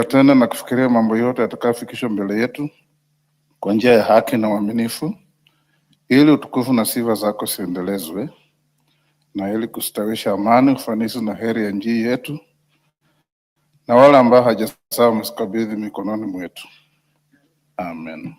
tena na kufikiria mambo yote yatakayofikishwa mbele yetu kwa njia ya haki na uaminifu, ili utukufu na sifa zako siendelezwe, na ili kustawisha amani, ufanisi na heri ya nchi yetu, na wale ambao hajasawa msikabidhi mikononi mwetu. Amen.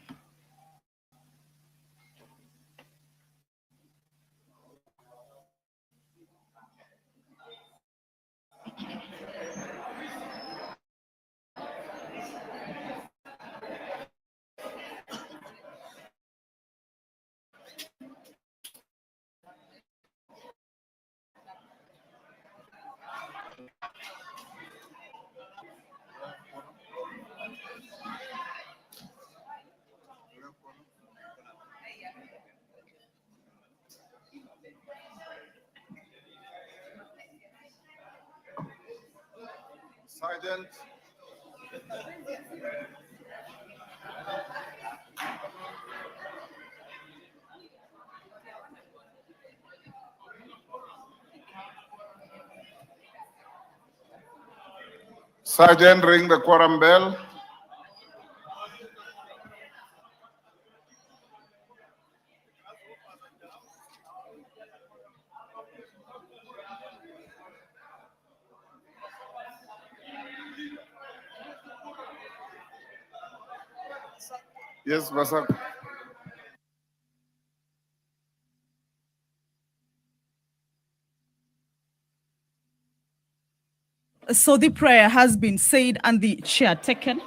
Sergeant. Sergeant, ring the quorum bell. Yes, Basak. So the prayer has been said and the chair taken.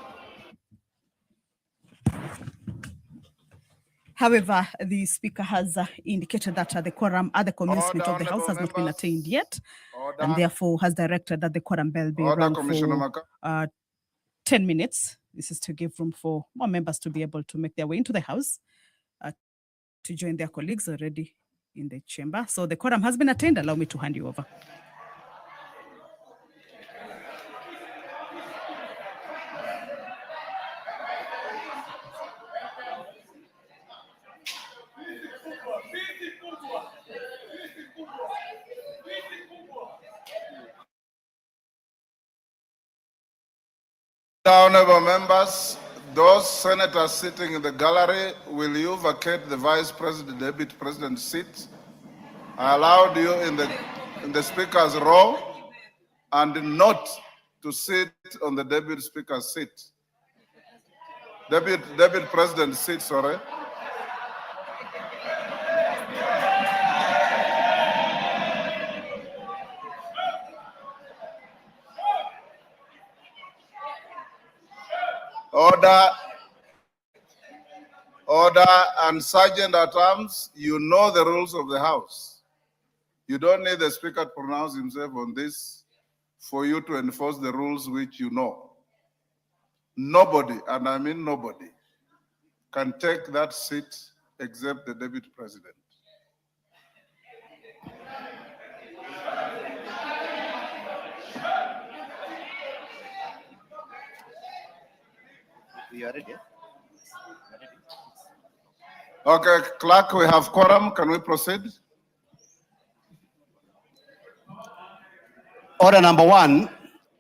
However, the speaker has indicated that the quorum at the commencement of the House has not been attained yet, and therefore has directed that the quorum bell be rung for 10 minutes. This is to give room for more members to be able to make their way into the House to join their colleagues already in the chamber. So the quorum has been attained. Allow me to hand you over. Honorable members, those senators sitting in the gallery, will you vacate the vice president, deputy president's seat? I allowed you in the speaker's row and not to sit on the deputy speaker's seat. Deputy president's seat, sorry. Order, and Sergeant at Arms, you know the rules of the House. You don't need the speaker to pronounce himself on this for you to enforce the rules which you know. Nobody, and I mean nobody, can take that seat except the deputy president. You are ready? Okay, clerk, we have quorum. Can we proceed? Order number 1,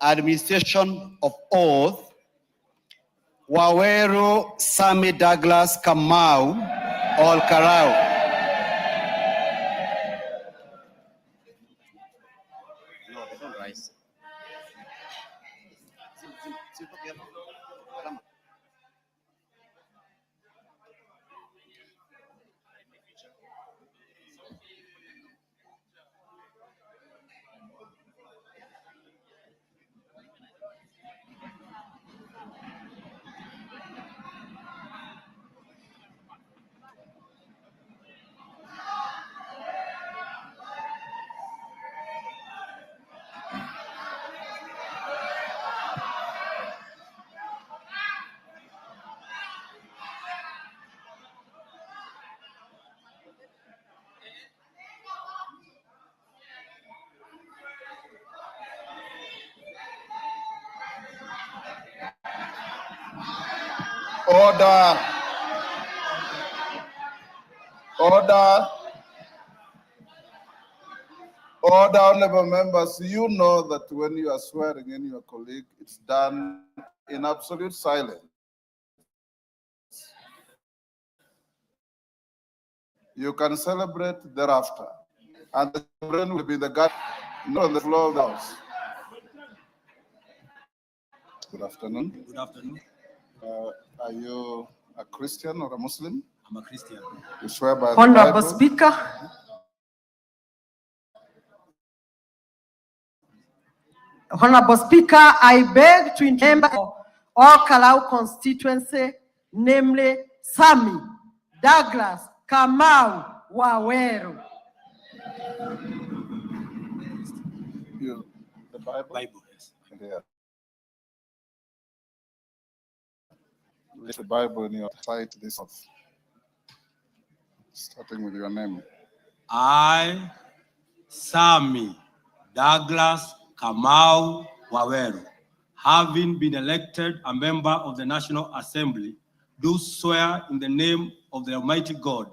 administration of oath. Waweru Sami Douglas Kamau, OlKalou. No, they don't rise. Order. Order. Order, honorable members. You know that when you are swearing in your colleague, it's done in absolute silence. You can celebrate thereafter, and the children will be the guide, not on the floor of the house. Good afternoon. Good afternoon. Are you a Christian or a Muslim? I'm a Christian. You swear by the Honorable Bible? Speaker, Honorable Speaker, I beg to member of OlKalou constituency, namely Sami Douglas Kamau Waweru. You, the Bible? Bible, yes. Yeah. Read the Bible in your sight this month. Starting with your name. I, Sami Douglas Kamau Waweru, having been elected a member of the National Assembly, do swear in the name of the Almighty God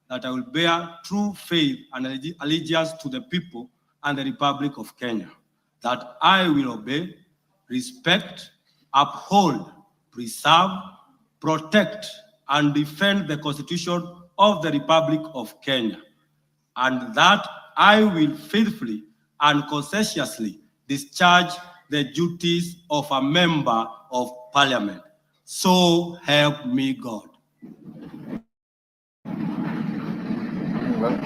that I will bear true faith and allegiance to the people and the Republic of Kenya, that I will obey, respect, uphold, preserve, protect, and defend the Constitution of the Republic of Kenya, and that I will faithfully and conscientiously discharge the duties of a member of Parliament. So help me God. Well,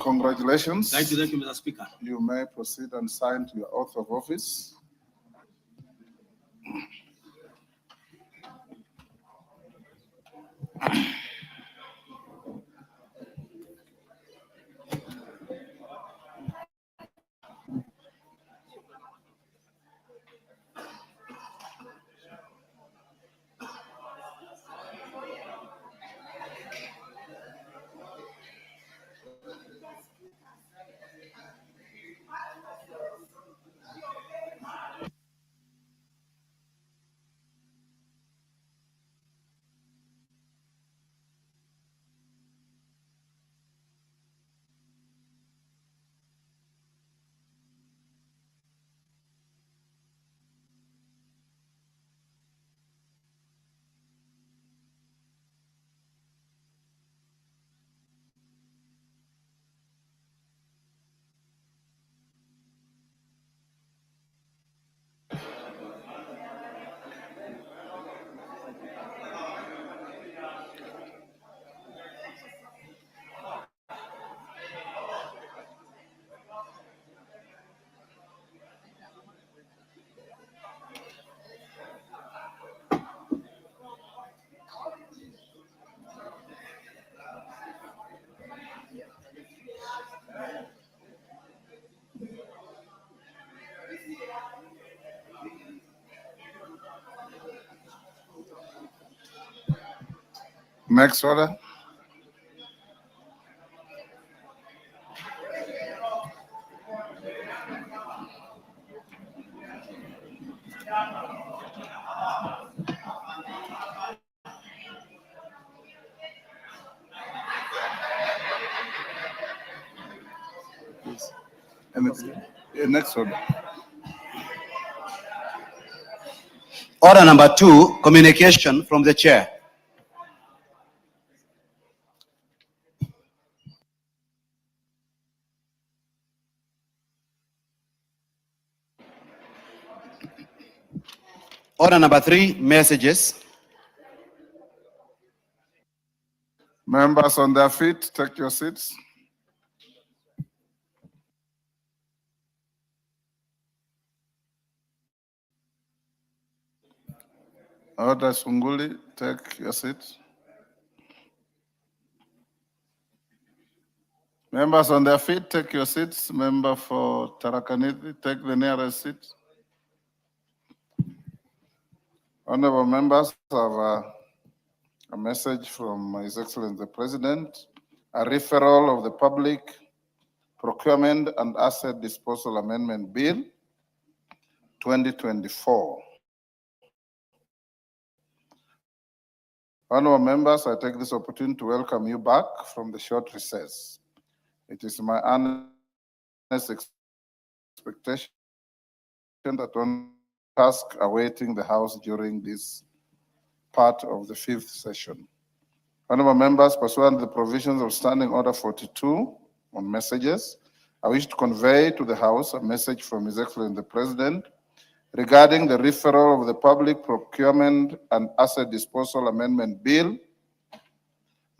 congratulations. Thank you, Mr. Speaker. You may proceed and sign to your oath of office. Next order. And next order. Order number 2, communication from the chair. Order number 3, messages. Members on their feet, take your seats. Order Sunguli, take your seat. Members on their feet, take your seats. Member for Tarakaniti, take the nearest seat. Honorable members, I have a message from His Excellency the President, a referral of the Public Procurement and Asset Disposal Amendment Bill 2024. Honorable members, I take this opportunity to welcome you back from the short recess. It is my earnest expectation that on task awaiting the House during this part of the 5th session. Honorable members, pursuant to the provisions of Standing Order 42 on messages, I wish to convey to the House a message from His Excellency the President regarding the referral of the Public Procurement and Asset Disposal Amendment Bill,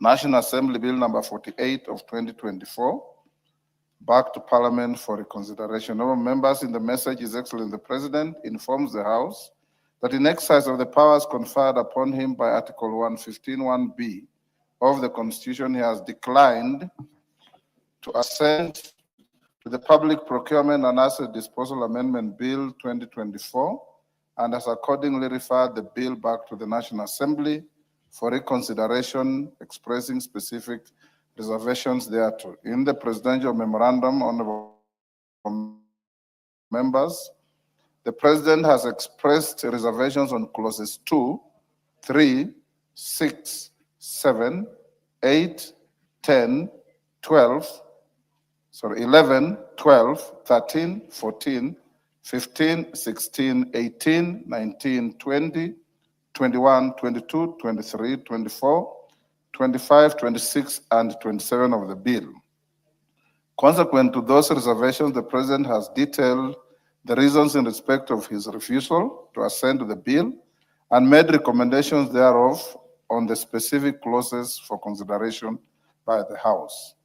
National Assembly Bill number 48 of 2024, back to Parliament for reconsideration. Honorable members, in the message, His Excellency the President informs the House that in exercise of the powers conferred upon him by Article 115(1)(b) of the Constitution, he has declined to assent to the Public Procurement and Asset Disposal Amendment Bill 2024 and has accordingly referred the bill back to the National Assembly for reconsideration, expressing specific reservations thereto. In the Presidential Memorandum, honorable members, the President has expressed reservations on clauses 2, 3, 6, 7, 8, 10, 12, 11, 12, 13, 14, 15, 16, 18, 19, 20, 21, 22, 23, 24, 25, 26, and 27 of the bill. Consequent to those reservations, the President has detailed the reasons in respect of his refusal to assent to the bill and made recommendations thereof on the specific clauses for consideration by the House.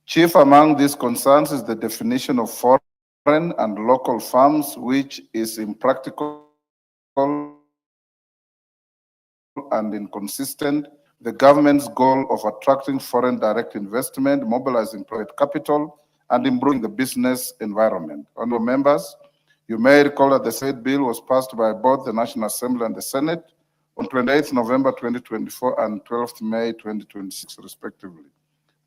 Chief among these concerns is the definition of foreign and local farms, which is impractical and inconsistent with the government's goal of attracting foreign direct investment, mobilizing private capital, and improving the business environment. Honorable members, you may recall that the said bill was passed by both the National Assembly and the Senate on 28th November 2024 and 12th May 2026, respectively.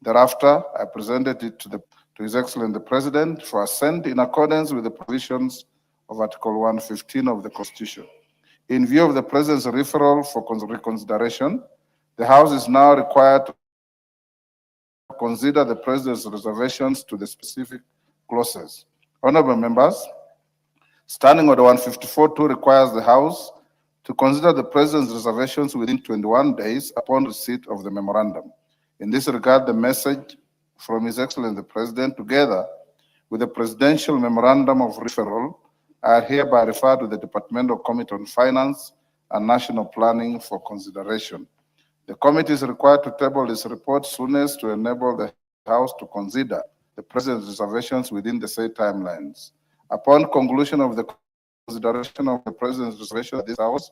Thereafter, I presented it to His Excellency the President for assent in accordance with the provisions of Article 115 of the Constitution. In view of the President's referral for reconsideration, the House is now required to consider the President's reservations to the specific clauses. Honorable members, Standing Order 154.2 requires the House to consider the President's reservations within 21 days upon receipt of the memorandum. In this regard, the message from His Excellency the President, together with the Presidential Memorandum of Referral, are hereby referred to the Departmental Committee on Finance and National Planning for consideration. The committee is required to table this report soonest to enable the House to consider the President's reservations within the said timelines. Upon conclusion of the consideration of the President's reservation at this House,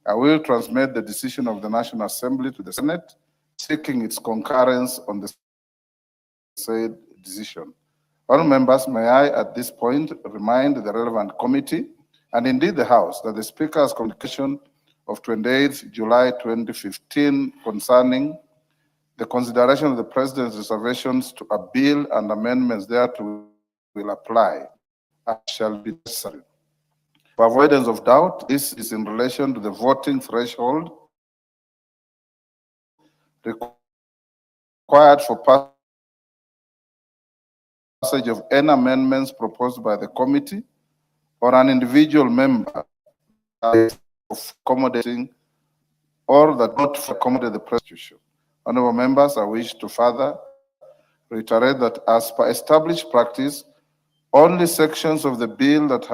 I will transmit the decision of the National Assembly to the Senate, seeking its concurrence on the said decision. All members, may I at this point remind the relevant committee, and indeed the House, that the Speaker's communication of 28th July 2015 concerning the consideration of the President's reservations to a bill and amendments thereto will apply as shall be necessary. For avoidance of doubt, this is in relation to the voting threshold required for passage of any amendments proposed by the committee or an individual member of accommodating or that not accommodate the Constitution. Honorable members, I wish to further reiterate that as per established practice, only sections of the bill that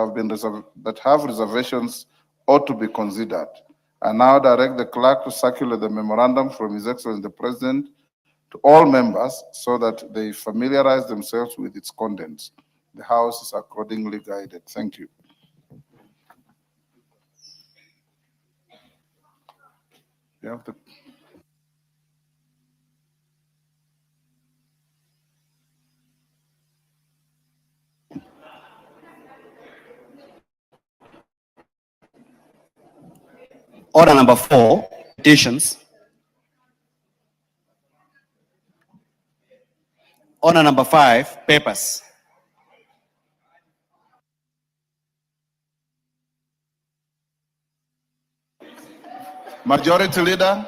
have reservations ought to be considered. I now direct the clerk to circulate the memorandum from His Excellency the President to all members so that they familiarize themselves with its contents. The House is accordingly guided. Thank you. You have the Order number 4, petitions. Order number 5, papers. Majority Leader.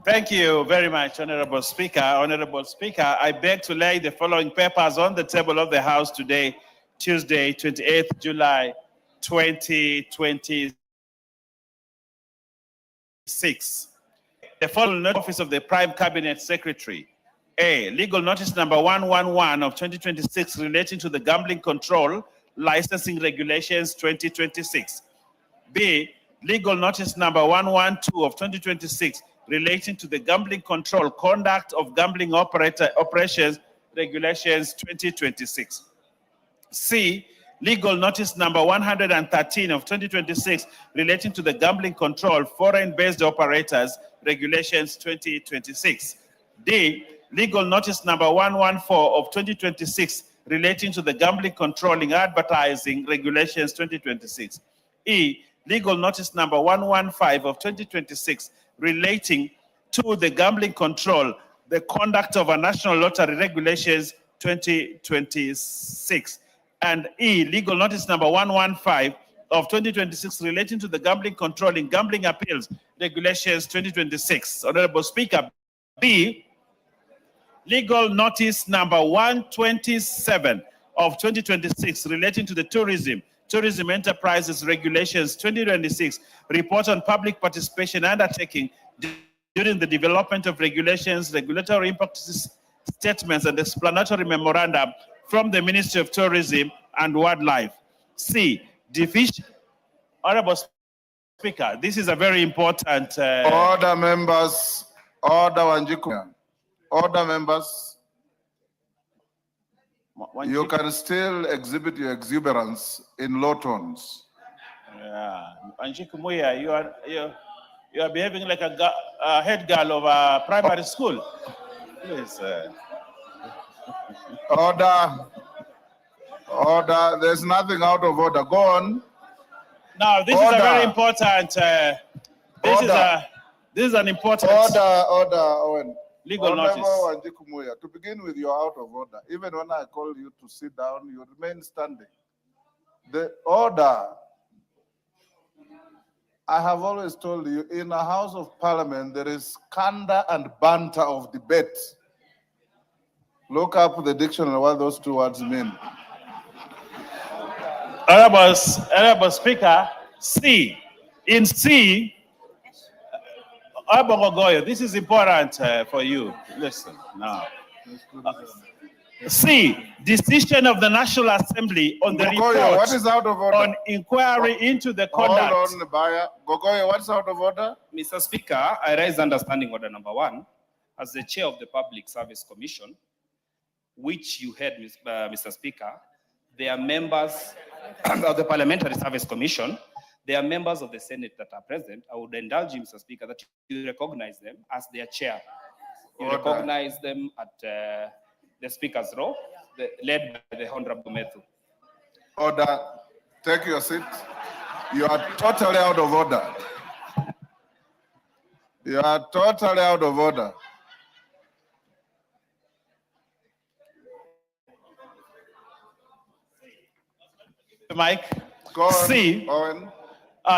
Thank you very much, Honorable Speaker. Honorable Speaker, I beg to lay the following papers on the table of the House today, Tuesday, 28th July, 2026. The following Office of the Prime Cabinet Secretary. A, legal notice number 111 of 2026 relating to the gambling control licensing regulations 2026. B, legal notice number 112 of 2026 relating to the gambling control conduct of gambling operations regulations 2026. C, legal notice number 113 of 2026 relating to the gambling control foreign-based operators regulations 2026. D, legal notice number 114 of 2026 relating to the gambling controlling advertising regulations 2026. E, legal notice number 115 of 2026 relating to the gambling control, the conduct of a national lottery regulations 2026. And E, legal notice number 115 of 2026 relating to the gambling control in gambling appeals regulations 2026. Honorable Speaker, B, legal notice number 127 of 2026 relating to the tourism enterprises regulations 2026, report on public participation undertaking during the development of regulations, regulatory impact statements, and explanatory memorandum from the Ministry of Tourism and Wildlife. C, division. Honorable Speaker, this is a very important. Order, members. Order, Wanjiku. Order, members. You can still exhibit your exuberance in low tones. Yeah, Wanjiku Muya, you are behaving like a head girl of a primary school. Please. Order. Order. There's nothing out of order. Go on. Now, this is a very important. This is an important. Order, Owen. Legal notice. To begin with, you're out of order. Even when I call you to sit down, you remain standing. The order. I have always told you, in a House of Parliament, there is candor and banter of debate. Look up the dictionary what those two words mean. Honorable Speaker, C. In C, Abogogoyo, this is important for you. Listen now. C, decision of the National Assembly on the report what is out of order? on inquiry into the conduct. Hold on, Baya. Gogoyo, what's out of order? Mr. Speaker, I raise understanding order number 1 as the chair of the Public Service Commission, which you heard, Mr. Speaker. They are members of the Parliamentary Service Commission. They are members of the Senate that are present. I would indulge you, Mr. Speaker, that you recognize them as their chair. You recognize them at the Speaker's row, led by the Honorable Methu. Order. Take your seat. You are totally out of order. You are totally out of order. Mike. Go on, C. Owen.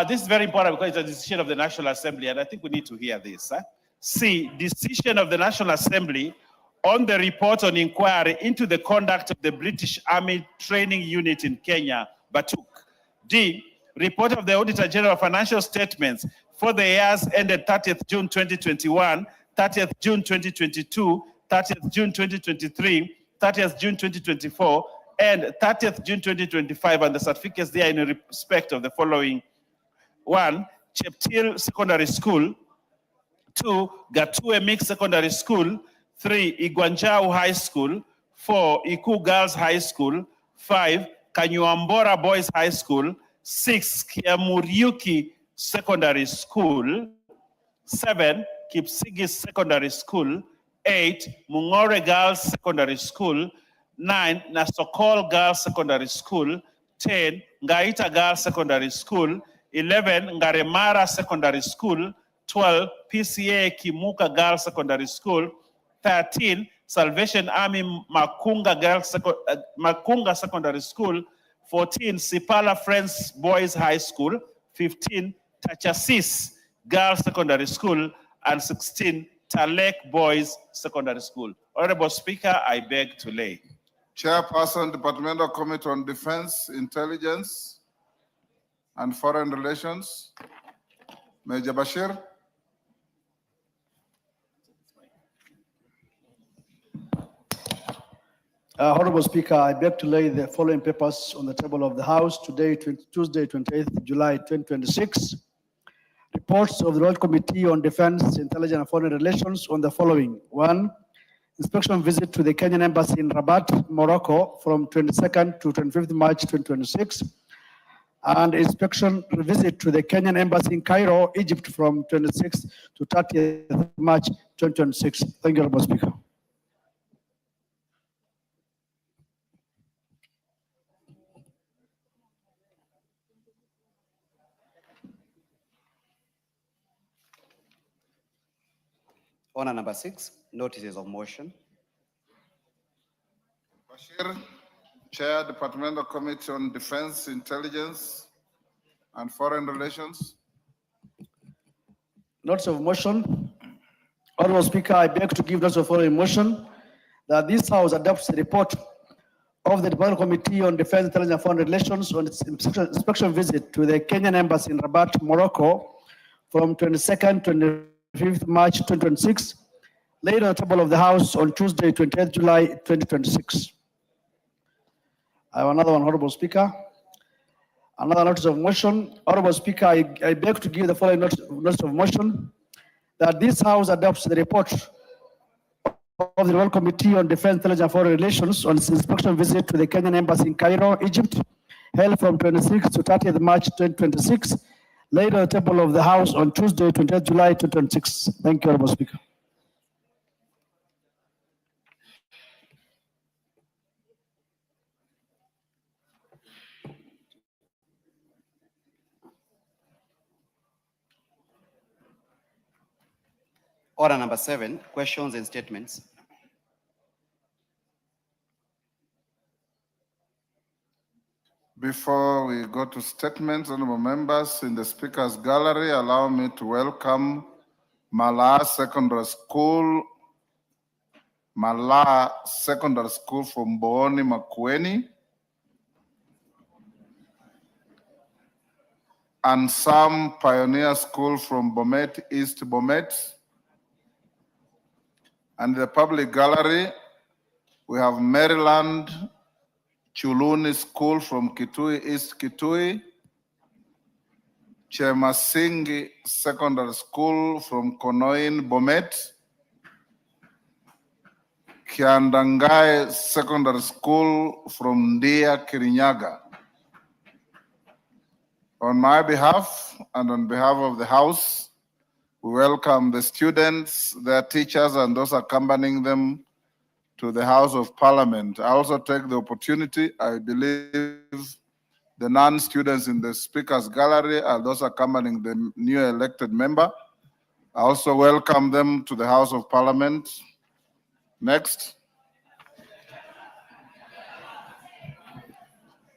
This is very important because it's a decision of the National Assembly, and I think we need to hear this. C, decision of the National Assembly on the report on inquiry into the conduct of the British Army Training Unit in Kenya, Batuk. D, report of the Auditor General of Financial Statements for the years ended 30th June 2021, 30th June 2022, 30th June 2023, 30th June 2024, and 30th June 2025, and the certificates there in respect of the following: 1, Cheptil Secondary School; 2, Gatue Mixed Secondary School; 3, Igwanjau High School; 4, Iku Girls High School; 5, Kanyuambora Boys High School; 6, Kiamuriuki Secondary School; 7, Kipsigis Secondary School; 8, Mungore Girls Secondary School; 9, Nasokol Girls Secondary School; 10, Ngaita Girls Secondary School; 11, Ngaremara Secondary School; 12, PCA Kimuka Girls Secondary School; 13, Salvation Army Makunga Secondary School; 14, Sipala Friends Boys High School; 15, Tachasis Girls Secondary School; and 16, Talek Boys Secondary School. Honorable Speaker, I beg to lay. Chairperson, Departmental Committee on Defense, Intelligence, and Foreign Relations, Major Bashir. Honorable Speaker, I beg to lay the following papers on the table of the House today, Tuesday, 28th July 2026. Reports of the Royal Committee on Defense, Intelligence, and Foreign Relations on the following. 1. Inspection visit to the Kenyan Embassy in Rabat, Morocco from 22nd to 25th March 2026. And inspection visit to the Kenyan Embassy in Cairo, Egypt from 26th to 30th March 2026. Thank you, Honorable Speaker. Order number 6, notices of motion. Bashir, Chair, Departmental Committee on Defense, Intelligence, and Foreign Relations. Notice of motion. Honorable Speaker, I beg to give notice of following motion that this House adopts the report of the Departmental Committee on Defense, Intelligence, and Foreign Relations on its inspection visit to the Kenyan Embassy in Rabat, Morocco from 22nd to 25th March 2026, laid on the table of the House on Tuesday, 28th July 2026. I have another one, Honorable Speaker. Another notice of motion. Honorable Speaker, I beg to give the following notice of motion that this House adopts the report of the Royal Committee on Defense, Intelligence, and Foreign Relations on its inspection visit to the Kenyan Embassy in Cairo, Egypt, held from 26th to 30th March 2026, laid on the table of the House on Tuesday, 28th July 2026. Thank you, Honorable Speaker. Order number 7, questions and statements. Before we go to statements, honorable members, in the Speaker's Gallery, allow me to welcome Mala Secondary School from Booni Makueni, and Sam Pioneer School from Bomet, East Bomet. And the public gallery, we have Maryland Chuluni School from Kitui, East Kitui, Chemasingi Secondary School from Konoin, Bomet, Kiandangai Secondary School from Ndia, Kirinyaga. On my behalf and on behalf of the House, we welcome the students, their teachers, and those accompanying them to the House of Parliament. I also take the opportunity, I believe the non-students in the Speaker's Gallery are those accompanying the new elected member. I also welcome them to the House of Parliament. Next.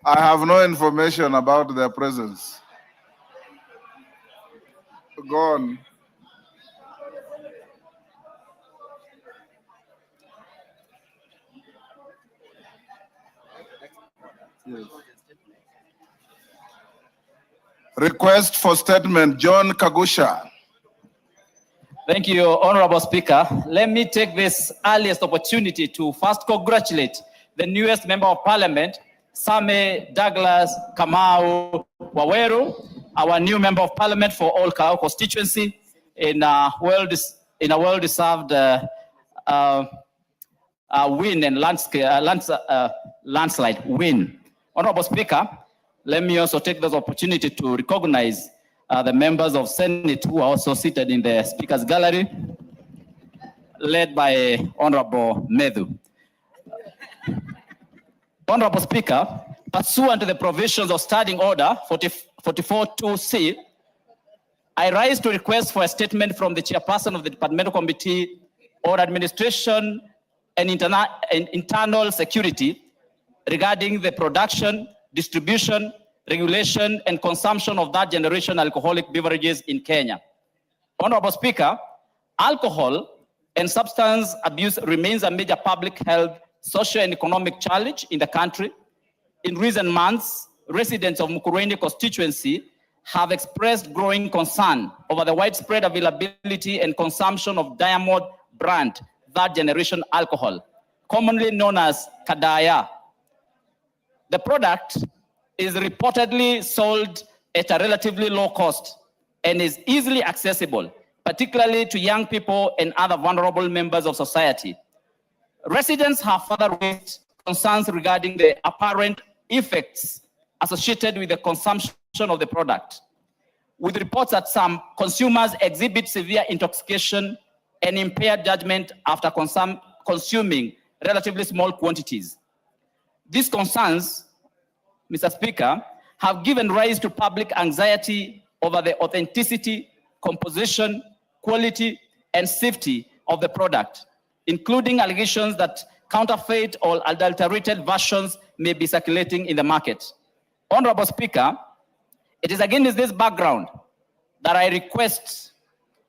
I have no information about their presence. Go on. Yes. Request for statement, John Kagusha. Thank you, Honorable Speaker. Let me take this earliest opportunity to first congratulate the newest Member of Parliament, Same Douglas Kamau Waweru, our new Member of Parliament for OlKalou constituency, in a well-deserved win and landslide win. Honorable Speaker, let me also take this opportunity to recognize the members of Senate who are also seated in the Speaker's Gallery, led by Honorable Medhu. Honorable Speaker, pursuant to the provisions of Standing Order 44.2c, I rise to request for a statement from the Chairperson of the Departmental Committee on Administration and Internal Security regarding the production, distribution, regulation, and consumption of that generation alcoholic beverages in Kenya. Honorable Speaker, alcohol and substance abuse remains a major public health, social, and economic challenge in the country. In recent months, residents of Mukurweini constituency have expressed growing concern over the widespread availability and consumption of Diamond brand third-generation alcohol, commonly known as Kadaya. The product is reportedly sold at a relatively low cost and is easily accessible, particularly to young people and other vulnerable members of society. Residents have further raised concerns regarding the apparent effects associated with the consumption of the product, with reports that some consumers exhibit severe intoxication and impaired judgment after consuming relatively small quantities. These concerns, Mr. Speaker, have given rise to public anxiety over the authenticity, composition, quality, and safety of the product, including allegations that counterfeit or adulterated versions may be circulating in the market. Honorable Speaker, it is against this background that I request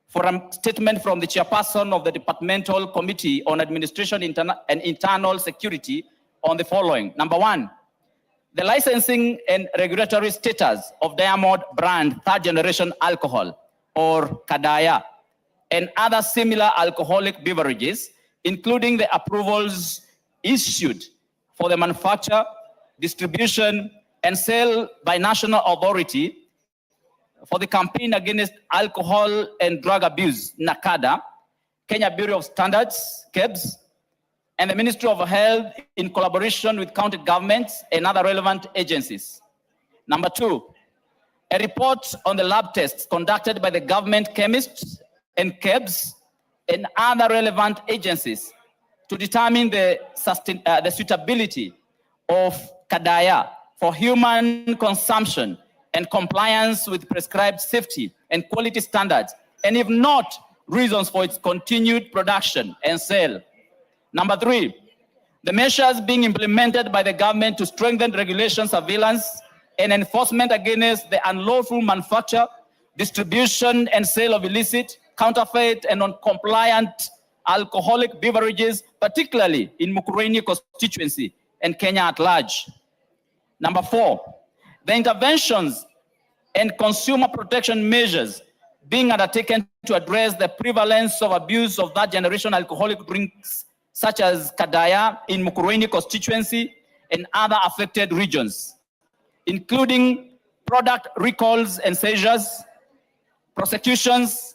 for a statement from the chairperson of the Departmental Committee on Administration and Internal Security on the following. Number one, the licensing and regulatory status of Diamond brand third-generation alcohol, or Kadaya, and other similar alcoholic beverages, including the approvals issued for the manufacture, distribution, and sale by national authority for the campaign against alcohol and drug abuse, NACADA, Kenya Bureau of Standards, KEBS, and the Ministry of Health in collaboration with county governments and other relevant agencies. Number two, a report on the lab tests conducted by the government chemists and KEBS and other relevant agencies to determine the suitability of Kadaya for human consumption and compliance with prescribed safety and quality standards, and if not, reasons for its continued production and sale. Number three, the measures being implemented by the government to strengthen regulation, surveillance, and enforcement against the unlawful manufacture, distribution, and sale of illicit, counterfeit, and non-compliant alcoholic beverages, particularly in Mukurweini constituency and Kenya at large. Number four, the interventions and consumer protection measures being undertaken to address the prevalence of abuse of third-generation alcoholic drinks such as Kadaya in Mukurweini constituency and other affected regions, including product recalls and seizures, prosecutions,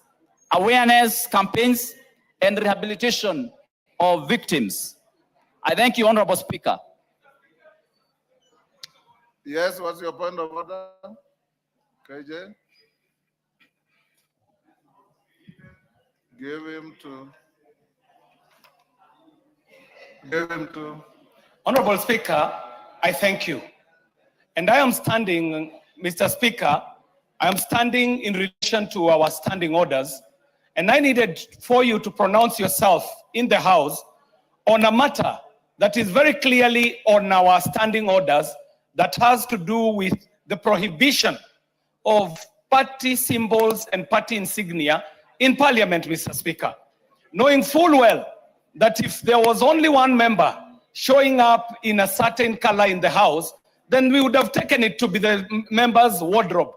awareness campaigns, and rehabilitation of victims. I thank you, Honorable Speaker. Yes, what's your point of order? KJ? Give him to. Honorable Speaker, I thank you. And I am standing, Mr. Speaker, I am standing in relation to our standing orders, and I needed for you to pronounce yourself in the House on a matter that is very clearly on our standing orders that has to do with the prohibition of party symbols and party insignia in Parliament, Mr. Speaker. Knowing full well that if there was only one member showing up in a certain color in the House, then we would have taken it to be the member's wardrobe.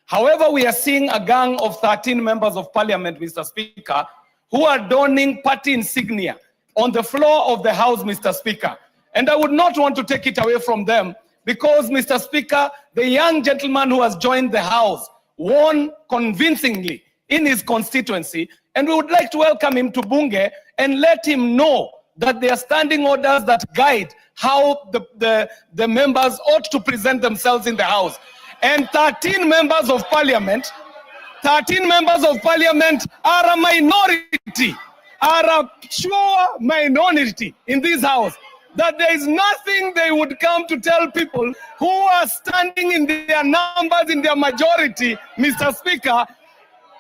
However, we are seeing a gang of 13 members of Parliament, Mr. Speaker, who are donning party insignia on the floor of the House, Mr. Speaker. And I would not want to take it away from them because, Mr. Speaker, the young gentleman who has joined the House won convincingly in his constituency, and we would like to welcome him to Bunge and let him know that there are standing orders that guide how the members ought to present themselves in the House. And 13 members of Parliament are a minority, are a sure minority in this House. That there is nothing they would come to tell people who are standing in their numbers, in their majority, Mr. Speaker.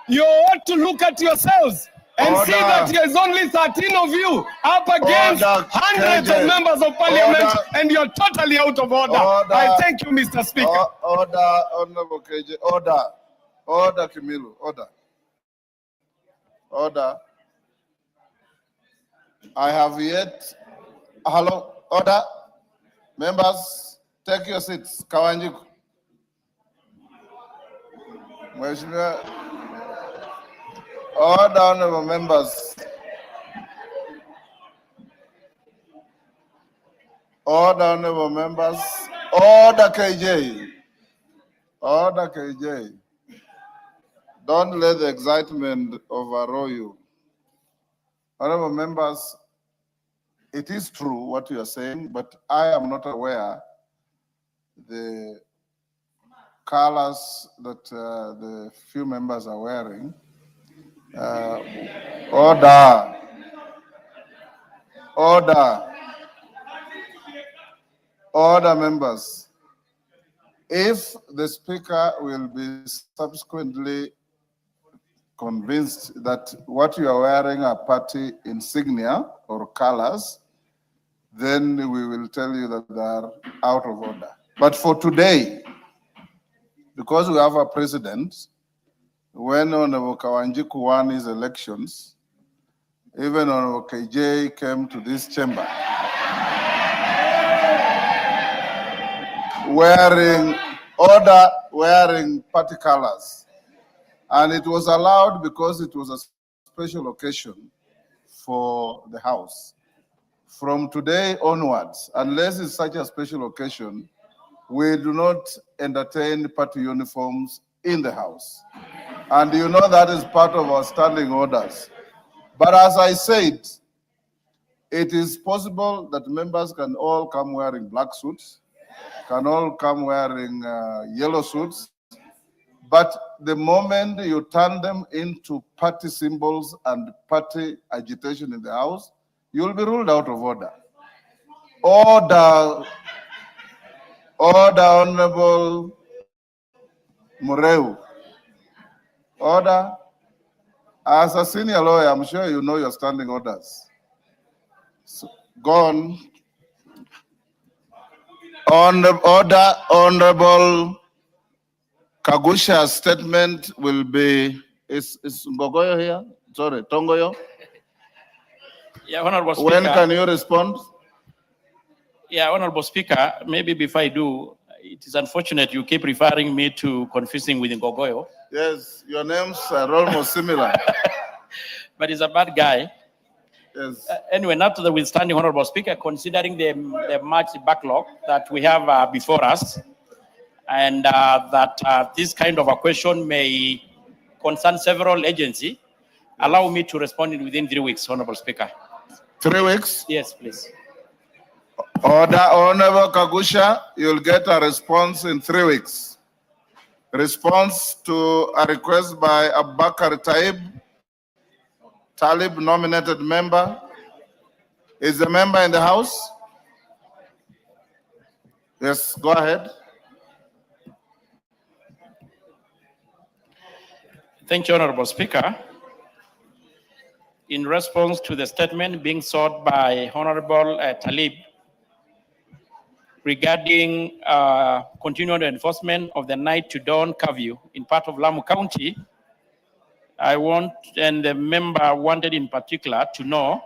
You ought to look at yourselves and see that there is only 13 of you up against hundreds of members of Parliament, and you're totally out of order. I thank you, Mr. Speaker. Order, Honorable KJ. Order, Kimilu. Order. I have yet. Hello, order. Members, take your seats. Kawanjiku. Mheshimiwa. Order, honorable members. Order, honorable members. Order, KJ. Order, KJ. Don't let the excitement overrule you. Honorable members, it is true what you are saying, but I am not aware the colors that the few members are wearing. Order. Order. Order, members. If the speaker will be subsequently convinced that what you are wearing are party insignia or colors, then we will tell you that they are out of order. But for today, because we have a president, when Honorable Kawanjiku won his elections, even Honorable KJ came to this chamber wearing party colors. And it was allowed because it was a special occasion for the House. From today onwards, unless it's such a special occasion, we do not entertain party uniforms in the House. And you know that is part of our standing orders. But as I said, it is possible that members can all come wearing black suits, can all come wearing yellow suits, but the moment you turn them into party symbols and party agitation in the House, you will be ruled out of order. Order, order, Honorable Mureu. Order. As a senior lawyer, I'm sure you know your standing orders. So, go on. On the order, Honorable Kagusha's statement will be, is Ngogoyo here? Sorry, Tongoyo? Yeah, Honorable Speaker. When can you respond? Yeah, Honorable Speaker, maybe before I do, it is unfortunate you keep referring me to confusing with Ngogoyo. Yes, your names are almost similar. But he's a bad guy. Yes. Anyway, notwithstanding, Honorable Speaker, considering the much backlog that we have before us, and that this kind of a question may concern several agencies, allow me to respond within 3 weeks, Honorable Speaker. 3 weeks? Yes, please. Order, Honorable Kagusha, you'll get a response in 3 weeks. Response to a request by Abubakar Talib, nominated member. Is the member in the House? Yes, go ahead. Thank you, Honorable Speaker. In response to the statement being sought by Honorable Talib regarding continued enforcement of the night to dawn curfew in part of Lamu County, I want, and the member wanted in particular to know,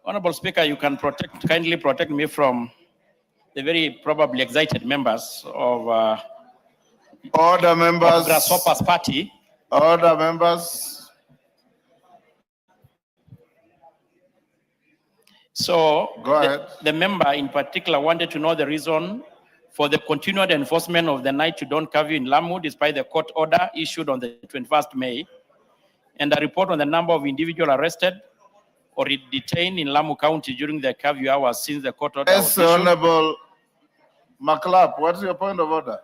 Honorable Speaker, you can kindly protect me from the very probably excited members of Order, members. Grasshoppers Party. Order, members. So go ahead. The member in particular wanted to know the reason for the continued enforcement of the night to dawn curfew in Lamu despite the court order issued on the 21st May and a report on the number of individuals arrested or detained in Lamu County during the curfew hours since the court order was issued. Honorable McLeod, what's your point of order?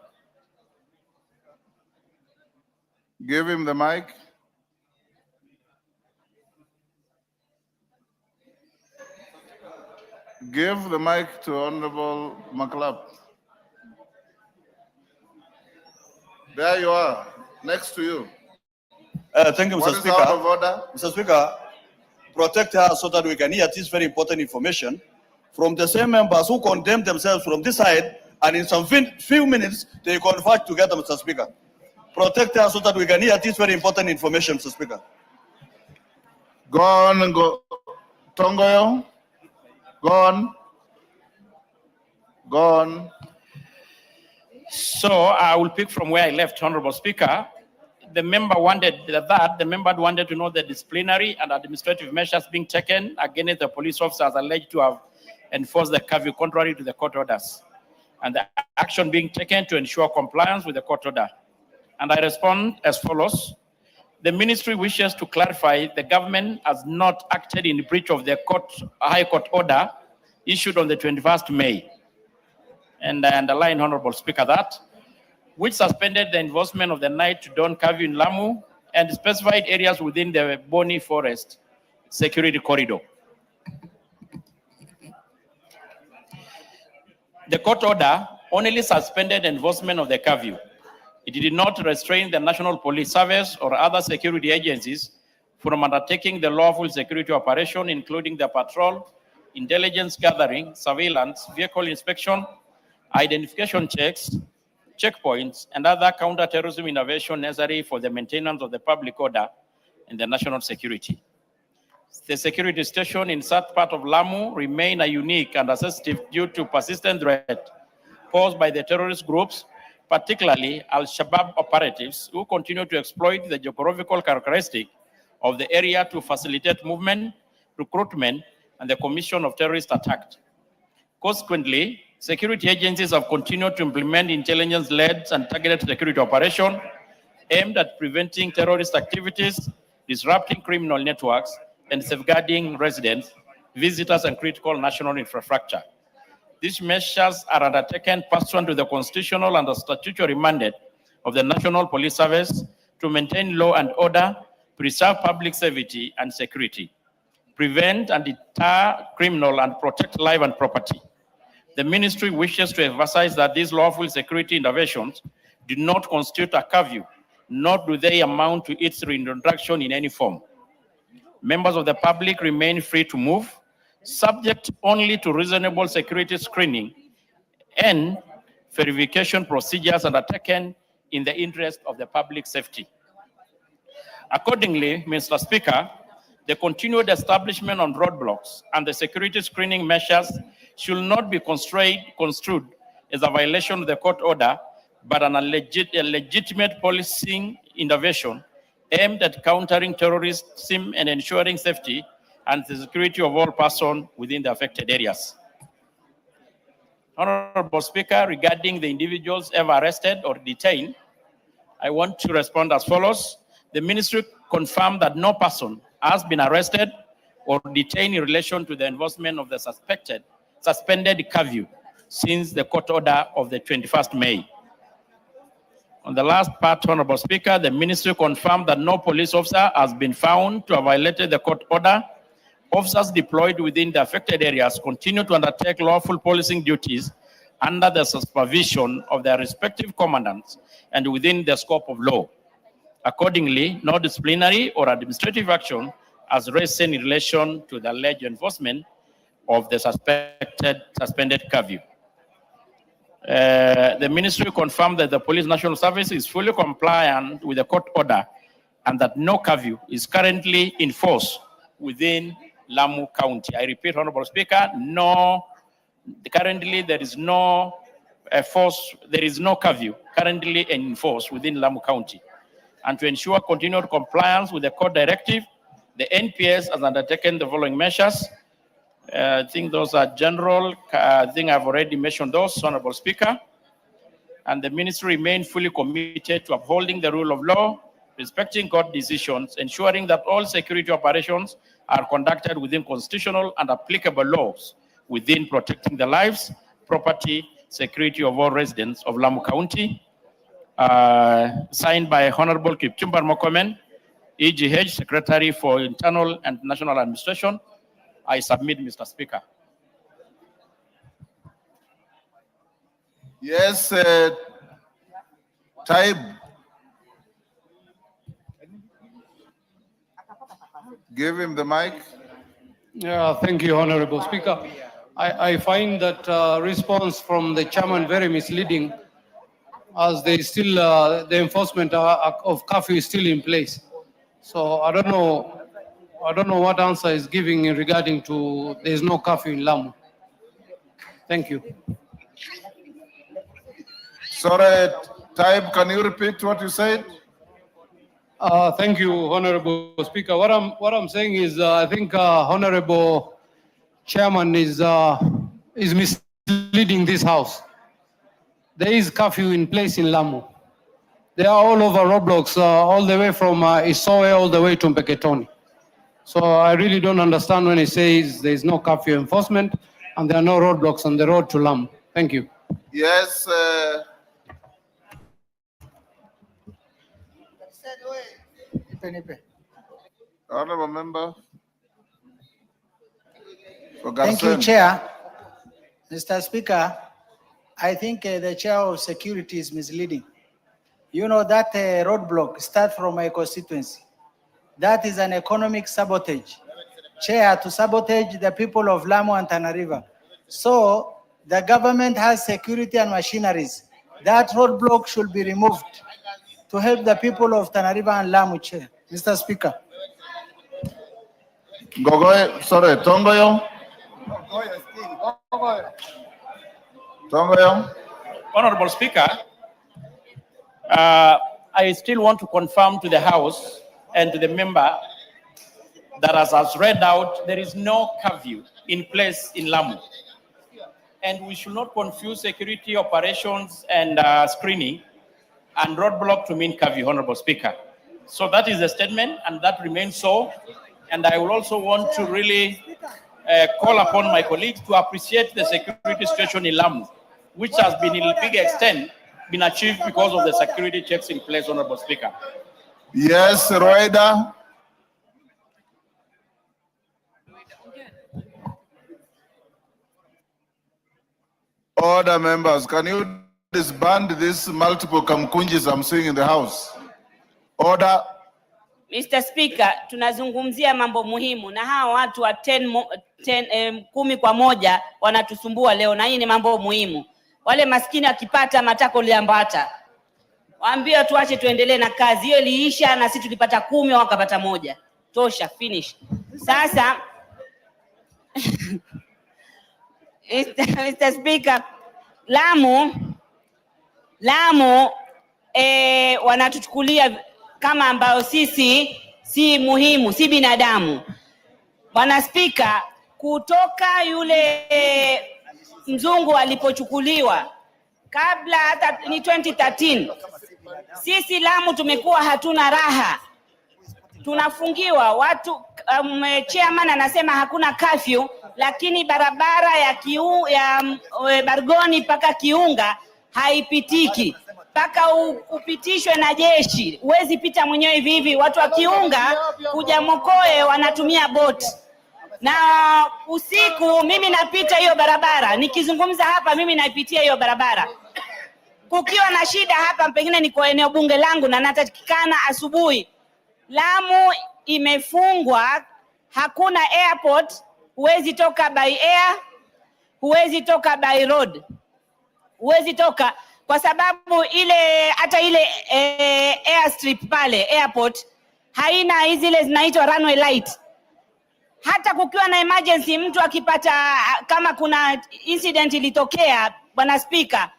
Give him the mic. Give the mic to Honorable McLeod. There you are, next to you. Thank you, Mr. What is Speaker. out of order? Mr. Speaker, protect her so that we can hear this very important information from the same members who condemn themselves from this side, and in some few minutes, they converge together, Mr. Speaker. Protect us so that we can hear this very important information, Mr. Speaker. Go on, go. Tongoyo, go on. Go on. So I will pick from where I left, Honorable Speaker. The member wanted to know the disciplinary and administrative measures being taken against the police officers alleged to have enforced the curfew contrary to the court orders, and the action being taken to ensure compliance with the court order. And I respond as follows. The ministry wishes to clarify the government has not acted in breach of the High Court order issued on the 21st May. And I underline, Honorable Speaker, that which suspended the enforcement of the night to dawn curfew in Lamu and specified areas within the Boni Forest security corridor. The court order only suspended enforcement of the curfew. It did not restrain the National Police Service or other security agencies from undertaking the lawful security operation, including the patrol, intelligence gathering, surveillance, vehicle inspection, identification checks, checkpoints, and other counter-terrorism innovation necessary for the maintenance of the public order and the national security. The security station in that part of Lamu remain a unique and sensitive due to persistent threat posed by the terrorist groups, particularly Al-Shabaab operatives who continue to exploit the geographical characteristic of the area to facilitate movement, recruitment, and the commission of terrorist attacks. Consequently, security agencies have continued to implement intelligence-led and targeted security operations aimed at preventing terrorist activities, disrupting criminal networks, and safeguarding residents, visitors, and critical national infrastructure. These measures are undertaken pursuant to the constitutional and the statutory mandate of the National Police Service to maintain law and order, preserve public safety and security, prevent and deter criminal, and protect life and property. The ministry wishes to emphasize that these lawful security interventions do not constitute a curfew, nor do they amount to its reintroduction in any form. Members of the public remain free to move, subject only to reasonable security screening and verification procedures undertaken in the interest of the public safety. Accordingly, Mr. Speaker, the continued establishment on roadblocks and the security screening measures should not be construed as a violation of the court order, but a legitimate policing intervention aimed at countering terrorism and ensuring safety and the security of all persons within the affected areas. Honorable Speaker, regarding the individuals ever arrested or detained, I want to respond as follows. The ministry confirmed that no person has been arrested or detained in relation to the enforcement of the suspended curfew since the court order of the 21st May. On the last part, Honorable Speaker, the ministry confirmed that no police officer has been found to have violated the court order. Officers deployed within the affected areas continue to undertake lawful policing duties under the supervision of their respective commandants and within the scope of law. Accordingly, no disciplinary or administrative action has risen in relation to the alleged enforcement of the suspended curfew. The ministry confirmed that the Police National Service is fully compliant with the court order and that no curfew is currently in force within Lamu County. I repeat, Honorable Speaker, currently there is no curfew currently in force within Lamu County. And to ensure continued compliance with the court directive, the NPS has undertaken the following measures. I think those are general. I think I've already mentioned those, Honorable Speaker. And the ministry remains fully committed to upholding the rule of law, respecting court decisions, ensuring that all security operations are conducted within constitutional and applicable laws, within protecting the lives, property, security of all residents of Lamu County. Signed by Honorable Kipchumba Murkomen, EGH Secretary for Internal and National Administration. I submit, Mr. Speaker. Yes, Taib. Give him the mic. Yeah, thank you, Honorable Speaker. I find that response from the chairman very misleading, as they still the enforcement of curfew is still in place. So I don't know I don't know what answer is giving regarding to there's no curfew in Lamu. Thank you. Sorry, Taib, can you repeat what you said? Thank you, Honorable Speaker. What I'm saying is, I think Honorable Chairman is misleading this House. There is curfew in place in Lamu. They are all over roadblocks, all the way from Isoe all the way to Mpeketoni. So I really don't understand when he says there is no curfew enforcement and there are no roadblocks on the road to Lamu. Thank you. Yes. Honorable member. Thank you, Chair. Mr. Speaker, I think the Chair of Security is misleading. You know that roadblock starts from my constituency. That is an economic sabotage. Chair, to sabotage the people of Lamu and Tana River. So the government has security and machineries. That roadblock should be removed to help the people of Tana River and Lamu, Chair. Mr. Speaker. Gogoy, sorry, Tongoyo. Tongoyo. Honorable Speaker, I still want to confirm to the House and to the member that as read out, there is no curfew in place in Lamu. And we should not confuse security operations and screening and roadblock to mean curfew, Honorable Speaker. So that is the statement, and that remains so. And I will also want to really call upon my colleagues to appreciate the security situation in Lamu, which has been in a big extent been achieved because of the security checks in place, Honorable Speaker. Yes, Roida. Order, members, can you disband these multiple kamkunjis I'm seeing in the House? Order. Mr. Speaker, tunazungumzia mambo muhimu na hawa watu wa 10 kwa moja wanatusumbua leo, na hii ni mambo muhimu. Wale maskini akipata matako liambata. Waambie tuache tuendelee na kazi. Hiyo iliisha na sisi tulipata 10 wakapata 1. Tosha, finish. Sasa Mr. Speaker, Lamu wanatuchukulia kama ambao sisi si muhimu, si binadamu. Bwana Speaker, kutoka yule mzungu alipochukuliwa kabla hata ni 2013, sisi Lamu tumekuwa hatuna raha. Tunafungiwa watu, chairman anasema hakuna curfew, lakini barabara ya Bargoni paka Kiunga haipitiki. Paka upitishwe na jeshi. Huwezi pita mwenyewe hivi hivi. Watu wa Kiunga kuja Mokoe wanatumia boti. Na usiku mimi napita hiyo barabara. Nikizungumza hapa mimi naipitia hiyo barabara. Kukiwa na shida hapa, pengine niko eneo bunge langu na natakikana asubuhi. Lamu imefungwa, hakuna airport, huwezi toka by air, huwezi toka by road. Huwezi toka kwa sababu hata ile airstrip pale airport haina zile zinaitwa runway light. Hata kukiwa na emergency, mtu akipata, kama kuna incident ilitokea, Bwana Speaker,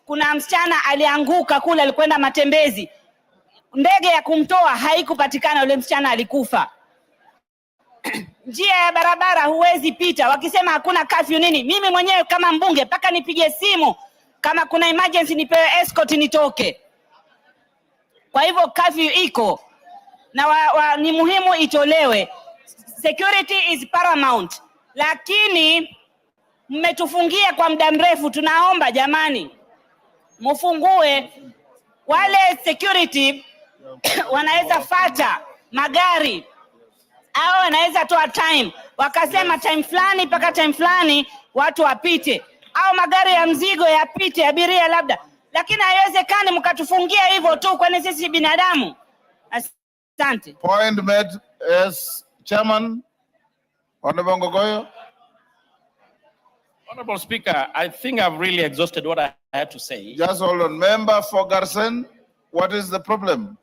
kuna msichana alianguka kule, alikwenda matembezi, ndege ya kumtoa haikupatikana, yule msichana alikufa. Njia ya barabara huwezi pita, wakisema hakuna curfew nini. Mimi mwenyewe kama mbunge paka nipige simu kama kuna emergency nipewe escort nitoke. Kwa hivyo curfew iko na ni muhimu itolewe. Security is paramount, lakini mmetufungia kwa muda mrefu. Tunaomba jamani, mfungue. Wale security wanaweza fata magari au wanaweza toa time, wakasema time fulani mpaka time fulani watu wapite, au magari ya mzigo yapite, abiria labda. Lakini haiwezekani mkatufungia hivyo tu, kwani sisi binadamu. Asante. Point made. Yes, Chairman. Honorable Ngogoyo. Honorable Speaker, I think I've really exhausted what I had to say. Just hold on. Member for Garsen, what is the problem?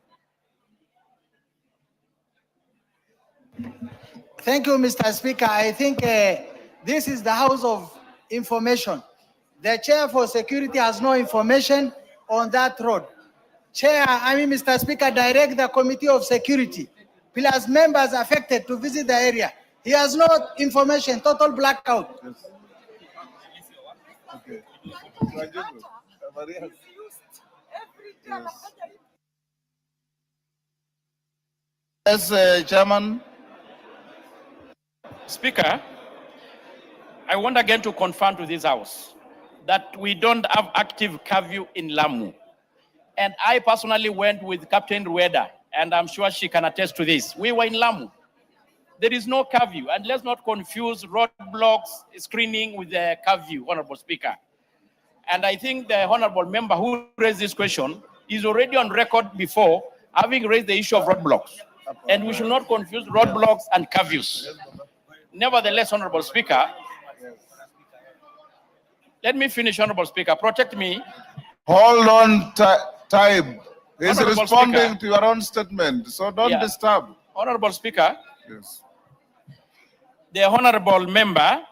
Thank you, Mr. Speaker. I think this is the House of Information. The Chair for Security has no information on that road. Chair, Mr. Speaker, direct the Committee of Security, plus members affected to visit the area. He has no information, total blackout. Okay. Yes, Chairman. Speaker, I want again to confirm to this House that we don't have active curfew in Lamu. And I personally went with Captain Rueda, and I'm sure she can attest to this. We were in Lamu. There is no curfew, and let's not confuse roadblocks screening with the curfew, Honorable Speaker. And I think the Honorable member who raised this question is already on record before having raised the issue of roadblocks. And we should not confuse roadblocks and curfews. Nevertheless, Honorable Speaker, let me finish, Honorable Speaker. Protect me. Hold on, time. He's Honorable responding Speaker. to your own statement, so don't disturb. Honorable Speaker, Yes. the Honorable member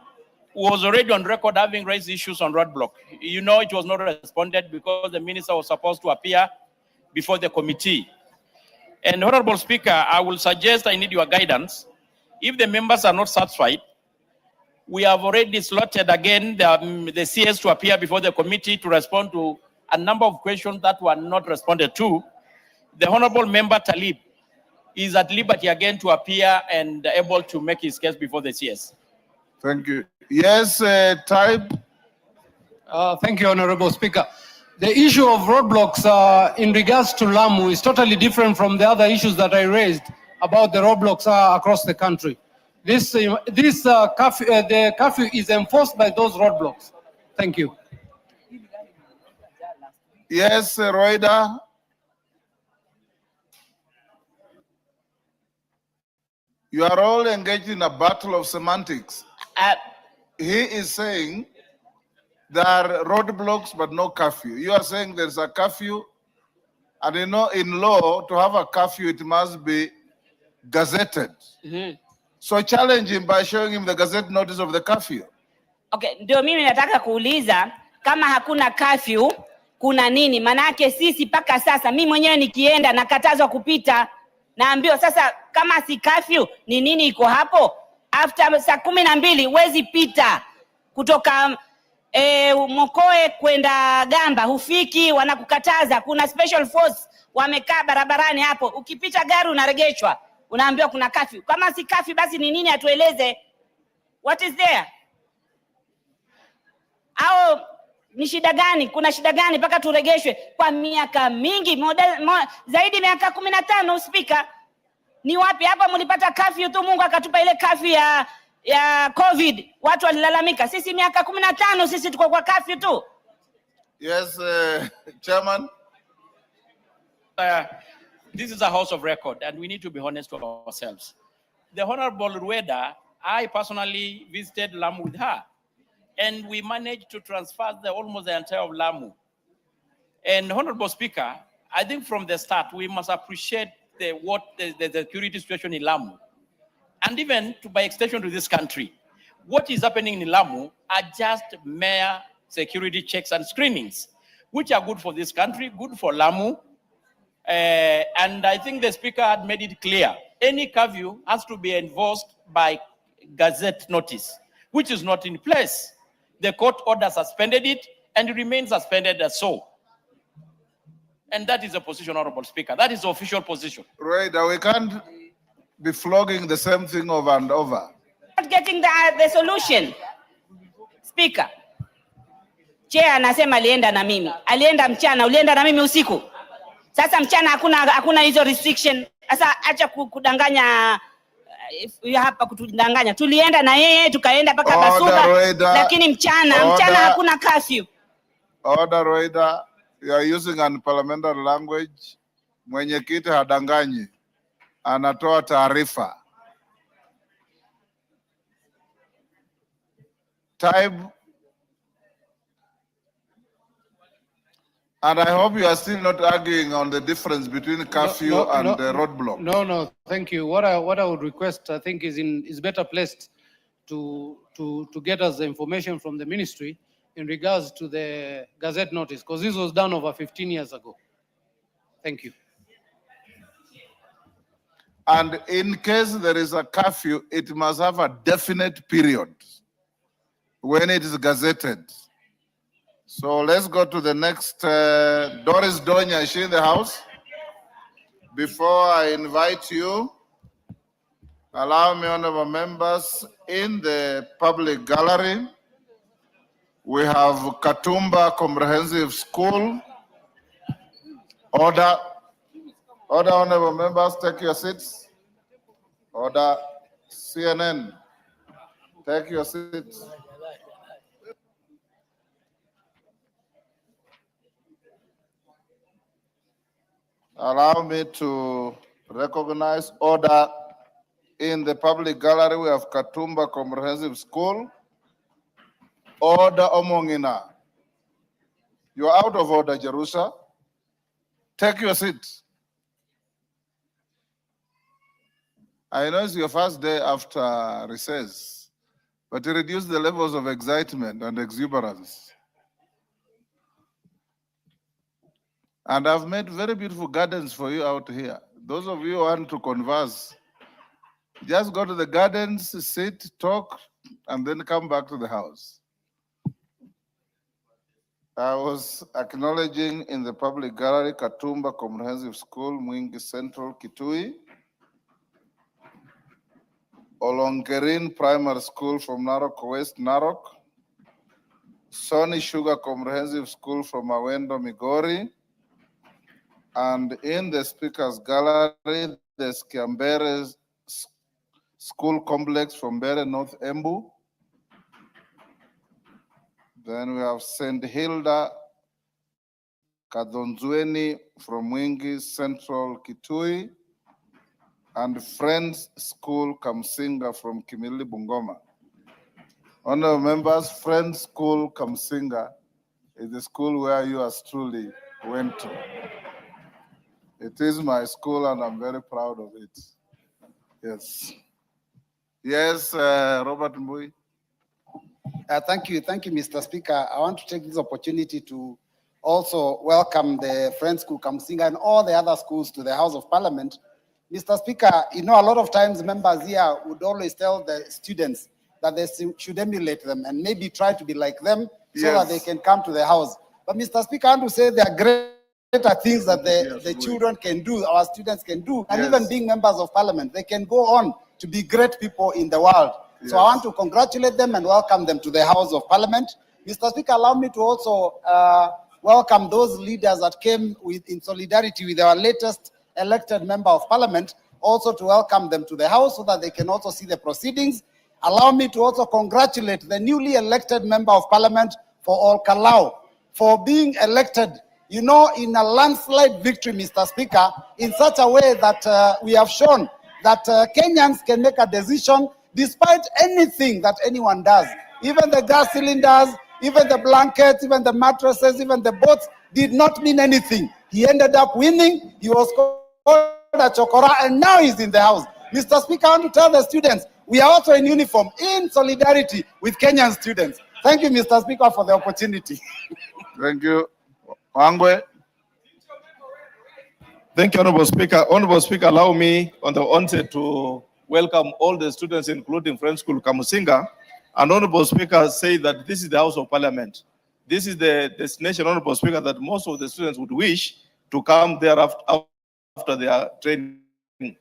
was already on record having raised issues on roadblock. You know, it was not responded because the minister was supposed to appear before the committee. And Honorable Speaker, I will suggest, I need your guidance. If the members are not satisfied, we have already slotted again the CS to appear before the committee to respond to a number of questions that were not responded to. The Honorable Member Talib is at liberty again to appear and able to make his case before the CS. Thank you. Yes, type. Thank you, Honorable Speaker. The issue of roadblocks in regards to Lamu is totally different from the other issues that I raised about the roadblocks across the country. The curfew is enforced by those roadblocks. Thank you. Yes, Roida. You are all engaged in a battle of semantics. He is saying there are roadblocks but no curfew. You are saying there's a curfew, and you know in law to have a curfew it must be gazetted. So challenge him by showing him the gazette notice of the curfew. Okay, ndio mimi nataka kuuliza kama hakuna curfew kuna nini? Manake sisi paka sasa mimi mwenyewe nikienda nakatazwa kupita. Naambiwa sasa kama si curfew ni nini iko hapo? After saa 12 huwezi pita kutoka Mokoe kwenda Gamba hufiki, wanakukataza. Kuna special force wamekaa barabarani hapo, ukipita gari unaregeshwa, unaambiwa kuna curfew. Kama si curfew basi ni nini? Atueleze what is there? Au ni shida gani? Kuna shida gani mpaka turegeshwe kwa miaka mingi, zaidi miaka 15? Speaker, ni wapi hapa mlipata curfew tu? Mungu akatupa ile curfew ya COVID, watu walilalamika. Sisi miaka 15 sisi tuko kwa curfew tu. Yes, Chairman. This is a house of record and we need to be honest to ourselves. The Honorable Rueda, I personally visited Lamu with her and we managed to transfer almost the entire of Lamu. And Honorable Speaker, I think from the start we must appreciate the security situation in Lamu. And even by extension to this country, what is happening in Lamu are just mere security checks and screenings, which are good for this country, good for Lamu. And I think the Speaker had made it clear, any curfew has to be enforced by gazette notice, which is not in place. The court order suspended it and it remains suspended as so. And that is the position, Honorable Speaker. That is the official position. Right, we can't be flogging the same thing over and over. Not getting the solution. Speaker, Chair anasema alienda na mimi. Alienda mchana, ulienda na mimi usiku. Sasa mchana hakuna hizo restriction. Sasa acha kudanganya hapa, kutudanganya. Tulienda na yeye tukaenda paka Basuba, lakini mchana hakuna curfew. Order, Roida. You are using unparliamentary language. Mwenyekiti hadanganyi, anatoa taarifa. Time. And I hope you are still not arguing on the difference between curfew and the roadblock. No, thank you. What I would request, I think, is better placed to get us the information from the ministry in regards to the Gazette notice, because this was done over 15 years ago. Thank you. And in case there is a curfew, it must have a definite period when it is gazetted. So let's go to the next. Doris Donya, is she in the house? Before I invite you, allow me, honorable members, in the public gallery, we have Katumba Comprehensive School. Order, honorable members, take your seats. Order, CNN, take your seats. Allow me to recognize order in the public gallery. We have Katumba Comprehensive School. Order Omongina. You are out of order, Jerusha. Take your seat. I know it's your first day after recess, but to reduce the levels of excitement and exuberance. And I've made very beautiful gardens for you out here. Those of you who want to converse, just go to the gardens, sit, talk, and then come back to the house. I was acknowledging in the public gallery Katumba Comprehensive School, Mwingi Central, Kitui. Olongerin Primary School from Narok West, Narok. Sony Sugar Comprehensive School from Awendo, Migori. And in the speaker's gallery, the Skiambere School Complex from Bere North Embu. Then we have St. Hilda Kadonzueni from Mwingi Central, Kitui. And Friends School Kamsinga from Kimili, Bungoma. Honorable members, Friends School Kamsinga is the school where you as truly went to. It is my school and I'm very proud of it. Yes. Yes, Robert Mbui. Thank you, Mr. Speaker. I want to take this opportunity to also welcome the Friends School Kamsinga and all the other schools to the House of Parliament. Mr. Speaker, you know, a lot of times members here would always tell the students that they should emulate them and maybe try to be like them so that they can come to the House. But Mr. Speaker, I want to say there are greater things that the children can do, our students can do, and even being members of Parliament, they can go on to be great people in the world. So I want to congratulate them and welcome them to the House of Parliament. Mr. Speaker, allow me to also welcome those leaders that came in solidarity with our latest elected member of Parliament, also to welcome them to the House so that they can also see the proceedings. Allow me to also congratulate the newly elected member of Parliament for OlKalou for being elected, you know, in a landslide victory, Mr. Speaker, in such a way that we have shown that Kenyans can make a decision despite anything that anyone does. Even the gas cylinders, even the blankets, even the mattresses, even the boats did not mean anything. He ended up winning. He was called a chokora, and now he's in the House. Mr. Speaker, I want to tell the students, we are also in uniform, in solidarity with Kenyan students. Thank you, Mr. Speaker, for the opportunity. Thank you. Wangwe. Thank you, Honorable Speaker. Honorable Speaker, allow me on the onset to welcome all the students, including Friends School Kamusinga. And Honorable Speaker say that this is the House of Parliament. This is the destination, Honorable Speaker, that most of the students would wish to come there after their training,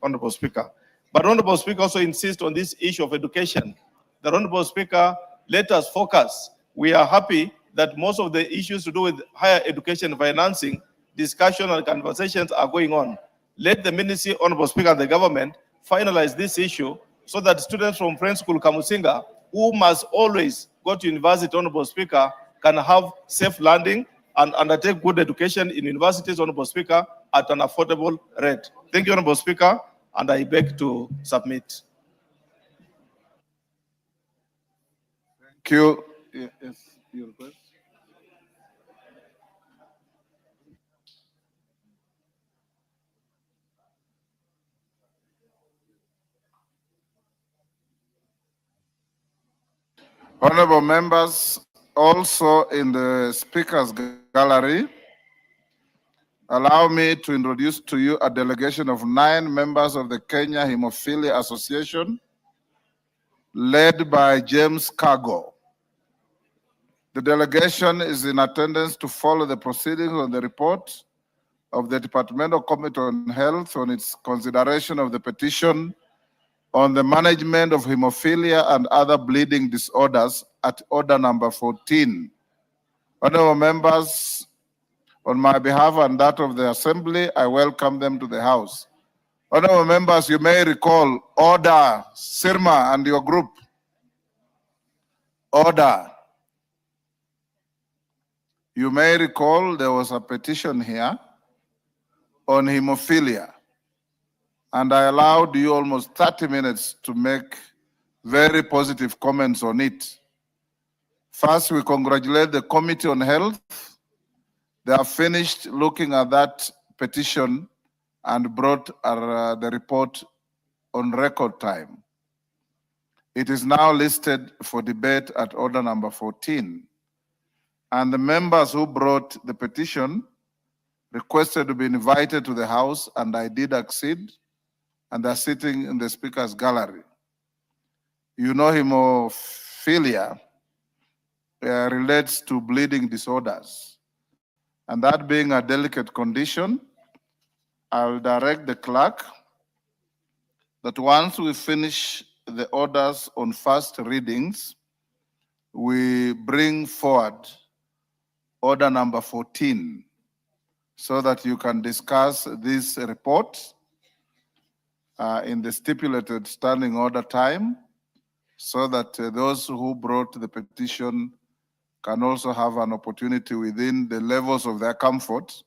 Honorable Speaker. But Honorable Speaker also insists on this issue of education. The Honorable Speaker, let us focus. We are happy that most of the issues to do with higher education financing, discussion and conversations are going on. Let the Ministry, Honorable Speaker, and the government finalize this issue so that students from Friends School Kamusinga, who must always go to university, Honorable Speaker, can have safe landing and undertake good education in universities, Honorable Speaker, at an affordable rate. Thank you, Honorable Speaker, and I beg to submit. Thank you. Yes, your request. Honorable members, also in the speaker's gallery, allow me to introduce to you a delegation of 9 members of the Kenya Hemophilia Association, led by James Cargo. The delegation is in attendance to follow the proceedings on the report of the Departmental Committee on Health on its consideration of the petition on the management of hemophilia and other bleeding disorders at order number 14. Honorable members, on my behalf and that of the Assembly, I welcome them to the House. Honorable members, you may recall, order, Sirma and your group. Order. You may recall there was a petition here on hemophilia, and I allowed you almost 30 minutes to make very positive comments on it. First, we congratulate the Committee on Health. They have finished looking at that petition and brought the report on record time. It is now listed for debate at order number 14. And the members who brought the petition requested to be invited to the House, and I did accede, and they're sitting in the speaker's gallery. You know, hemophilia relates to bleeding disorders. And that being a delicate condition, I'll direct the clerk that once we finish the orders on first readings, we bring forward order number 14 so that you can discuss this report in the stipulated standing order time, so that those who brought the petition can also have an opportunity within the levels of their comfort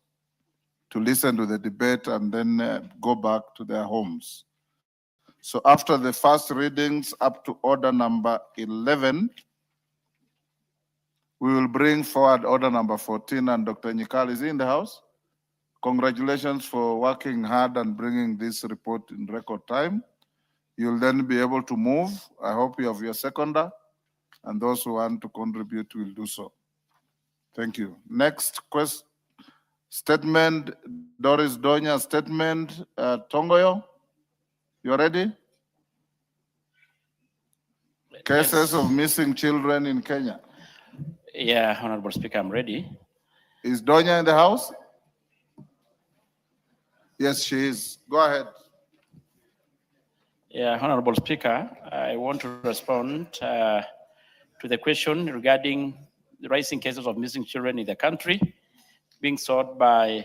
to listen to the debate and then go back to their homes. So after the first readings up to order number 11, we will bring forward order number 14, and Dr. Nyikal is in the House. Congratulations for working hard and bringing this report in record time. You'll then be able to move. I hope you have your seconder, and those who want to contribute will do so. Thank you. Next question, statement, Doris Donya statement. Tongoyo, you ready? Cases of missing children in Kenya. Yeah, Honorable Speaker, I'm ready. Is Donya in the House? Yes, she is. Go ahead. Yeah, Honorable Speaker, I want to respond to the question regarding the rising cases of missing children in the country being sought by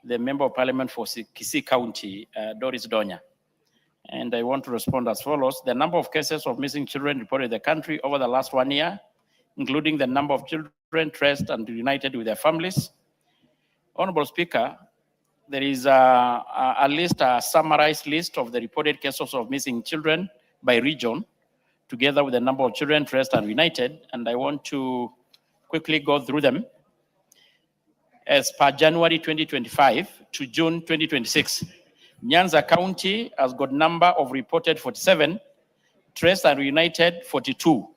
the Member of Parliament for Kisii County, Doris Donya. And I want to respond as follows. The number of cases of missing children reported in the country over the last 1 year, including the number of children traced and reunited with their families. Honorable Speaker, there is a summarized list of the reported cases of missing children by region, together with the number of children traced and reunited, and I want to quickly go through them. As per January 2025 to June 2026, Nyanza County has got number of reported 47, traced and reunited 42,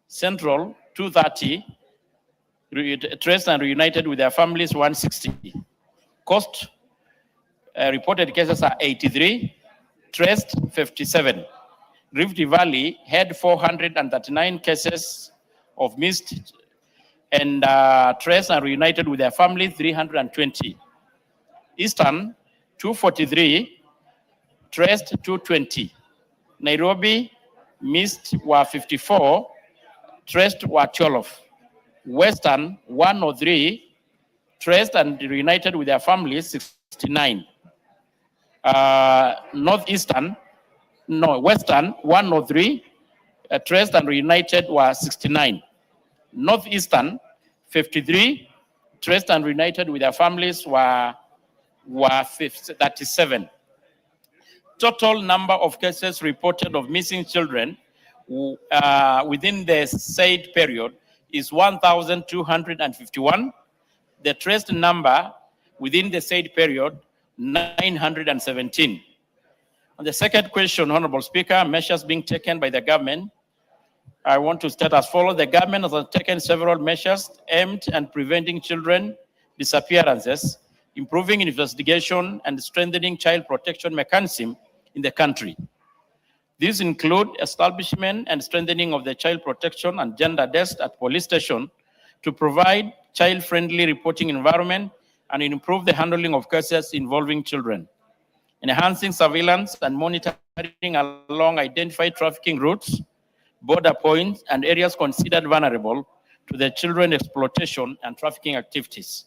Central 230, traced and reunited with their families 160. Coast reported cases are 83, traced 57. Rift Valley had 439 cases of missed and traced and reunited with their family 320. Eastern 243, traced 220. Nairobi missed were 54, traced were 12. Western 103, traced and reunited with their families 69. Western 103, traced and reunited were 69. Northeastern 53, traced and reunited with their families were 37. Total number of cases reported of missing children within the said period is 1,251. The traced number within the said period, 917. On the second question, Honorable Speaker, measures being taken by the government I want to state as follows. The government has taken several measures aimed at preventing children disappearances, improving investigation, and strengthening child protection mechanism in the country. These include establishment and strengthening of the child protection and gender desk at police station to provide child-friendly reporting environment and improve the handling of cases involving children, enhancing surveillance and monitoring along identified trafficking routes, border points, and areas considered vulnerable to the children exploitation and trafficking activities.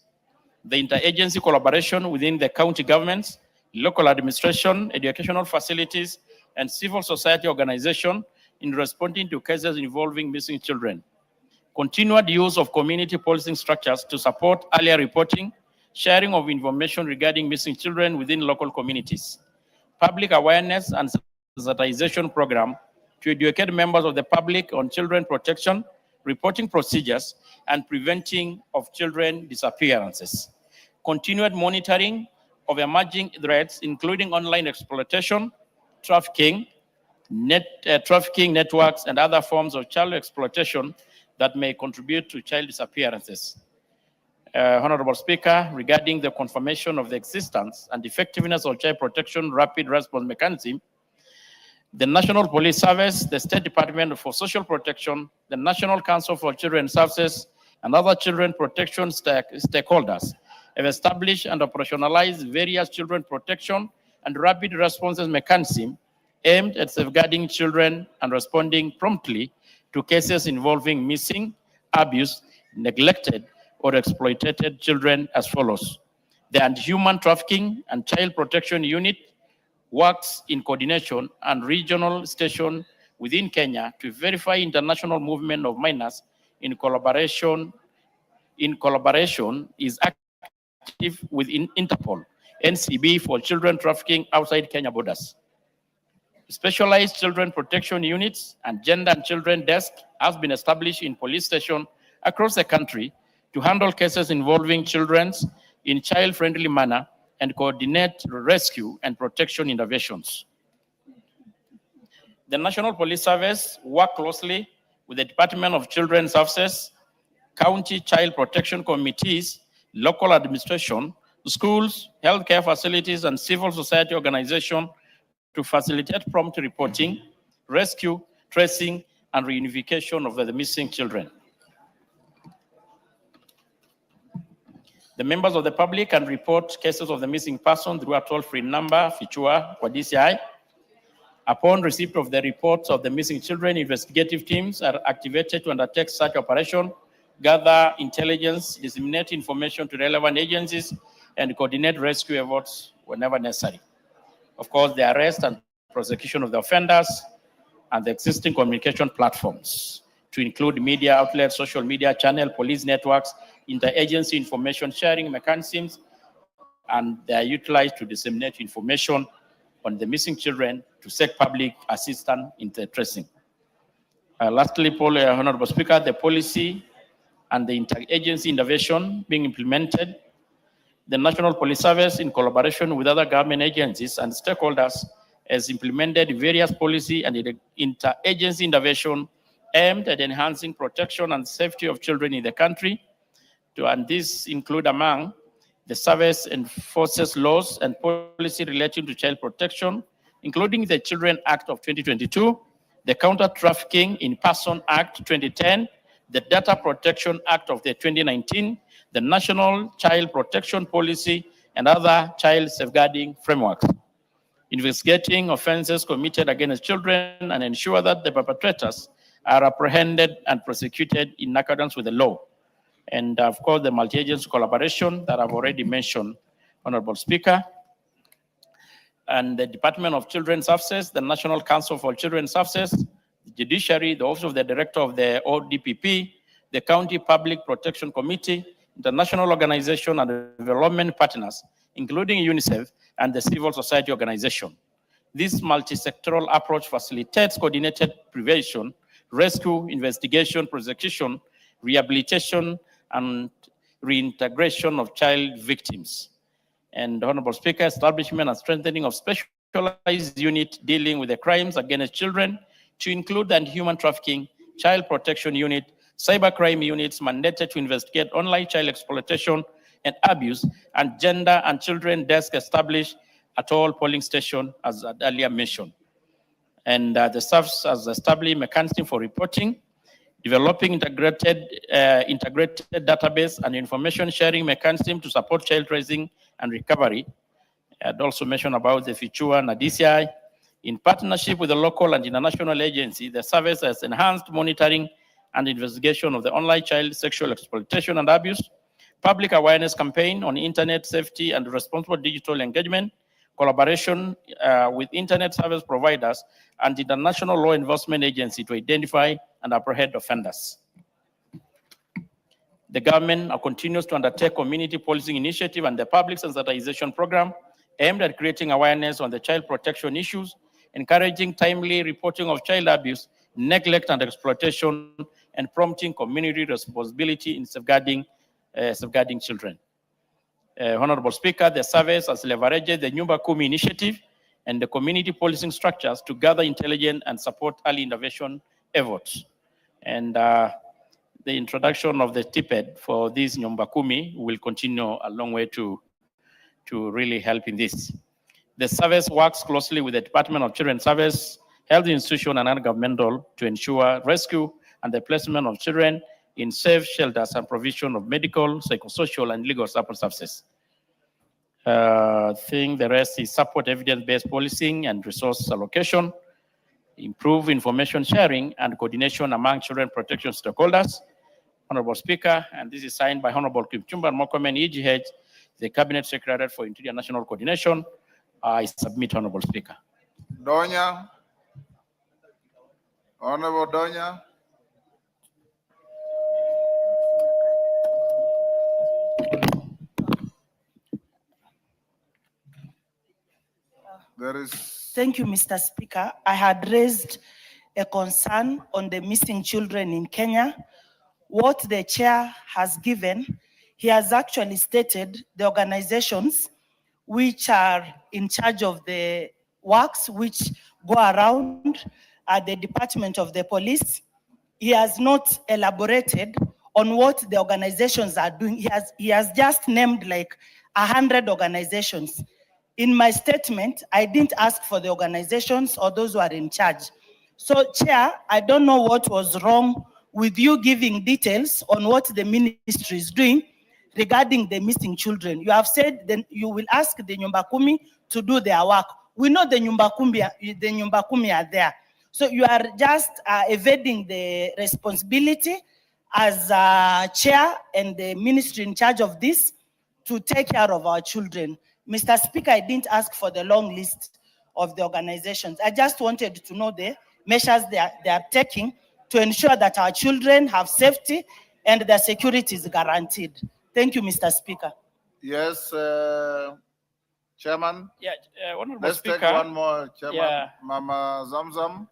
The interagency collaboration within the county governments, local administration, educational facilities, and civil society organization in responding to cases involving missing children. Continued use of community policing structures to support earlier reporting, sharing of information regarding missing children within local communities. Public awareness and sensitization program to educate members of the public on children protection, reporting procedures, and preventing of children disappearances. Continued monitoring of emerging threats, including online exploitation, trafficking, trafficking networks, and other forms of child exploitation that may contribute to child disappearances. Honorable Speaker, regarding the confirmation of the existence and effectiveness of child protection rapid response mechanism, the National Police Service, the State Department for Social Protection, the National Council for Children Services, and other children protection stakeholders have established and operationalized various children protection and rapid responses mechanisms aimed at safeguarding children and responding promptly to cases involving missing, abused, neglected, or exploited children as follows. The Anti-Human Trafficking and Child Protection Unit works in coordination and regional station within Kenya to verify international movement of minors in collaboration is active within Interpol, NCB for children trafficking outside Kenya borders. Specialized children protection units and gender and children desk has been established in police stations across the country to handle cases involving children in child-friendly manner and coordinate rescue and protection interventions. The National Police Service works closely with the Department of Children's Services, county child protection committees, local administration, schools, healthcare facilities, and civil society organizations to facilitate prompt reporting, rescue, tracing, and reunification of the missing children. The members of the public can report cases of the missing person through a toll-free number, Fichua, for DCI. Upon receipt of the reports of the missing children, investigative teams are activated to undertake such operation, gather intelligence, disseminate information to relevant agencies, and coordinate rescue efforts whenever necessary. Of course, the arrest and prosecution of the offenders and the existing communication platforms to include media outlets, social media channel, police networks, interagency information sharing mechanisms, and they are utilized to disseminate information on the missing children to seek public assistance in the tracing. Lastly, Honorable Speaker, the policy and the interagency intervention being implemented, the National Police Service, in collaboration with other government agencies and stakeholders, has implemented various policy and interagency intervention aimed at enhancing protection and safety of children in the country. And these include, among the service enforces laws and policy relating to child protection, including the Children Act of 2022, the Counter Trafficking in Person Act 2010, the Data Protection Act of the 2019, the National Child Protection Policy, and other child safeguarding frameworks. Investigating offenses committed against children and ensure that the perpetrators are apprehended and prosecuted in accordance with the law. And of course, the multi-agency collaboration that I've already mentioned, Honorable Speaker. And the Department of Children's Services, the National Council for Children's Services, the Judiciary, the Office of the Director of the ODPP, the County Public Protection Committee, international organization and development partners, including UNICEF and the civil society organization. This multi-sectoral approach facilitates coordinated prevention, rescue, investigation, prosecution, rehabilitation, and reintegration of child victims. And Honorable Speaker, establishment and strengthening of specialized unit dealing with the crimes against children to include the human trafficking child protection unit, cybercrime units mandated to investigate online child exploitation and abuse, and gender and children desk established at all polling stations, as earlier mentioned. And the staff has established mechanism for reporting, developing integrated database and information sharing mechanism to support child raising and recovery. I'd also mentioned about the Fichua and DCI. In partnership with the local and international agency, the service has enhanced monitoring and investigation of the online child sexual exploitation and abuse, public awareness campaign on internet safety and responsible digital engagement, collaboration with internet service providers and international law enforcement agency to identify and apprehend offenders. The government continues to undertake community policing initiative and the public sensitization program aimed at creating awareness on the child protection issues, encouraging timely reporting of child abuse, neglect and exploitation, and prompting community responsibility in safeguarding children. Honorable Speaker, the service has leveraged the Nyumba Kumi initiative and the community policing structures to gather intelligence and support early intervention efforts. And the introduction of the TPED for this Nyumba Kumi will continue a long way to really help in this. The service works closely with the Department of Children's Service, health institution, and non-governmental to ensure rescue and the placement of children in safe shelters and provision of medical, psychosocial, and legal support services. I think the rest is support evidence-based policing and resource allocation, improve information sharing and coordination among children protection stakeholders. Honorable Speaker, and this is signed by Honorable Kipchumba Murkomen, EGH, the Cabinet Secretary for Interior National Coordination. I submit, Honorable Speaker. Donya. Honorable Donya. Thank you, Mr. Speaker. I had raised a concern on the missing children in Kenya. What the chair has given, he has actually stated the organizations which are in charge of the works which go around at the Department of the Police. He has not elaborated on what the organizations are doing. He has just named like 100 organizations. In my statement, I didn't ask for the organizations or those who are in charge. So, Chair, I don't know what was wrong with you giving details on what the ministry is doing regarding the missing children. You have said that you will ask the Nyumba Kumi to do their work. We know the Nyumba Kumi are there. So you are just evading the responsibility as chair and the ministry in charge of this to take care of our children. Mr. Speaker, I didn't ask for the long list of the organizations. I just wanted to know the measures they are taking to ensure that our children have safety and their security is guaranteed. Thank you, Mr. Speaker. Yes, Chairman. Yeah, Honorable Let's Speaker. take one more, Chairman. Yeah. Mama Zamzam.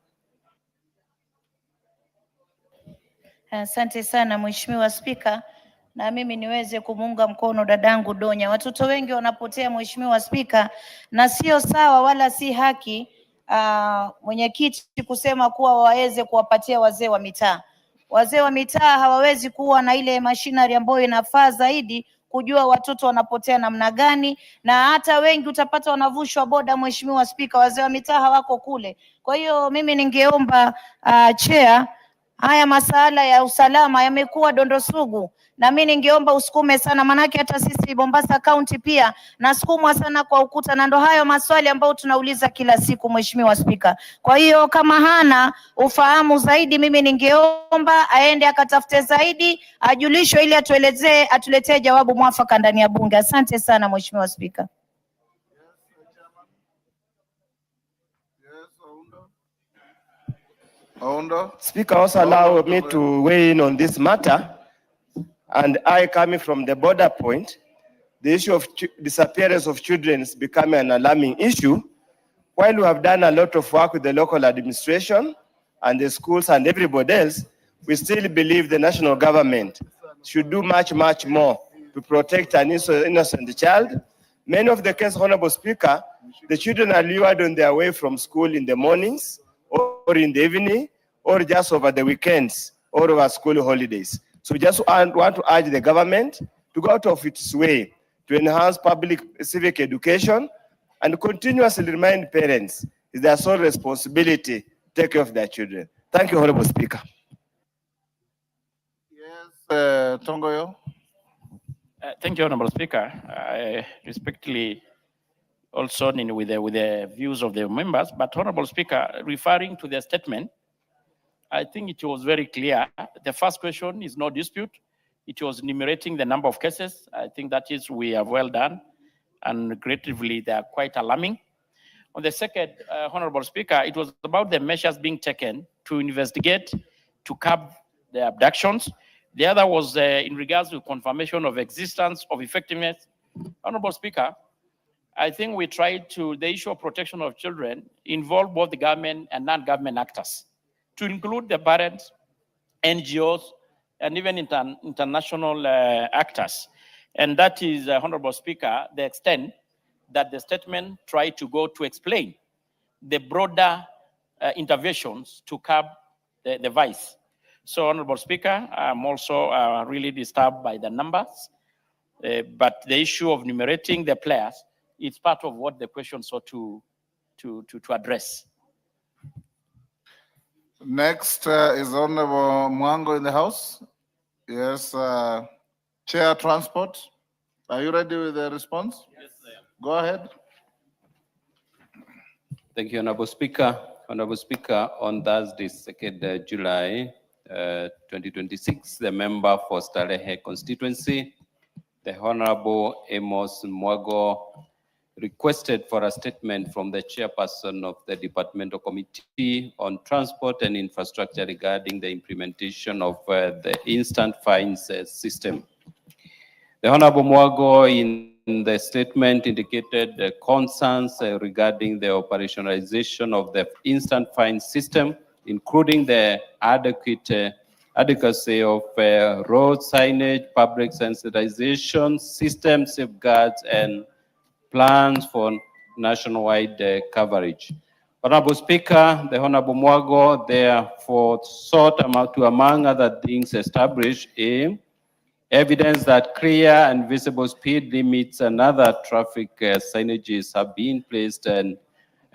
Asante sana Mheshimiwa Spika, na mimi niweze kumuunga mkono dadangu Donya. Watoto wengi wanapotea Mheshimiwa Spika, na sio sawa wala si haki mwenyekiti kusema kuwa waweze kuwapatia wazee wa mitaa. Wazee wa mitaa hawawezi kuwa na ile machinery ambayo inafaa zaidi kujua watoto wanapotea namna gani, na hata wengi utapata wanavushwa boda Mheshimiwa Spika, wazee wa mitaa hawako kule. Kwa hiyo mimi ningeomba chair, haya masuala ya usalama yamekuwa dondo sugu, na mimi ningeomba usukume sana, manake hata sisi Mombasa County pia nasukumwa sana kwa ukuta, na ndo hayo maswali ambayo tunauliza kila siku Mheshimiwa Spika. Kwa hiyo kama hana ufahamu zaidi, mimi ningeomba aende akatafute zaidi, ajulishwe ili atuletee jawabu mwafaka ndani ya bunge. Asante sana Mheshimiwa Spika. Speaker, also allow me to weigh in on this matter. And I, coming from the border point, the issue of disappearance of children is becoming an alarming issue. While we have done a lot of work with the local administration and the schools and everybody else, we still believe the national government should do much, much more to protect an innocent child. Many of the cases, Honorable Speaker, the children are lured on their way from school in the mornings or in the evening, or just over the weekends or over school holidays. So just want to urge the government to go out of its way to enhance public civic education and continuously remind parents it's their sole responsibility to take care of their children. Thank you, Honorable Speaker. Yes, Tongoyo. Thank you, Honorable Speaker. I respectfully also with the views of the members, but Honorable Speaker, referring to the statement, I think it was very clear. The first question is no dispute. It was enumerating the number of cases. I think that is, we have well done, and creatively they are quite alarming. On the second, Honorable Speaker, it was about the measures being taken to investigate, to curb the abductions. The other was in regards to confirmation of existence of effectiveness. Honorable Speaker, I think we tried to, the issue of protection of children involve both the government and non-government actors, to include the parents, NGOs, and even international actors. And that is, Honorable Speaker, the extent that the statement tried to go to explain the broader interventions to curb the vice. So, Honorable Speaker, I'm also really disturbed by the numbers, but the issue of enumerating the players is part of what the question sought to address. Next is Honorable Mwango in the House. Yes, Chair Transport. Are you ready with the response? Yes, I am. Go ahead. Thank you, Honorable Speaker. Honorable Speaker, on Thursday, 2nd July 2026, the member for Starehe constituency, the Honorable Amos Mwago, requested for a statement from the chairperson of the Departmental Committee on Transport and Infrastructure regarding the implementation of the instant fines system. The Honorable Mwago in the statement indicated concerns regarding the operationalization of the instant fine system, including the adequacy of road signage, public sensitization, system safeguards, and plans for nationwide coverage. Honorable Speaker, the Honorable Mwago therefore sought to, among other things, establish evidence that clear and visible speed limits and other traffic signages have been placed and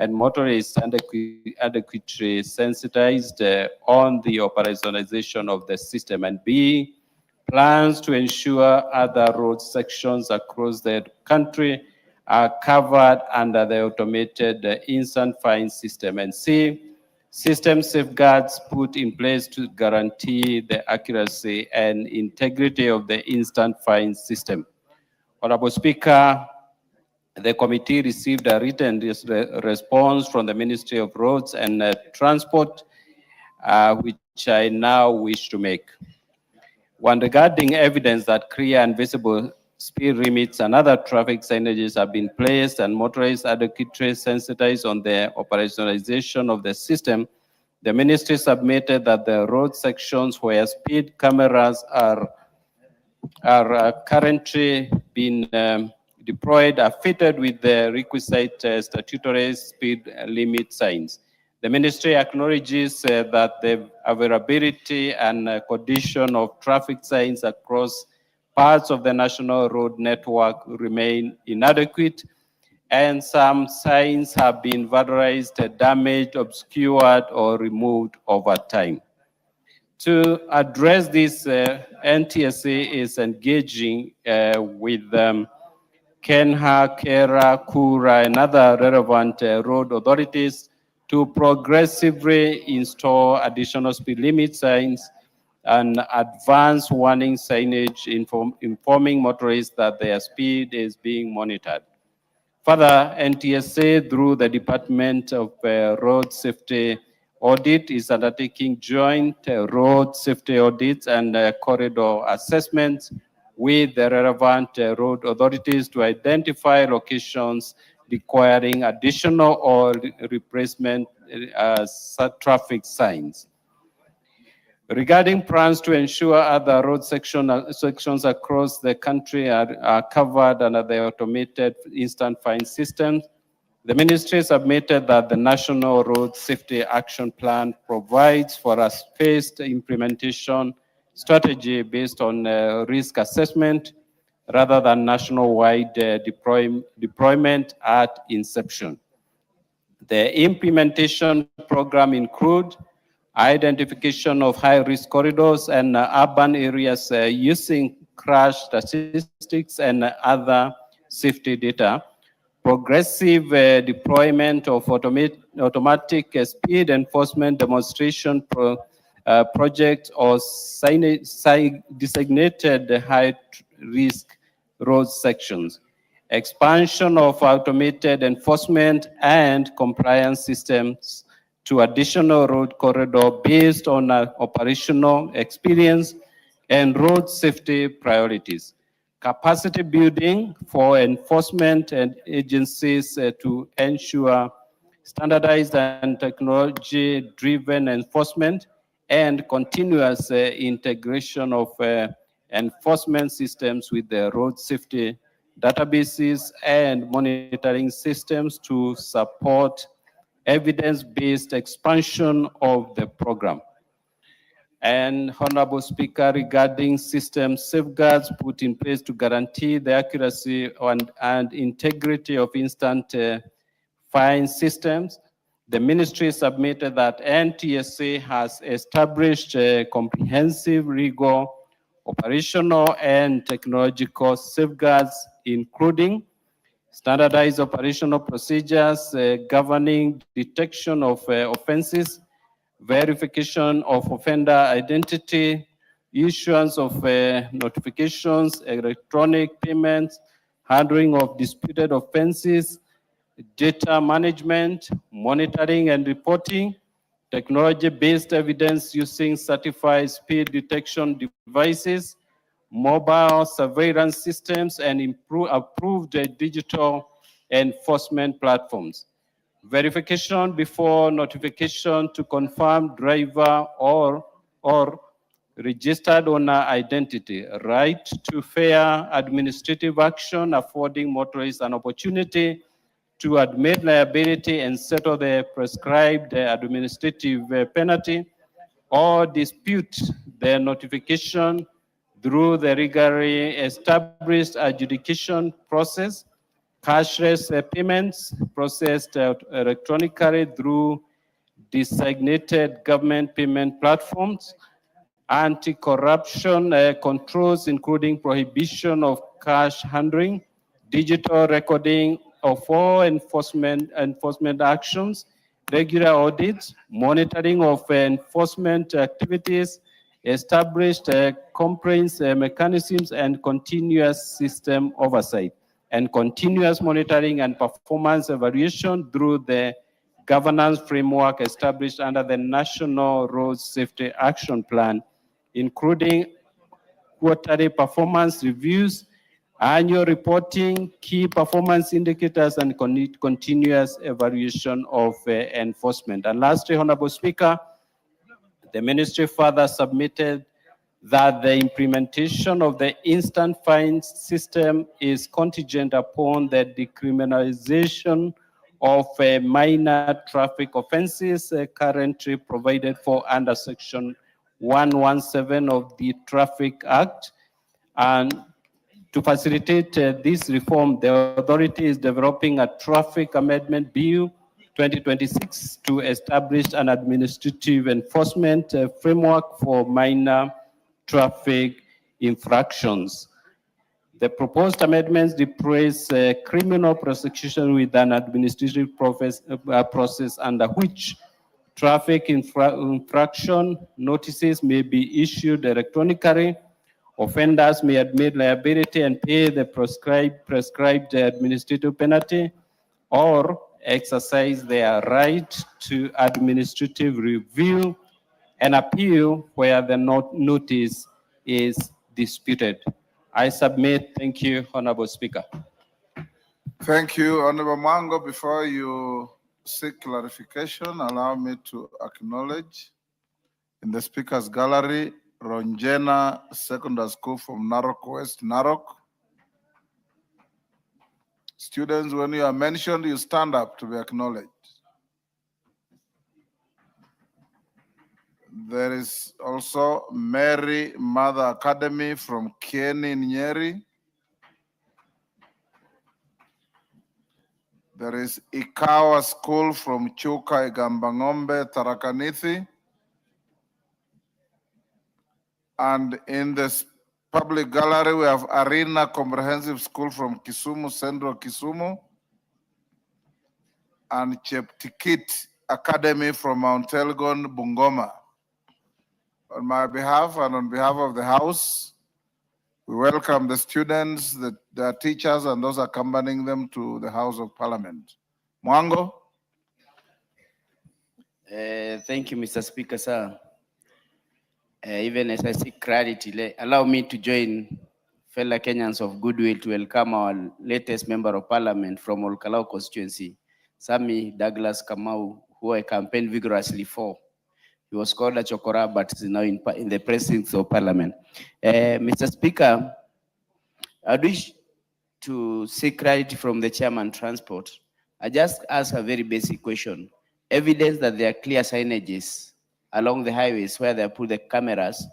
motorists adequately sensitized on the operationalization of the system, and B, plans to ensure other road sections across the country are covered under the automated instant fine system, and C, system safeguards put in place to guarantee the accuracy and integrity of the instant fine system. Honorable Speaker, the committee received a written response from the Ministry of Roads and Transport, which I now wish to make. One, regarding evidence that clear and visible speed limits and other traffic signages have been placed and motorists adequately sensitized on the operationalization of the system, the ministry submitted that the road sections where speed cameras are currently being deployed are fitted with the requisite statutory speed limit signs. The ministry acknowledges that the availability and condition of traffic signs across parts of the national road network remain inadequate, and some signs have been vandalized, damaged, obscured, or removed over time. To address this, NTSA is engaging with Kenha, Kera, Kura, and other relevant road authorities to progressively install additional speed limit signs and advanced warning signage informing motorists that their speed is being monitored. Further, NTSA, through the Department of Road Safety Audit, is undertaking joint road safety audits and corridor assessments with the relevant road authorities to identify locations requiring additional or replacement traffic signs. Regarding plans to ensure other road sections across the country are covered under the automated instant fine system, The ministry submitted that the National Road Safety Action Plan provides for a phased implementation strategy based on risk assessment rather than national-wide deployment at inception. The implementation program include identification of high-risk corridors and urban areas using crash statistics and other safety data, progressive deployment of automatic speed enforcement demonstration projects or designated high-risk road sections, expansion of automated enforcement and compliance systems to additional road corridor based on operational experience and road safety priorities. Capacity building for enforcement and agencies to ensure standardized and technology-driven enforcement and continuous integration of enforcement systems with the road safety databases and monitoring systems to support evidence-based expansion of the program. And Honorable Speaker, regarding system safeguards put in place to guarantee the accuracy and integrity of instant fine systems, the ministry submitted that NTSA has established comprehensive legal, operational, and technological safeguards, including standardized operational procedures governing detection of offenses, verification of offender identity, issuance of notifications, electronic payments, handling of disputed offenses, data management, monitoring and reporting, technology-based evidence using certified speed detection devices, mobile surveillance systems, and approved digital enforcement platforms. Verification before notification to confirm driver or registered owner identity, right to fair administrative action affording motorists an opportunity to admit liability and settle the prescribed administrative penalty or dispute the notification through the legally established adjudication process, cashless payments processed electronically through designated government payment platforms, anti-corruption controls including prohibition of cash handling, digital recording of all enforcement actions, regular audits, monitoring of enforcement activities, established complaints mechanisms and continuous system oversight, and continuous monitoring and performance evaluation through the governance framework established under the National Road Safety Action Plan, including quarterly performance reviews, annual reporting, key performance indicators, and continuous evaluation of enforcement. And lastly, Honorable Speaker, the ministry further submitted that the implementation of the instant fines system is contingent upon the decriminalization of minor traffic offenses currently provided for under Section 117 of the Traffic Act. And to facilitate this reform, the authority is developing a traffic amendment bill 2026 to establish an administrative enforcement framework for minor traffic infractions. The proposed amendments replace criminal prosecution with an administrative process under which traffic infraction notices may be issued electronically. Offenders may admit liability and pay the prescribed administrative penalty or exercise their right to administrative review and appeal where the notice is disputed. I submit. Thank you, Honorable Speaker. Thank you, Honorable Mango. Before you seek clarification, allow me to acknowledge in the Speaker's Gallery, Ronjena Secondary School from Narok West, Narok. Students, when you are mentioned, you stand up to be acknowledged. There is also Mary Mother Academy from Kieni, Nyeri. There is Ikawa School from Chuka, Igambangombe, Tharaka Nithi. And in this public gallery, we have Arena Comprehensive School from Kisumu, Central Kisumu. And Cheptikit Academy from Mount Elgon, Bungoma. On my behalf and on behalf of the House, we welcome the students, their teachers, and those accompanying them to the House of Parliament. Mwango? Thank you, Mr. Speaker, sir. Even as I seek clarity, allow me to join fellow Kenyans of goodwill to welcome our latest member of Parliament from OlKalou constituency, Sami Douglas Kamau, who I campaigned vigorously for. He was called a Chokora, but is now in the precincts of Parliament. Mr. Speaker, I wish to seek clarity from the Chairman Transport. I just ask a very basic question. Evidence that there are clear signages along the highways where they put the cameras,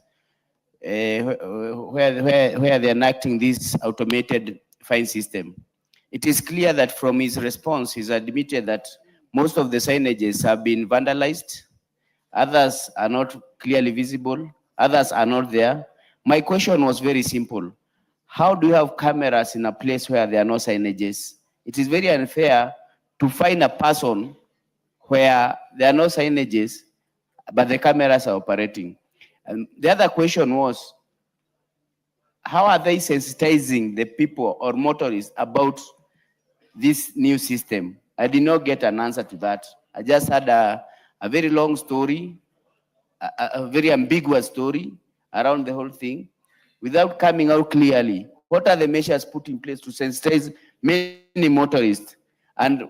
where they are enacting this automated fine system. It is clear that from his response, he's admitted that most of the signages have been vandalized. Others are not clearly visible. Others are not there. My question was very simple. How do you have cameras in a place where there are no signages? It is very unfair to find a person where there are no signages, but the cameras are operating. And the other question was, how are they sensitizing the people or motorists about this new system? I did not get an answer to that. I just had a very long story, a very ambiguous story around the whole thing, without coming out clearly. What are the measures put in place to sensitize many motorists? And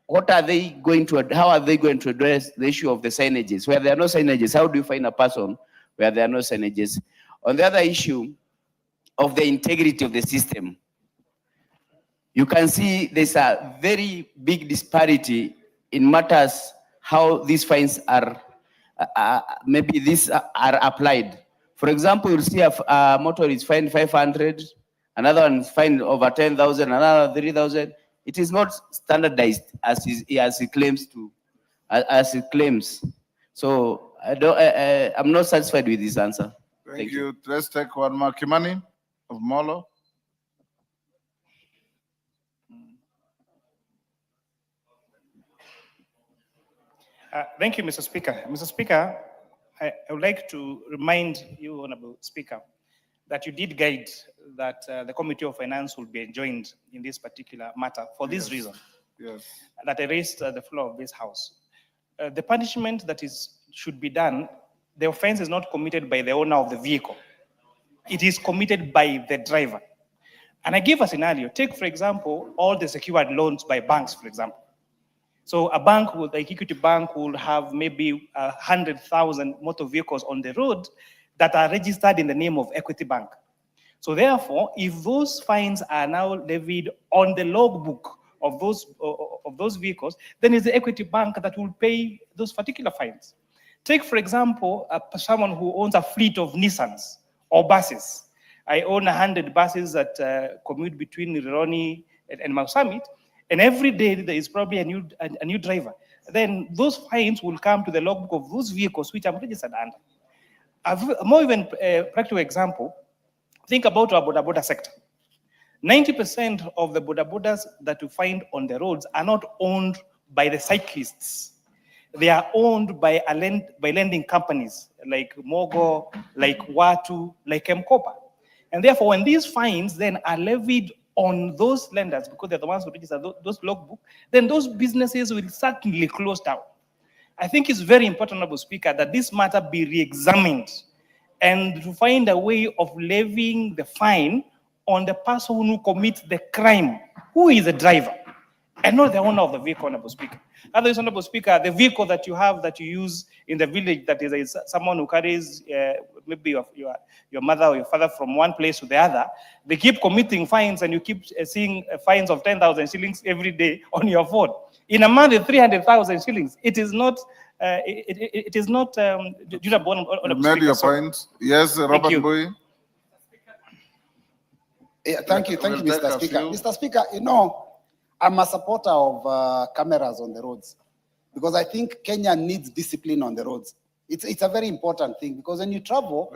what are they going to, how are they going to address the issue of the signages? Where there are no signages, how do you find a person where there are no signages? On the other issue of the integrity of the system, you can see there's a very big disparity in matters how these fines are, maybe these are applied. For example, you'll see a motorist fined 500, another one is fined over 10,000, another 3,000. It is not standardized as he claims to, as he claims. So I'm not satisfied with this answer. Thank you. Let's take one more. Kimani of Molo. Thank you, Mr. Speaker. Mr. Speaker, I would like to remind you, Honorable Speaker, that you did guide that the Committee of Finance will be enjoined in this particular matter for this reason. Yes. That I raised the floor of this House. The punishment that should be done, the offense is not committed by the owner of the vehicle. It is committed by the driver. And I give a scenario. Take, for example, all the secured loans by banks, for example. So a bank, like Equity Bank, will have maybe 100,000 motor vehicles on the road that are registered in the name of Equity Bank. So therefore, if those fines are now levied on the logbook of those vehicles, then it's the Equity Bank that will pay those particular fines. Take, for example, someone who owns a fleet of Nissans or buses. I own 100 buses that commute between Rironi and Mau Summit, and every day there is probably a new driver. Then those fines will come to the logbook of those vehicles which I'm registered under. A more even practical example, think about our boda sector. 90% of the bodas that you find on the roads are not owned by the cyclists. They are owned by lending companies like Mogo, like Watu, like Mkopa. And therefore, when these fines then are levied on those lenders, because they're the ones who register those logbook, then those businesses will certainly close down. I think it's very important, Honorable Speaker, that this matter be re-examined and to find a way of levying the fine on the person who commits the crime, who is the driver. and not the owner of the vehicle, Honorable Speaker. Otherwise, Honorable Speaker, the vehicle that you have, that you use in the village, that is someone who carries maybe your mother or your father from one place to the other, they keep committing fines, and you keep seeing fines of 10,000 shillings every day on your phone. In a month, 300,000 shillings. It is not. It is not. You made your point. Yes, Robert Boy. Yeah, thank you, Mr. Speaker. Mr. Speaker, you know, I'm a supporter of cameras on the roads because I think Kenya needs discipline on the roads. It's a very important thing because when you travel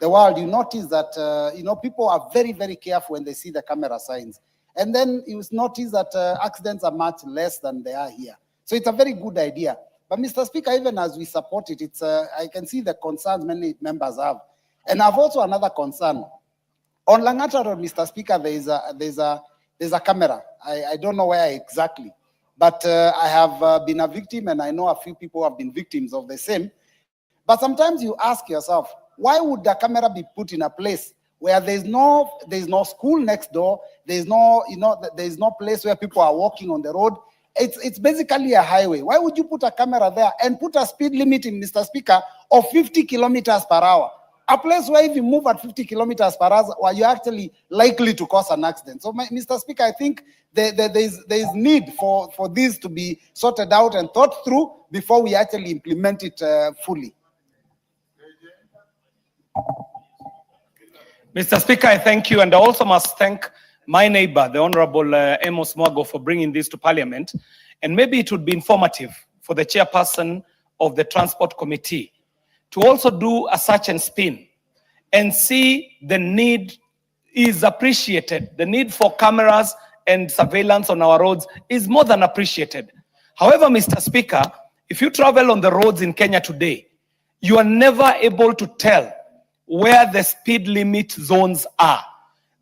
the world, you notice that you know, people are very, very careful when they see the camera signs, and then you notice that accidents are much less than they are here. So it's a very good idea. But Mr. Speaker, even as we support it, it's I can see the concerns many members have, and I have also another concern. On Langata Road, Mr. Speaker, there's a camera. I don't know where exactly, but I have been a victim, and I know a few people have been victims of the same. But sometimes you ask yourself, why would the camera be put in a place where there's no school next door, there's no, you know, there's no place where people are walking on the road? It's basically a highway. Why would you put a camera there and put a speed limit in, Mr. Speaker, of 50 kilometers per hour? A place where if you move at 50 kilometers per hour, you're actually likely to cause an accident. So, Mr. Speaker, I think there's need for this to be sorted out and thought through before we actually implement it fully. Mr. Speaker, I thank you, and I also must thank my neighbor, the Honorable Amos Mwago, for bringing this to Parliament. And maybe it would be informative for the chairperson of the Transport Committee to also do a search and spin and see the need is appreciated. The need for cameras and surveillance on our roads is more than appreciated. However, Mr. Speaker, if you travel on the roads in Kenya today, you are never able to tell where the speed limit zones are.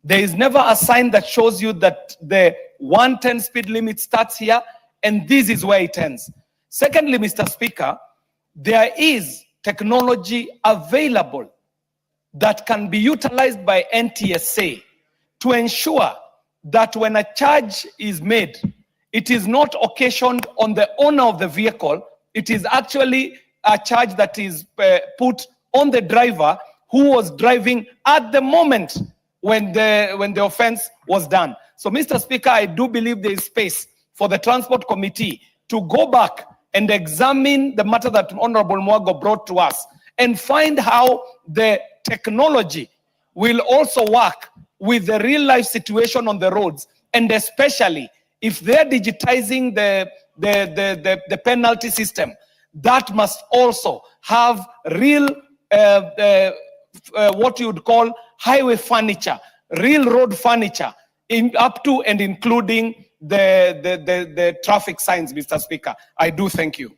There is never a sign that shows you that the 110 speed limit starts here and this is where it ends. Secondly, Mr. Speaker, there is technology available that can be utilized by NTSA to ensure that when a charge is made, it is not occasioned on the owner of the vehicle. It is actually a charge that is put on the driver who was driving at the moment when the offense was done. So, Mr. Speaker, I do believe there is space for the Transport Committee to go back and examine the matter that Honorable Mwago brought to us and find how the technology will also work with the real life situation on the roads, and especially if they're digitizing the penalty system, that must also have real what you would call highway furniture, real road furniture, up to and including the traffic signs, Mr. Speaker. I do thank you.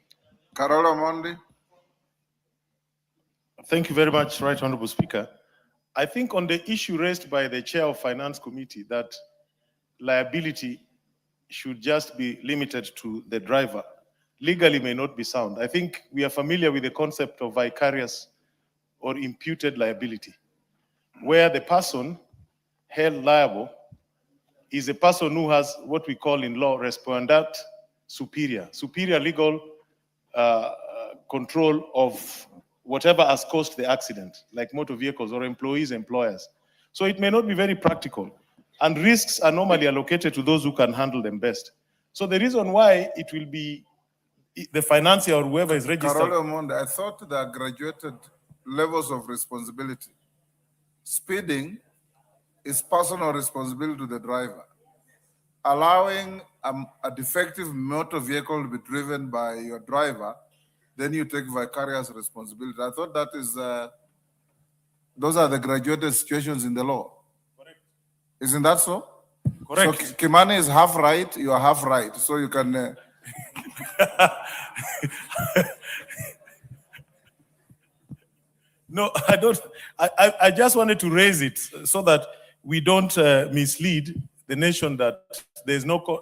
Carola Mondi. Thank you very much, Right Honorable Speaker. I think on the issue raised by the Chair of Finance Committee that liability should just be limited to the driver, legally may not be sound. I think we are familiar with the concept of vicarious or imputed liability, where the person held liable is a person who has what we call in law respondeat superior legal control of whatever has caused the accident, like motor vehicles or employees, employers. So it may not be very practical, and risks are normally allocated to those who can handle them best. So the reason why it will be the financier or whoever is registered. Carola Mondi, I thought there are graduated levels of responsibility. Speeding is personal responsibility to the driver. Allowing a defective motor vehicle to be driven by your driver, then you take vicarious responsibility. I thought that is, those are the graduated situations in the law. Correct. Isn't that so? Correct. So Kimani is half right, you are half right. So you can... No, I don't. I just wanted to raise it so that we don't mislead the nation that there's no,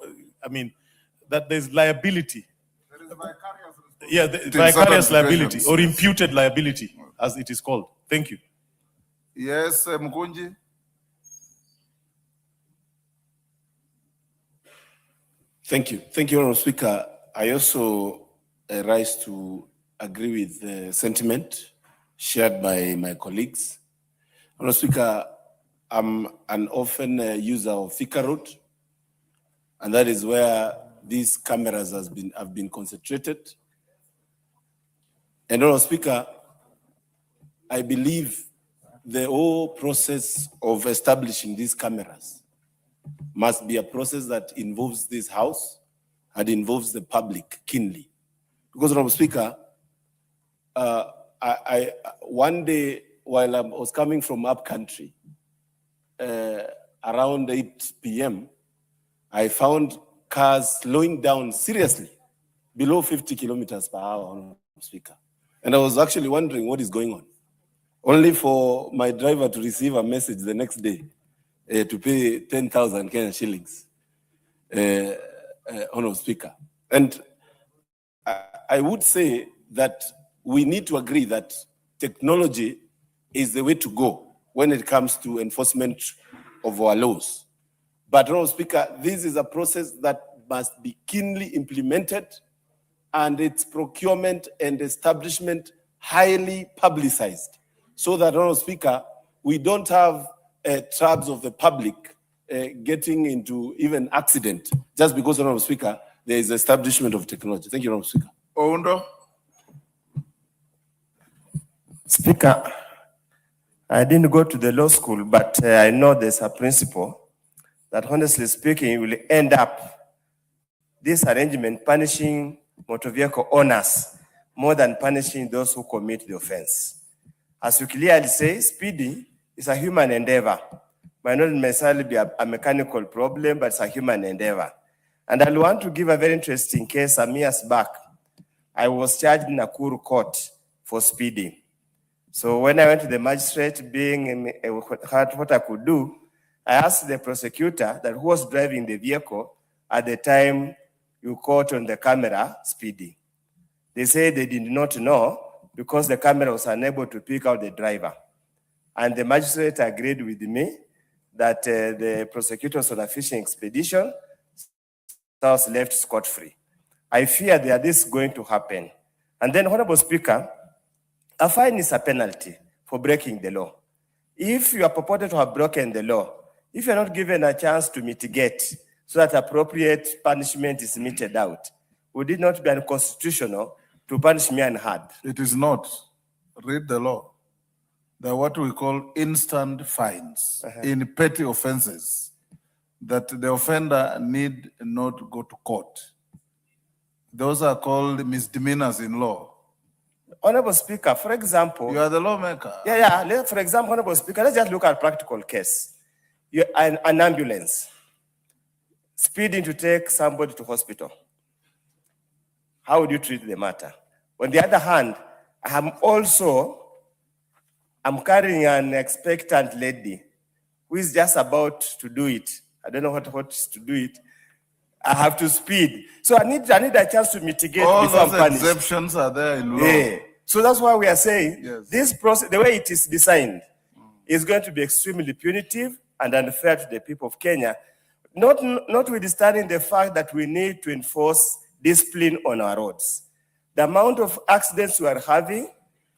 that there's liability. There is vicarious responsibility. Yeah, vicarious liability or imputed liability, as it is called. Thank you. Yes, Mkunji. Thank you. Thank you, Honourable Speaker. I also rise to agree with the sentiment shared by my colleagues. Honourable Speaker, I'm an often user of Thika Road, and that is where these cameras have been concentrated. And Honourable Speaker, I believe the whole process of establishing these cameras must be a process that involves this House and involves the public keenly. Because, Honourable Speaker, one day while I was coming from up country, around 8 p.m., I found cars slowing down seriously below 50 kilometers per hour, Honourable Speaker. And I was actually wondering what is going on, only for my driver to receive a message the next day to pay 10,000 Kenyan shillings, Honourable Speaker. And I would say that we need to agree that technology is the way to go when it comes to enforcement of our laws. But, Honourable Speaker, this is a process that must be keenly implemented and its procurement and establishment highly publicized, so that, Honourable Speaker, we don't have tribes of the public getting into even accident just because, Honourable Speaker, there is establishment of technology. Thank you, Honourable Speaker. Oundo. Speaker, I didn't go to the law school, but I know there's a principle that, honestly speaking, will end up this arrangement punishing motor vehicle owners more than punishing those who commit the offense. As you clearly say, speeding is a human endeavor. Might not necessarily be a mechanical problem, but it's a human endeavor. And I want to give a very interesting case. Some years back, I was charged in Nakuru court for speeding. So when I went to the magistrate, being what I could do, I asked the prosecutor that who was driving the vehicle at the time you caught on the camera speeding. They said they did not know because the camera was unable to pick out the driver. And the magistrate agreed with me that the prosecutor was on a fishing expedition, so I was left scot-free. I fear that this is going to happen. And then, Honourable Speaker, a fine is a penalty for breaking the law. If you are purported to have broken the law, if you're not given a chance to mitigate so that appropriate punishment is meted out, would it not be unconstitutional to punish me unheard? It is not. Read the law. There are what we call instant fines in petty offenses that the offender need not go to court. Those are called misdemeanors in law. Honourable Speaker, for example... You are the lawmaker. Yeah. For example, Honourable Speaker, let's just look at a practical case. An ambulance speeding to take somebody to hospital. How would you treat the matter? On the other hand, I'm carrying an expectant lady who is just about to do it. I don't know what to do it. I have to speed. So I need a chance to mitigate all before I'm those punished. exceptions are there in law. Yeah. So that's why we are saying this process, the way it is designed, is going to be extremely punitive and unfair to the people of Kenya, notwithstanding the fact that we need to enforce discipline on our roads. The amount of accidents we are having,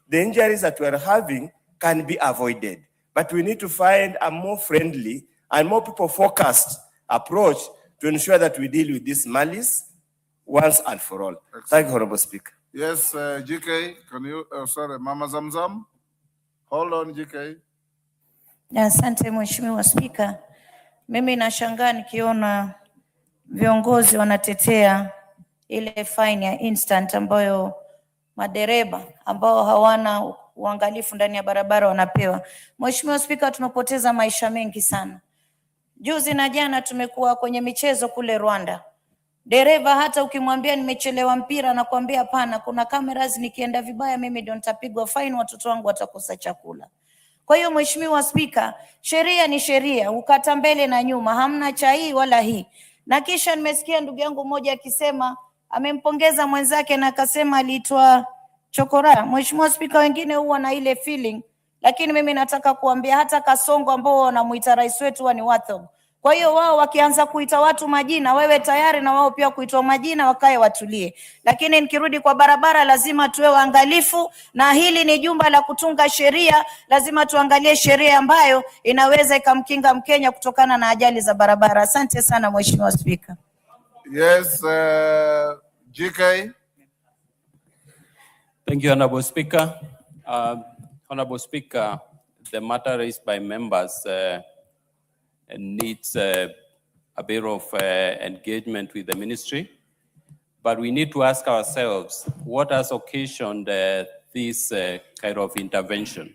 the injuries that we are having can be avoided. But we need to find a more friendly and more people-focused approach to ensure that we deal with this malice once and for all. Thank you, Honourable Speaker. Yes, GK, can you, sorry, Mama Zamzam? Hold on, GK. Asante Mheshimiwa Spika. Mimi nashangaa nikiona viongozi wanatetea ile fine ya instant ambayo madereba ambao hawana uangalifu ndani ya barabara wanapewa. Mheshimiwa Spika, tumepoteza maisha mengi sana. Juzi na jana tumekuwa kwenye michezo kule Rwanda. Dereva hata ukimwambia nimechelewa mpira na kuambia hapana, kuna cameras, nikienda vibaya mimi ndio nitapigwa fine, watoto wangu watakosa chakula. Kwa hiyo Mheshimiwa Spika, sheria ni sheria, ukata mbele na nyuma, hamna cha hii wala hii. Na kisha nimesikia ndugu yangu mmoja akisema amempongeza mwenzake na akasema aliitwa chokora. Mheshimiwa Spika, wengine huwa na ile feeling, lakini mimi nataka kuambia hata Kasongo ambao wanamuita rais wetu ni watho. Kwa hiyo wao wakianza kuita watu majina, wewe tayari na wao pia kuitwa majina, wakae watulie. Lakini nikirudi kwa barabara, lazima tuwe waangalifu, na hili ni jumba la kutunga sheria. Lazima tuangalie sheria ambayo inaweza ikamkinga Mkenya kutokana na ajali za barabara. Asante sana Mheshimiwa Spika. Yes, GK. Thank you, Honorable Speaker. Honorable Speaker, the matter raised by members needs a bit of engagement with the ministry, but we need to ask ourselves what has occasioned this kind of intervention.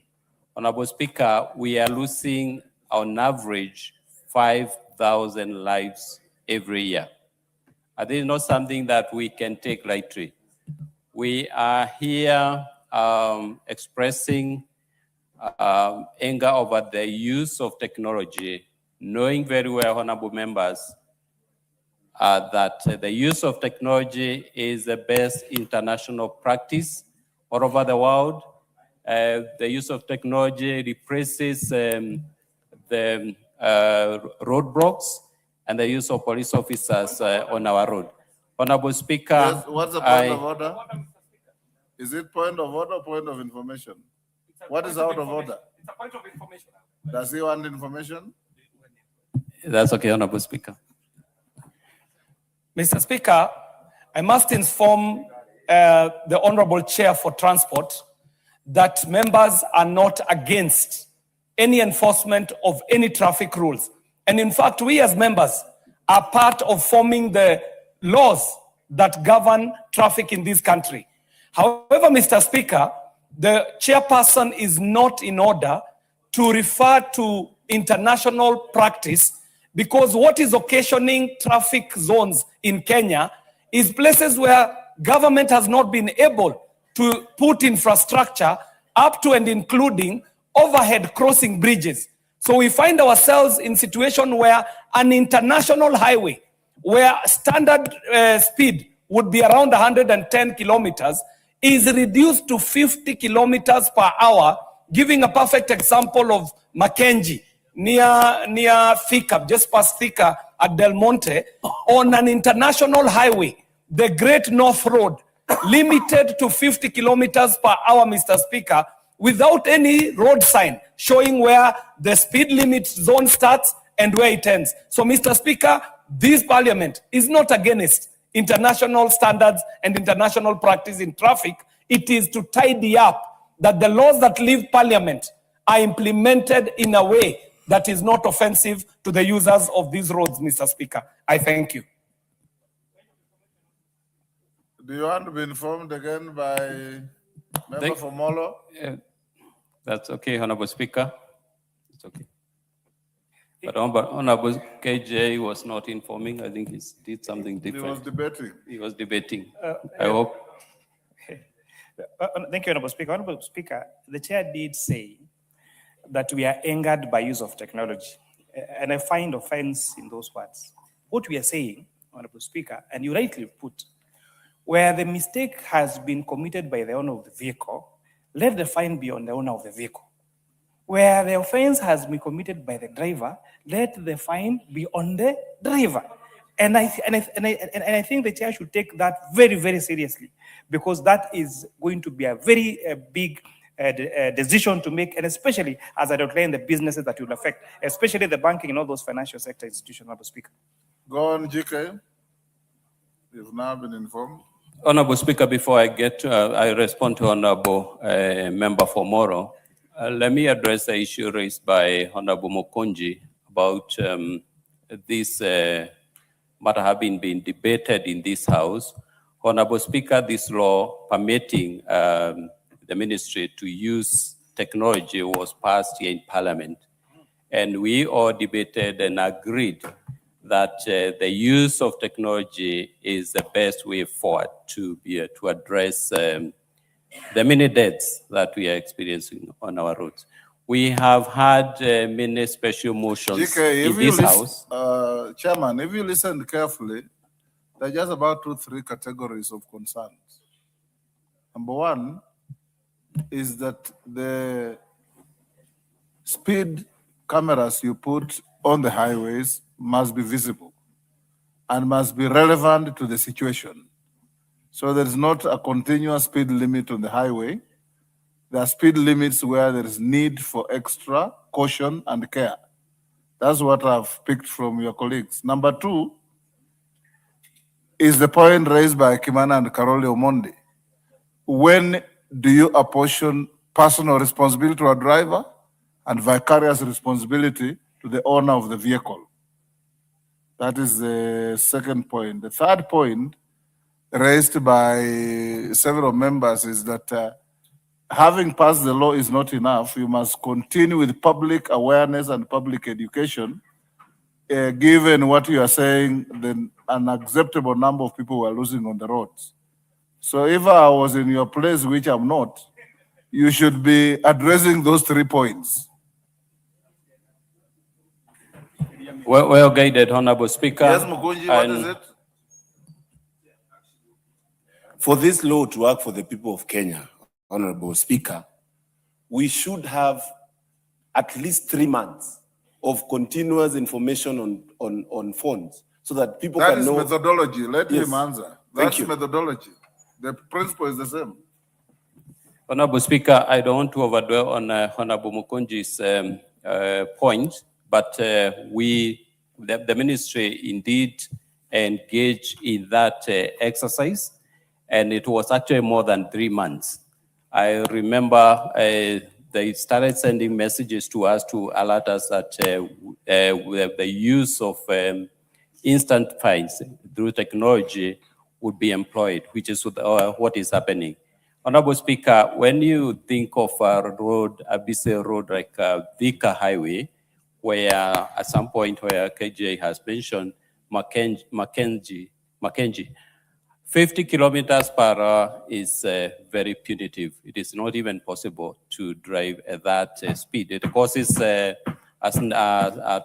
Honorable Speaker, we are losing on average 5,000 lives every year. And this is not something that we can take lightly. We are here expressing anger over the use of technology, knowing very well, honorable members, that the use of technology is the best international practice all over the world. The use of technology replaces the roadblocks and the use of police officers on our road. Honorable Speaker, Yes, what's the point of order? Is it point of order or point of information? What is out of order? It's a point of information. Does he want information? That's okay, Honorable Speaker. Mr. Speaker, I must inform the Honorable Chair for Transport that members are not against any enforcement of any traffic rules. And in fact, we as members are part of forming the laws that govern traffic in this country. However, Mr. Speaker, the chairperson is not in order to refer to international practice, because what is occasioning traffic zones in Kenya is places where government has not been able to put infrastructure up to and including overhead crossing bridges. So we find ourselves in a situation where an international highway, where standard speed would be around 110 kilometers, is reduced to 50 kilometers per hour, giving a perfect example of Mackenzie, near Thika, just past Thika at Del Monte, on an international highway, the Great North Road, limited to 50 kilometers per hour, Mr. Speaker, without any road sign showing where the speed limit zone starts and where it ends. So, Mr. Speaker, this parliament is not against international standards and international practice in traffic. It is to tidy up that the laws that leave parliament are implemented in a way that is not offensive to the users of these roads, Mr. Speaker. I thank you. Do you want to be informed again by member for Molo? That's okay, Honorable Speaker. It's okay. But Honorable KJ was not informing. I think he did something different. He was debating. He was debating. I hope. Thank you, Honorable Speaker. Honorable Speaker, the chair did say that we are angered by use of technology, and I find offense in those words. What we are saying, Honorable Speaker, and you rightly put, where the mistake has been committed by the owner of the vehicle, let the fine be on the owner of the vehicle. Where the offense has been committed by the driver, let the fine be on the driver. And I think the chair should take that very, very seriously, because that is going to be a very big decision to make, and especially as I outline the businesses that will affect, especially the banking and all those financial sector institutions, Honorable Speaker. Go on, GK. You've now been informed. Honorable Speaker, before I get I respond to Honorable Member for Moro, let me address the issue raised by Honorable Mokonji about this matter having been debated in this House. Honorable Speaker, this law permitting the ministry to use technology was passed here in Parliament. And we all debated and agreed that the use of technology is the best way forward to address the many deaths that we are experiencing on our roads. We have had many special motions GK, in this House. Chairman, if you listen carefully, there are just about 2-3 categories of concerns. Number one is that the speed cameras you put on the highways must be visible and must be relevant to the situation. So there is not a continuous speed limit on the highway. There are speed limits where there is need for extra caution and care. That's what I've picked from your colleagues. Number two is the point raised by Kimana and Karoli Omondi. When do you apportion personal responsibility to a driver and vicarious responsibility to the owner of the vehicle? That is the second point. The third point raised by several members is that having passed the law is not enough. You must continue with public awareness and public education. Given what you are saying, then an acceptable number of people were losing on the roads. So if I was in your place, which I'm not, you should be addressing those 3 points. Well guided, Honorable Speaker. Yes, Mukunji, what is it? For this law to work for the people of Kenya, Honorable Speaker, we should have at least 3 months of continuous information on phones so that people That can is know. methodology. Let Yes. him answer. Thank That's you. methodology. The principle is the same. Honorable Speaker, I don't want to overdwell on Honorable Mukunji's point, but the ministry indeed engaged in that exercise, and it was actually more than 3 months. I remember they started sending messages to us to alert us that the use of instant fines through technology would be employed, which is what is happening. Honorable Speaker, when you think of a busy road like Thika Highway, where at some point where KJ has mentioned Mackenzie, 50 kilometers per hour is very punitive. It is not even possible to drive at that speed. It causes a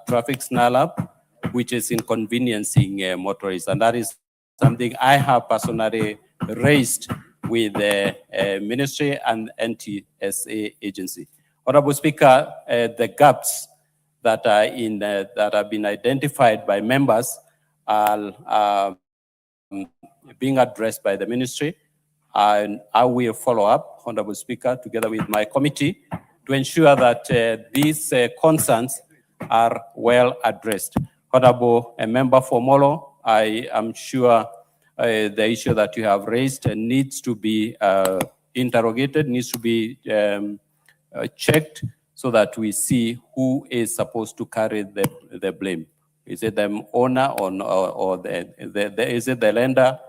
traffic snarl-up, which is inconveniencing motorists. And that is something I have personally raised with the ministry and NTSA agency. Honorable Speaker, the gaps that are that have been identified by members are being addressed by the ministry, and I will follow up, Honorable Speaker, together with my committee to ensure that these concerns are well addressed. Honorable Member for Molo, I am sure the issue that you have raised needs to be interrogated, needs to be checked so that we see who is supposed to carry the blame. Is it the owner or is it the lender,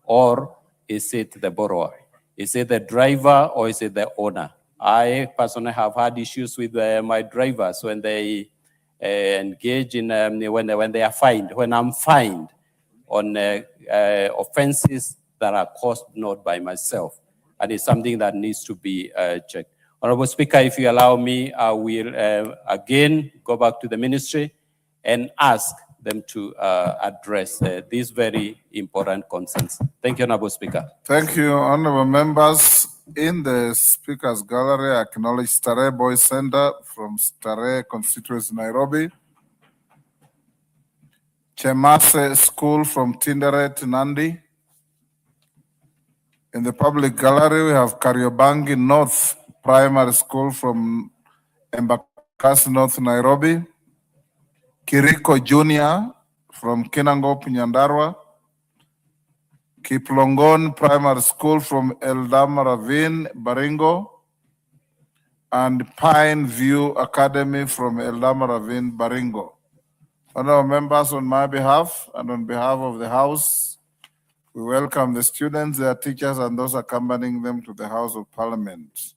or is it the borrower? Is it the driver or is it the owner? I personally have had issues with my drivers when they engage in, when they are fined, when I'm fined on offenses that are caused not by myself. And it's something that needs to be checked. Honorable Speaker, if you allow me, I will again go back to the ministry and ask them to address these very important concerns. Thank you, Honorable Speaker. Thank you, honorable members. In the speakers gallery, I acknowledge Starehe Boys Center from Starehe constituency, Nairobi. Chemase School from Tinderet, Nandi. In the public gallery, we have Kariobangi North Primary School from Embakasi North, Nairobi. Kiriko Junior from Kinangop, Nyandarua. Kiplongon Primary School from Eldama Ravine, Baringo. And Pine View Academy from Eldama Ravine, Baringo. Honorable members, on my behalf and on behalf of the House, we welcome the students, their teachers, and those accompanying them to the House of Parliament.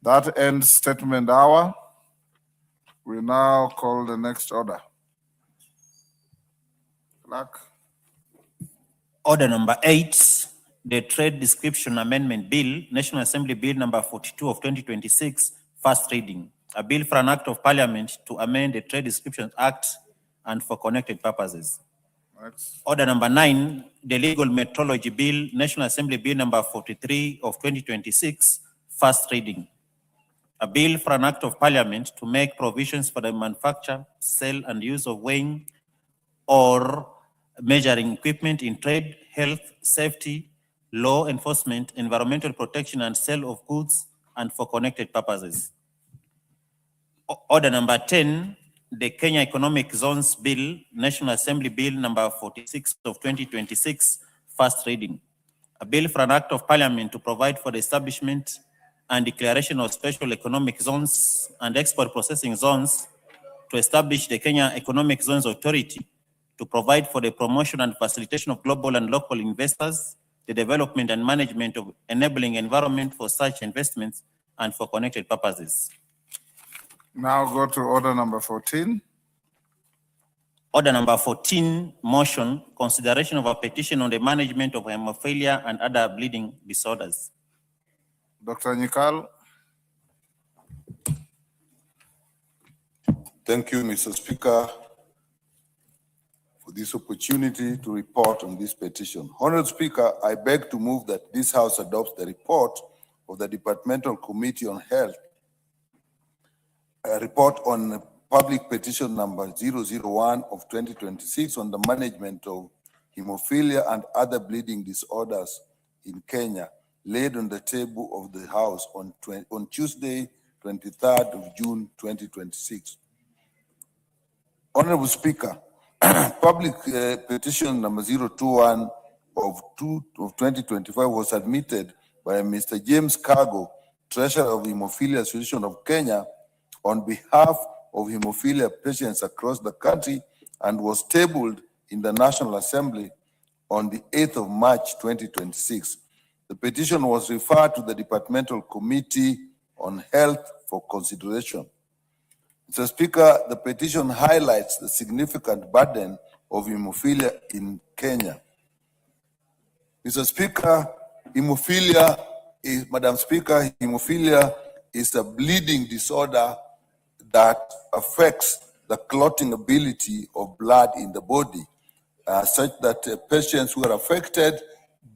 That ends statement hour. We now call the next order. Clerk. Order number 8, the Trade Description Amendment Bill, National Assembly Bill number 42 of 2026, first reading. A bill for an act of parliament to amend the Trade Description Act and for connected purposes. Next. Order number 9, the Legal Metrology Bill, National Assembly Bill number 43 of 2026, first reading. A bill for an act of parliament to make provisions for the manufacture, sale, and use of weighing or measuring equipment in trade, health, safety, law enforcement, environmental protection, and sale of goods, and for connected purposes. Order number 10, the Kenya Economic Zones Bill, National Assembly Bill number 46 of 2026, first reading. A bill for an act of parliament to provide for the establishment and declaration of special economic zones and export processing zones, to establish the Kenya Economic Zones Authority, to provide for the promotion and facilitation of global and local investors, the development and management of enabling environment for such investments, and for connected purposes. Now go to order number 14. Order number 14, motion, consideration of a petition on the management of hemophilia and other bleeding disorders. Dr. Nyikal. Thank you, Mr. Speaker, for this opportunity to report on this petition. Honourable Speaker, I beg to move that this House adopts the report of the Departmental Committee on Health, a report on public petition number 001 of 2026 on the management of hemophilia and other bleeding disorders in Kenya, laid on the table of the House on Tuesday, 23rd of June, 2026. Honorable Speaker, public petition number 021 of 2025 was submitted by Mr. James Cargo, Treasurer of the Hemophilia Association of Kenya, on behalf of hemophilia patients across the country, and was tabled in the National Assembly on the 8th of March 2026. The petition was referred to the Departmental Committee on Health for consideration. Mr. Speaker, the petition highlights the significant burden of hemophilia in Kenya. Mr. Speaker, Madam Speaker, hemophilia is a bleeding disorder that affects the clotting ability of blood in the body, such that patients who are affected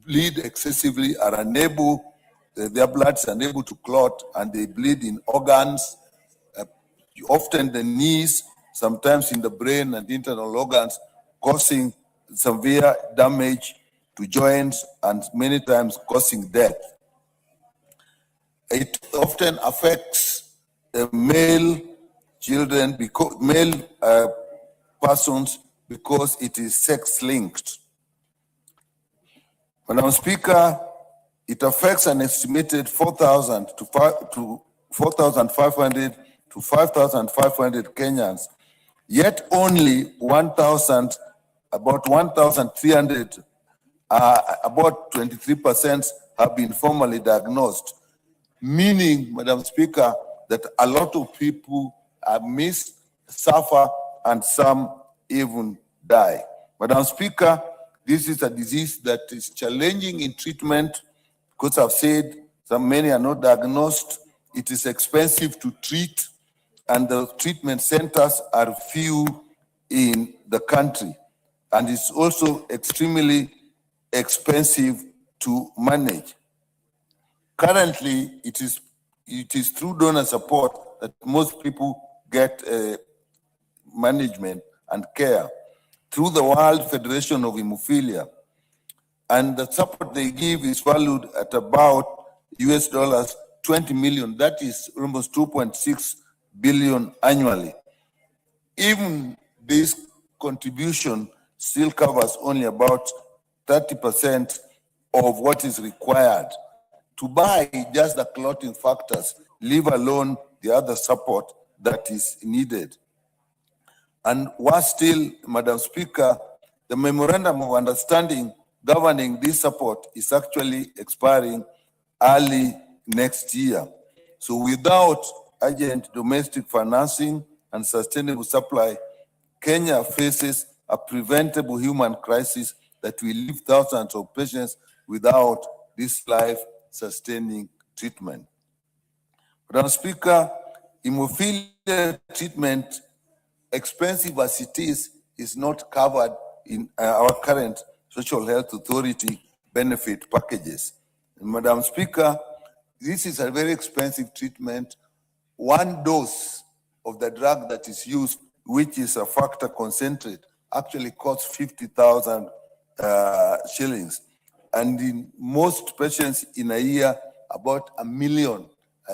bleed excessively, are unable, their blood is unable to clot, and they bleed in organs, often the knees, sometimes in the brain and internal organs, causing severe damage to joints and many times causing death. It often affects male children, male persons, because it is sex-linked. Madam Speaker, it affects an estimated 4,000 to 4,500 to 5,500 Kenyans, yet only 1,000, about 1,300, about 23% have been formally diagnosed, meaning, Madam Speaker, that a lot of people are missed, suffer, and some even die. Madam Speaker, this is a disease that is challenging in treatment because I've said that many are not diagnosed. It is expensive to treat, and the treatment centers are few in the country. And it's also extremely expensive to manage. Currently, it is through donor support that most people get management and care through the World Federation of Hemophilia. And the support they give is valued at about US dollars 20 million. That is almost 2.6 billion annually. Even this contribution still covers only about 30% of what is required to buy just the clotting factors, leave alone the other support that is needed. And worse still, Madam Speaker, the memorandum of understanding governing this support is actually expiring early next year. So without urgent domestic financing and sustainable supply, Kenya faces a preventable human crisis that will leave thousands of patients without this life-sustaining treatment. Madam Speaker, hemophilia treatment, expensive as it is not covered in our current Social Health Authority benefit packages. And Madam Speaker, this is a very expensive treatment. One dose of the drug that is used, which is a factor concentrate, actually costs 50,000 shillings. And in most patients in a year, about 1 million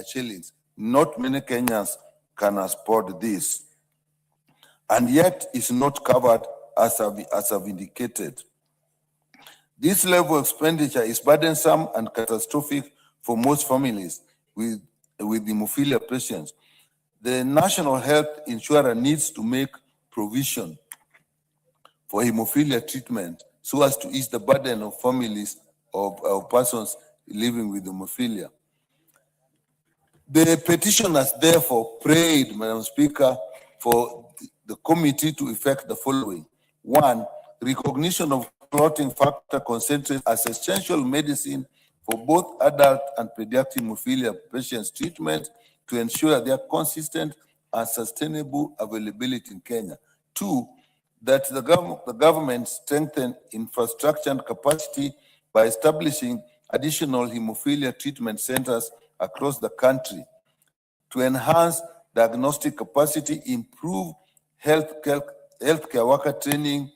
shillings. Not many Kenyans can afford this. And yet it's not covered as I've indicated. This level of expenditure is burdensome and catastrophic for most families with hemophilia patients. The National Health Insurer needs to make provision for hemophilia treatment so as to ease the burden of families of persons living with hemophilia. The petitioners therefore prayed, Madam Speaker, for the committee to effect the following. One, recognition of clotting factor concentrate as essential medicine for both adult and pediatric hemophilia patients' treatment to ensure their consistent and sustainable availability in Kenya. Two, that the government strengthen infrastructure and capacity by establishing additional hemophilia treatment centers across the country to enhance diagnostic capacity, improve healthcare worker training,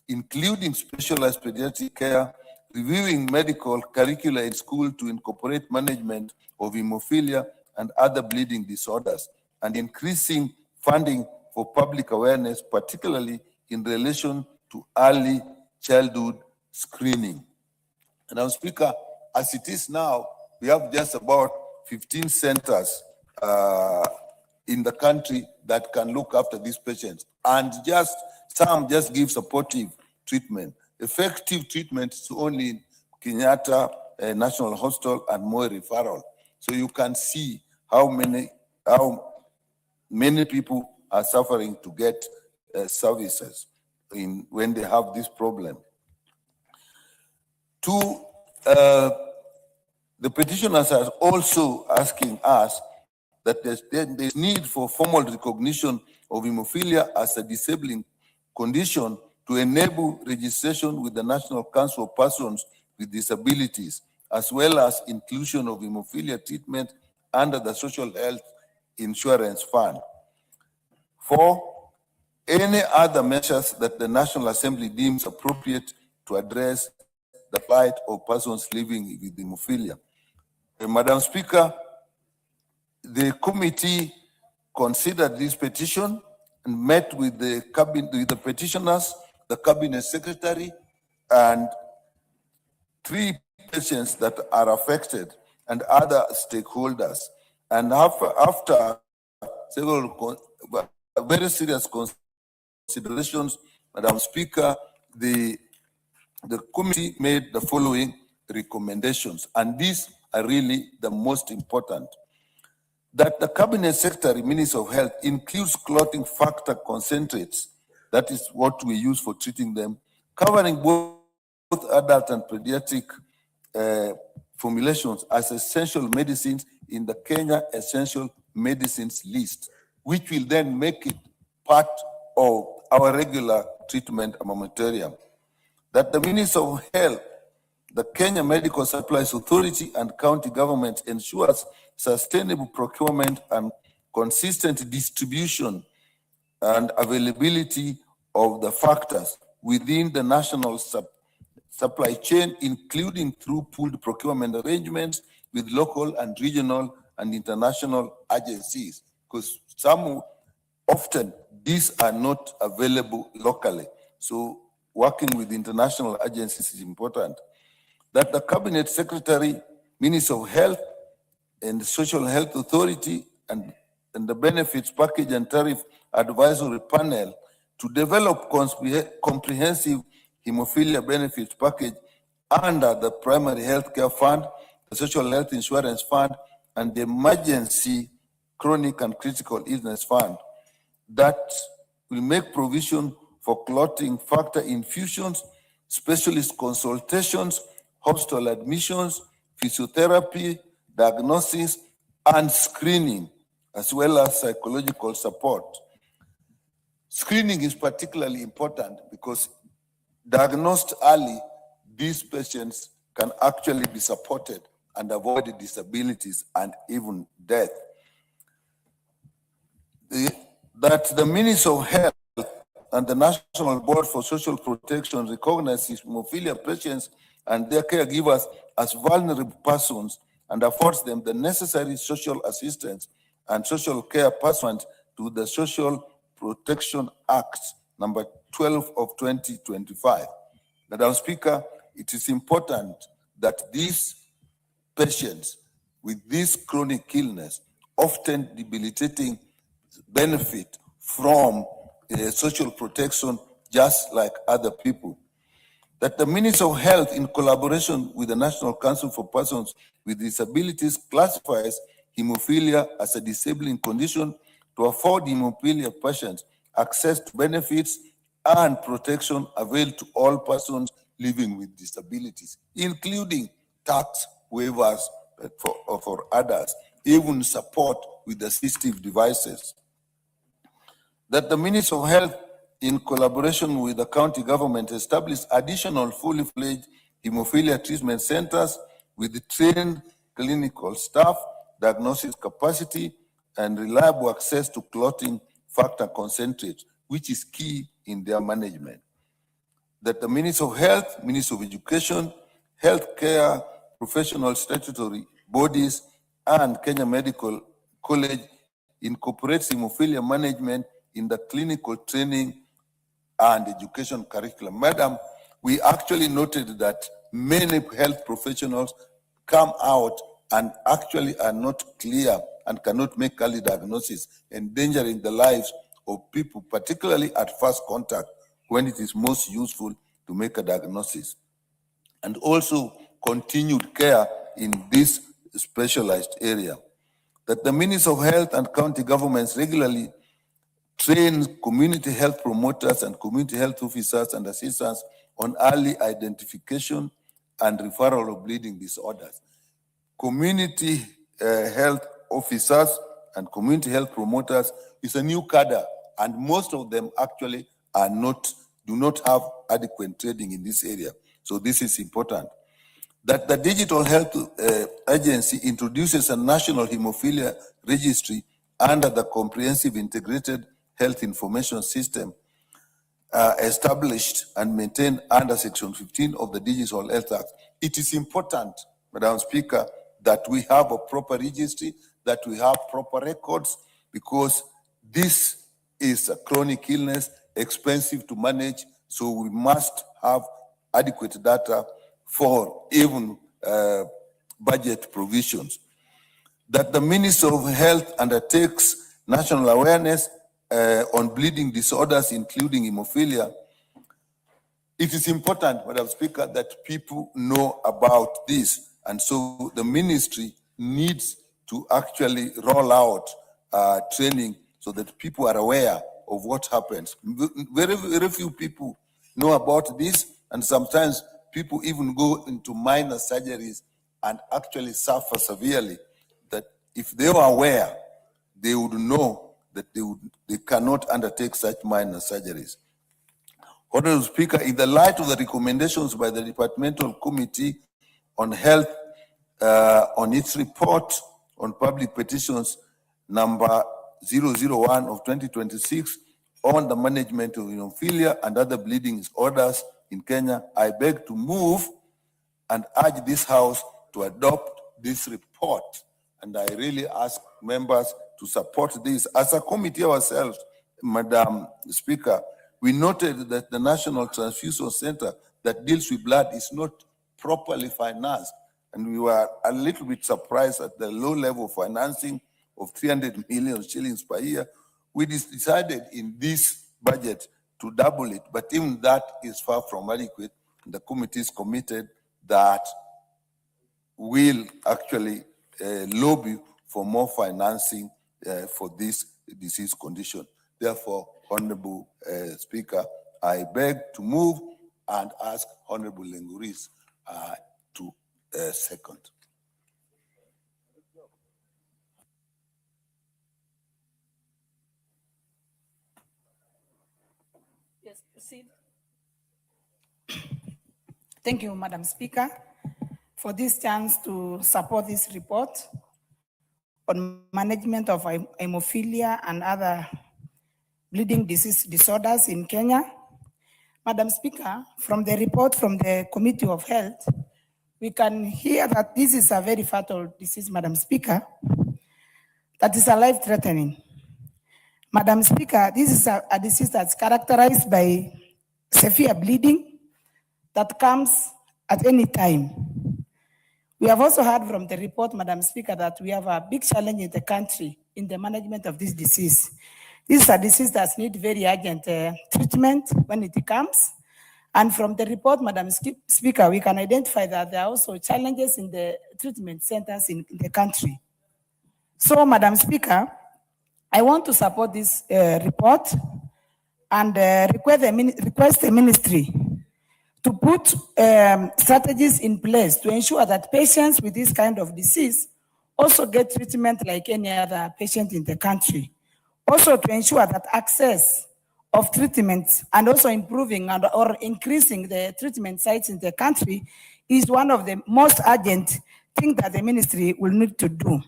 including specialized pediatric care, reviewing medical curricula in school to incorporate management of hemophilia and other bleeding disorders, and increasing funding for public awareness, particularly in relation to early childhood screening. And now, Speaker, as it is now, we have just about 15 centers in the country that can look after these patients, and some just give supportive treatment. Effective treatment is only in Kenyatta National Hospital and Moi Referral. So you can see how many people are suffering to get services when they have this problem. Two, the petitioners are also asking us that there's need for formal recognition of hemophilia as a disabling condition to enable registration with the National Council of Persons with Disabilities, as well as inclusion of hemophilia treatment under the Social Health Insurance Fund. Four, any other measures that the National Assembly deems appropriate to address the plight of persons living with hemophilia. Madam Speaker, the committee considered this petition and met with the cabinet, with the petitioners, the cabinet secretary, and 3 patients that are affected and other stakeholders. And after several very serious considerations, Madam Speaker, the committee made the following recommendations, and these are really the most important. That the Cabinet Secretary, Minister of Health, includes clotting factor concentrates, that is what we use for treating them, covering both adult and pediatric formulations as essential medicines in the Kenya Essential Medicines List, which will then make it part of our regular treatment armamentarium. That the Minister of Health, the Kenya Medical Supplies Authority, and county government ensures sustainable procurement and consistent distribution and availability of the factors within the national supply chain, including through pooled procurement arrangements with local and regional and international agencies, because often these are not available locally. So working with international agencies is important. That the Cabinet Secretary, Minister of Health, and the Social Health Authority, and the Benefits Package and Tariff Advisory Panel to develop comprehensive hemophilia benefits package under the Primary Health Care Fund, the Social Health Insurance Fund, and the Emergency Chronic and Critical Illness Fund that will make provision for clotting factor infusions, specialist consultations, hospital admissions, physiotherapy, diagnosis, and screening, as well as psychological support. Screening is particularly important because diagnosed early, these patients can actually be supported and avoid disabilities and even death. That the Minister of Health and the National Board for Social Protection recognizes hemophilia patients and their caregivers as vulnerable persons and affords them the necessary social assistance and social care pursuant to the Social Protection Act number 12 of 2025. Madam Speaker, it is important that these patients with this chronic illness, often debilitating, benefit from social protection just like other people. That the Ministry of Health, in collaboration with the National Council for Persons with Disabilities, classifies hemophilia as a disabling condition to afford hemophilia patients access to benefits and protection available to all persons living with disabilities, including tax waivers for others, even support with assistive devices. That the Ministry of Health, in collaboration with the county government, established additional fully fledged hemophilia treatment centers with trained clinical staff, diagnosis capacity, and reliable access to clotting factor concentrate, which is key in their management. That the Ministry of Health, Ministry of Education, Healthcare Professional Statutory Bodies, and Kenya Medical College incorporates hemophilia management in the clinical training and education curriculum. Madam, we actually noted that many health professionals come out and actually are not clear and cannot make early diagnosis, endangering the lives of people, particularly at first contact, when it is most useful to make a diagnosis. And also continued care in this specialized area. That the Ministry of Health and county governments regularly train community health promoters and community health officers and assistants on early identification and referral of bleeding disorders. Community health officers and community health promoters is a new cadre, and most of them actually do not have adequate training in this area. So this is important. That the Digital Health Agency introduces a national hemophilia registry under the Comprehensive Integrated Health Information System established and maintained under Section 15 of the Digital Health Act. It is important, Madam Speaker, that we have a proper registry, that we have proper records, because this is a chronic illness, expensive to manage, so we must have adequate data for even budget provisions. That the Ministry of Health undertakes national awareness on bleeding disorders, including hemophilia. It is important, Madam Speaker, that people know about this. And so the ministry needs to actually roll out training so that people are aware of what happens. Very, very few people know about this, and sometimes people even go into minor surgeries and actually suffer severely. That if they were aware, they would know that they cannot undertake such minor surgeries. Honorable Speaker, in the light of the recommendations by the Departmental Committee on Health on its report on public petitions number 001 of 2026 on the management of hemophilia and other bleeding disorders in Kenya, I beg to move and urge this House to adopt this report. And I really ask members to support this. As a committee ourselves, Madam Speaker, we noted that the National Transfusion Center that deals with blood is not properly financed. And we were a little bit surprised at the low level of financing of 300 million shillings per year. We decided in this budget to double it, but even that is far from adequate. The committee is committed that will actually lobby for more financing for this disease condition. Therefore, Honorable Speaker, I beg to move and ask Honorable Lenguris to second. Yes, proceed. Thank you, Madam Speaker, for this chance to support this report on management of hemophilia and other bleeding disease disorders in Kenya. Madam Speaker, from the report from the Committee of Health, we can hear that this is a very fatal disease, Madam Speaker, that is a life-threatening. Madam Speaker, this is a disease that's characterized by severe bleeding that comes at any time. We have also heard from the report, Madam Speaker, that we have a big challenge in the country in the management of this disease. This is a disease that needs very urgent treatment when it comes. And from the report, Madam Speaker, we can identify that there are also challenges in the treatment centers in the country. So, Madam Speaker, I want to support this report and request the ministry to put strategies in place to ensure that patients with this kind of disease also get treatment like any other patient in the country. Also to ensure that access of treatment and also improving or increasing the treatment sites in the country is one of the most urgent things that the ministry will need to do.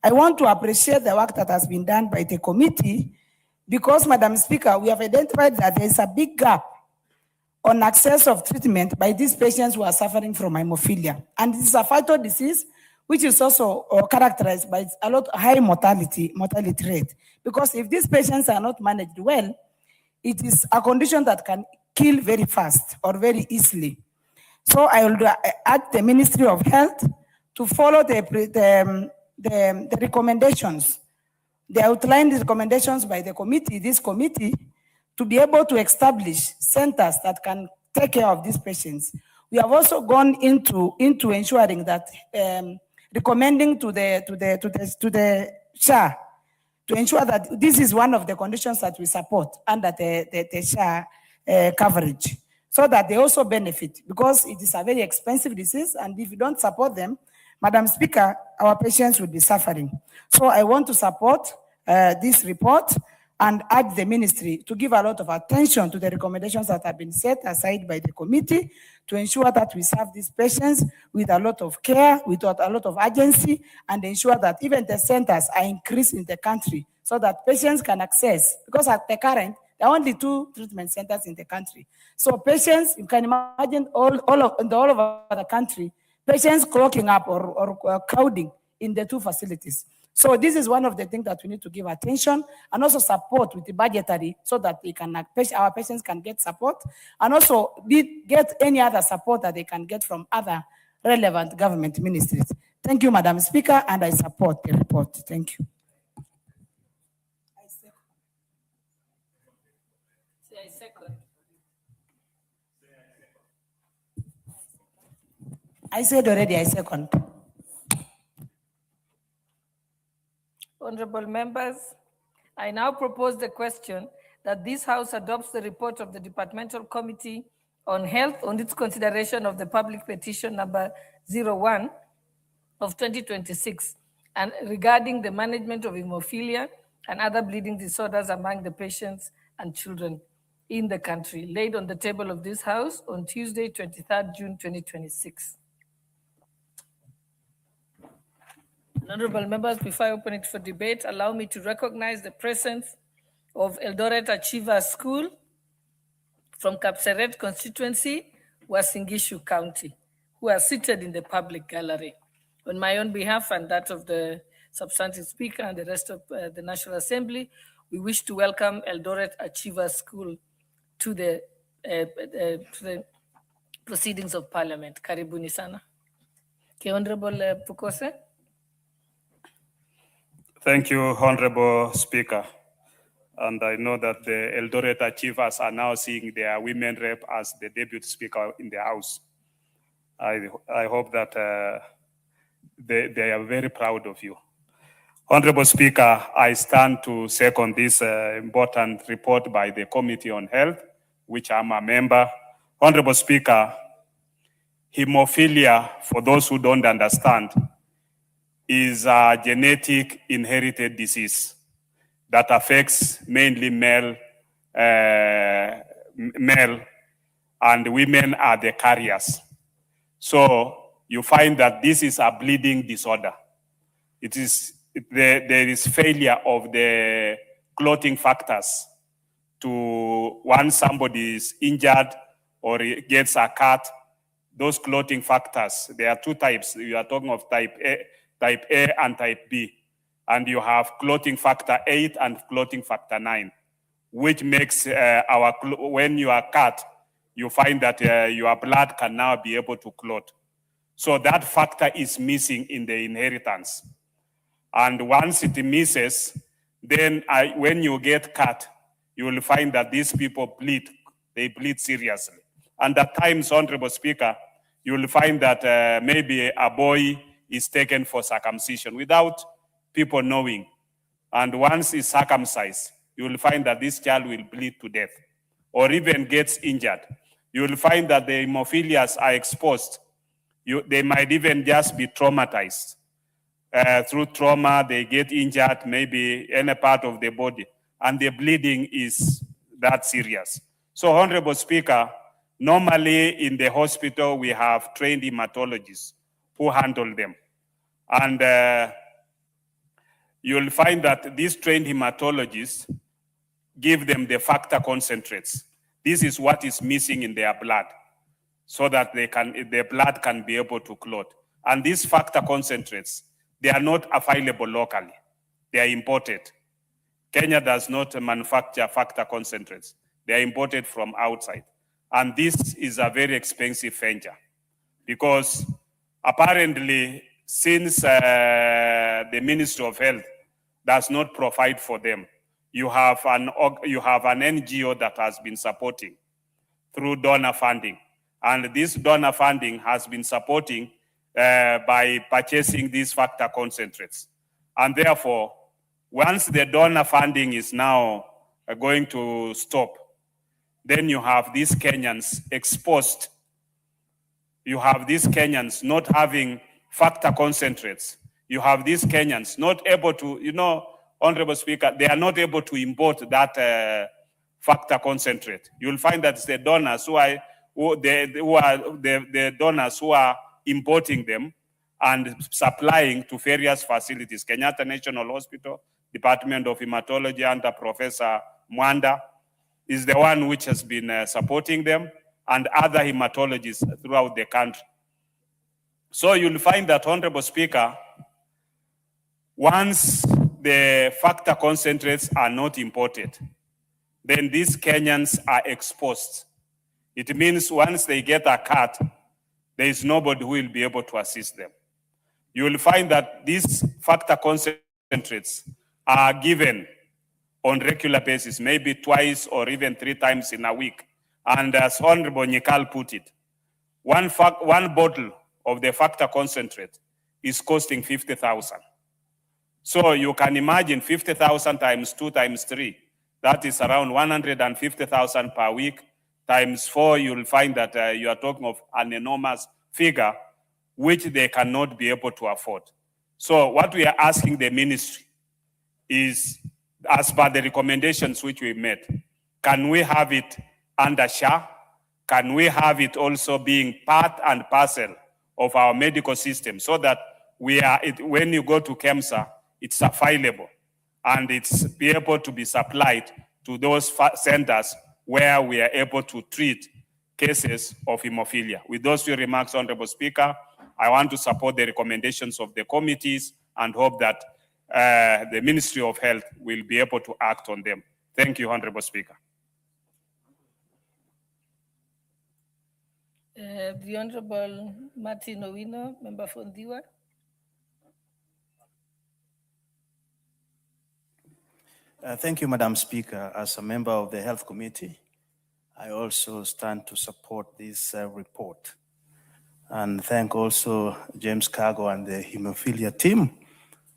I want to appreciate the work that has been done by the committee because, Madam Speaker, we have identified that there is a big gap on access of treatment by these patients who are suffering from hemophilia. And this is a fatal disease, which is also characterized by a lot of high mortality rate. Because if these patients are not managed well, it is a condition that can kill very fast or very easily. So I will urge the Ministry of Health to follow the recommendations, the outlined recommendations by the committee, this committee, to be able to establish centers that can take care of these patients. We have also gone into ensuring that recommending to the SHA to ensure that this is one of the conditions that we support under the SHA coverage, so that they also benefit, because it is a very expensive disease, and if you don't support them, Madam Speaker, our patients will be suffering. So I want to support this report and urge the ministry to give a lot of attention to the recommendations that have been set aside by the committee to ensure that we serve these patients with a lot of care, with a lot of urgency, and ensure that even the centers are increased in the country so that patients can access, because at the current, there are only 2 treatment centers in the country. So patients, you can imagine all over the country, patients clocking up or crowding in the 2 facilities. So this is one of the things that we need to give attention and also support with the budgetary so that they can, our patients can get support and also get any other support that they can get from other relevant government ministries. Thank you, Madam Speaker, and I support the report. Thank you. I said already, I second. Honorable members, I now propose the question that this House adopts the report of the Departmental Committee on Health on its consideration of the public petition number 01 of 2026 and regarding the management of hemophilia and other bleeding disorders among the patients and children in the country, laid on the table of this House on Tuesday, 23rd June 2026. Honorable members, before I open it for debate, allow me to recognize the presence of Eldoret Achiever School from Kapseret constituency, Uasin Gishu County, who are seated in the public gallery. On my own behalf and that of the substantive speaker and the rest of the National Assembly, we wish to welcome Eldoret Achiever School to the proceedings of Parliament. Karibuni sana. Honorable Pukose. Thank you, Honorable Speaker. And I know that the Eldoret Achievers are now seeing their women rep as the deputy speaker in the House. I hope that they are very proud of you. Honorable Speaker, I stand to second this important report by the Committee on Health, which I'm a member. Honorable Speaker, hemophilia, for those who don't understand, is a genetic inherited disease that affects mainly male, and women are the carriers. So you find that this is a bleeding disorder. There is failure of the clotting factors to once somebody is injured or he gets a cut, those clotting factors, there are two types. You are talking of type A and type B. And you have clotting factor 8 and clotting factor 9, which makes when you are cut, you find that your blood can now be able to clot. So that factor is missing in the inheritance. And once it misses, then when you get cut, you will find that these people bleed. They bleed seriously. And at times, Honorable Speaker, you will find that maybe a boy is taken for circumcision without people knowing. And once he's circumcised, you will find that this child will bleed to death or even gets injured. You will find that the hemophilias are exposed. They might even just be traumatized. Through trauma, they get injured, maybe any part of the body, and the bleeding is that serious. So, Honorable Speaker, normally in the hospital, we have trained hematologists who handle them. And you'll find that these trained hematologists give them the factor concentrates. This is what is missing in their blood so that their blood can be able to clot. And these factor concentrates, they are not available locally. They are imported. Kenya does not manufacture factor concentrates. They are imported from outside. And this is a very expensive venture because apparently since the Ministry of Health does not provide for them, you have an NGO that has been supporting through donor funding. And this donor funding has been supporting by purchasing these factor concentrates. And therefore, once the donor funding is now going to stop, then you have these Kenyans exposed. You have these Kenyans not having factor concentrates. You have these Kenyans not able to, Honorable Speaker, they are not able to import that factor concentrate. You'll find that it's the donors the donors who are importing them and supplying to various facilities. Kenyatta National Hospital, Department of Hematology under Professor Mwanda is the one which has been supporting them, and other hematologists throughout the country. So you'll find that, Honorable Speaker, once the factor concentrates are not imported, then these Kenyans are exposed. It means once they get a cut, there is nobody who will be able to assist them. You will find that these factor concentrates are given on regular basis, maybe twice or even 3 times in a week. And as Honorable Nyikal put it, one bottle of the factor concentrate is costing 50,000. So you can imagine 50,000 times 2 times 3. That is around 150,000 per week. Times 4, you'll find that you are talking of an enormous figure, which they cannot be able to afford. So what we are asking the ministry is, as per the recommendations which we made, can we have it under SHA? Can we have it also being part and parcel of our medical system so that when you go to KEMSA, it's available and it's be able to be supplied to those centers where we are able to treat cases of hemophilia. With those few remarks, Honorable Speaker, I want to support the recommendations of the committees and hope that the Ministry of Health will be able to act on them. Thank you, Honorable Speaker. The Honorable Martin Owino, member for Ndiwa. Thank you, Madam Speaker. As a member of the Health Committee, I also stand to support this report. And thank also James Cargo and the hemophilia team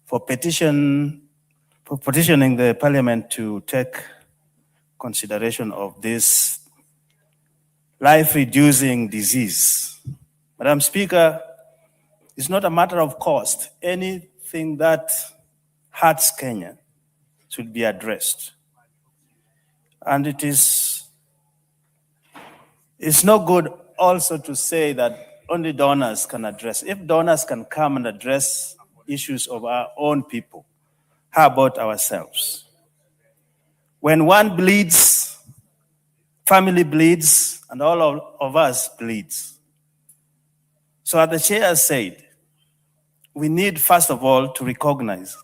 for petitioning the Parliament to take consideration of this life-reducing disease. Madam Speaker, it's not a matter of cost. Anything that hurts Kenya should be addressed. And it's no good also to say that only donors can address. If donors can come and address issues of our own people, how about ourselves? When one bleeds, family bleeds, and all of us bleeds. So as the chair said, we need, first of all, to recognize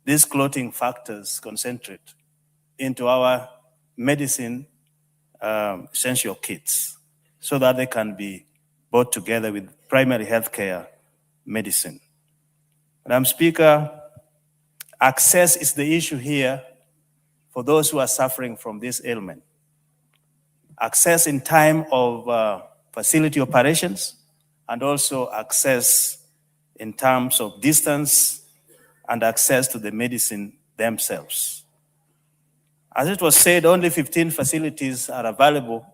these clotting factors concentrate into our medicine essential kits so that they can be brought together with primary healthcare medicine. Madam Speaker, access is the issue here for those who are suffering from this ailment. Access in time of facility operations, and also access in terms of distance and access to the medicine themselves. As it was said, only 15 facilities are available.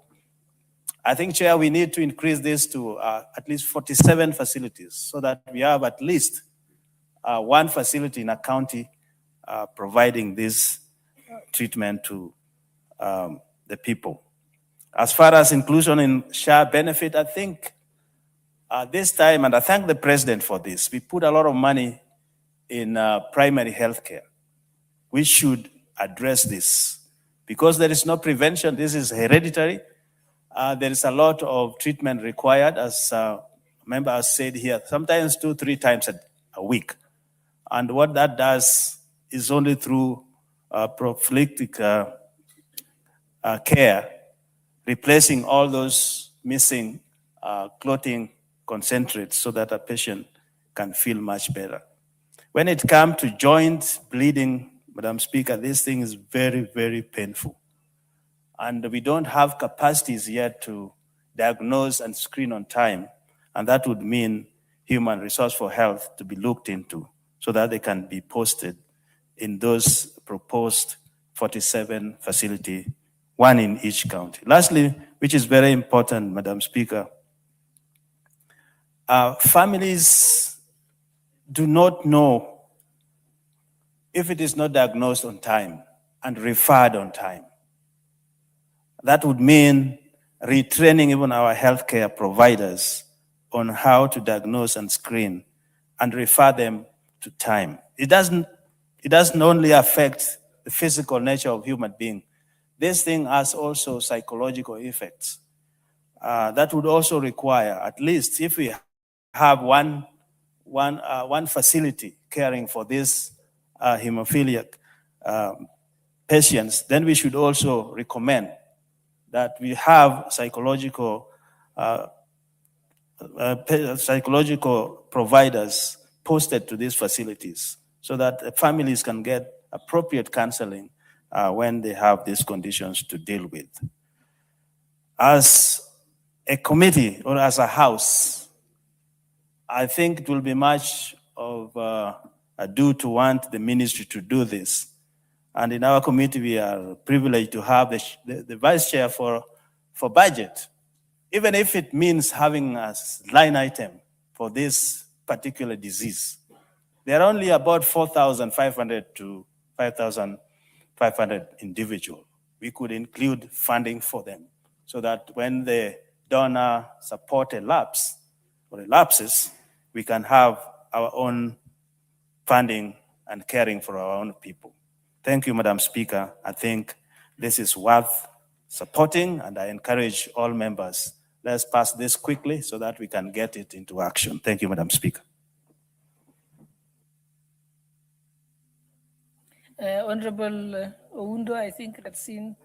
I think, Chair, we need to increase this to at least 47 facilities so that we have at least one facility in a county providing this treatment to the people. As far as inclusion in SHA benefit, I think this time, and I thank the President for this, we put a lot of money in primary health care. We should address this because there is no prevention. This is hereditary. There is a lot of treatment required, as a member has said here, sometimes 2-3 times a week. And what that does is only through prophylactic care, replacing all those missing clotting concentrates so that a patient can feel much better. When it comes to joint bleeding, Madam Speaker, this thing is very, very painful. And we don't have capacities yet to diagnose and screen on time. And that would mean human resource for health to be looked into so that they can be posted in those proposed 47 facilities, one in each county. Lastly, which is very important, Madam Speaker, families do not know if it is not diagnosed on time and referred on time. That would mean retraining even our healthcare providers on how to diagnose and screen and refer them to time. It doesn't only affect the physical nature of human being. This thing has also psychological effects. That would also require, at least if we have one facility caring for these hemophiliac patients, then we should also recommend that we have psychological providers posted to these facilities so that families can get appropriate counseling when they have these conditions to deal with. As a committee or as a house, I think it will be much of a due to want the ministry to do this. And in our committee, we are privileged to have the vice chair for budget, even if it means having a line item for this particular disease. There are only about 4,500 to 5,500 individuals. We could include funding for them so that when the donor support elapses, we can have our own funding and caring for our own people. Thank you, Madam Speaker. I think this is worth supporting, and I encourage all members, let's pass this quickly so that we can get it into action. Thank you, Madam Speaker. Honorable Oundo, I think I've seen.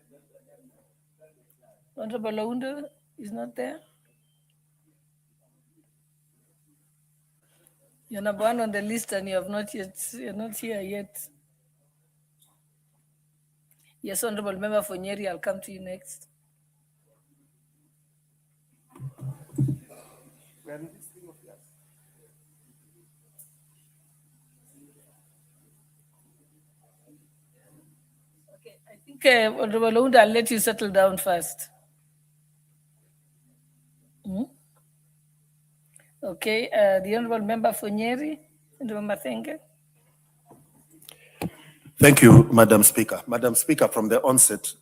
Honorable Oundo is not there. You're number one on the list and you're not here yet. Yes, Honorable Member for Nyeri, I'll come to you next. Okay, I think Honorable Oundo, I'll let you settle down first. Okay, the Honorable Member for Nyeri, Honorable Mathenge. Thank you, Madam Speaker. Madam Speaker, from the onset,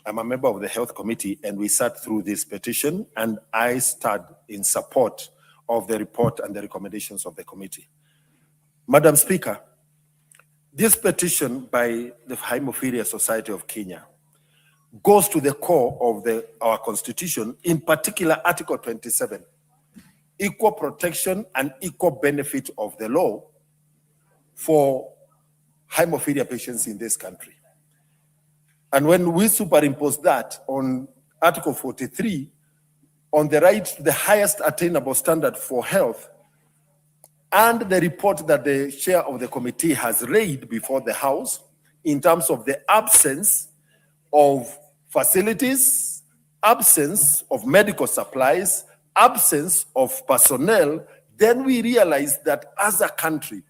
I'm a member of the Health Committee and we sat through this petition and I stood in support of the report and the recommendations of the committee. Madam Speaker, this petition by the Hemophilia Society of Kenya goes to the core of our constitution, in particular Article 27, equal protection and equal benefit of the law for hemophilia patients in this country. And when we superimpose that on Article 43, on the right to the highest attainable standard for health, and the report that the chair of the committee has laid before the House in terms of the absence of facilities, absence of medical supplies, absence of personnel, then we realize that as a country,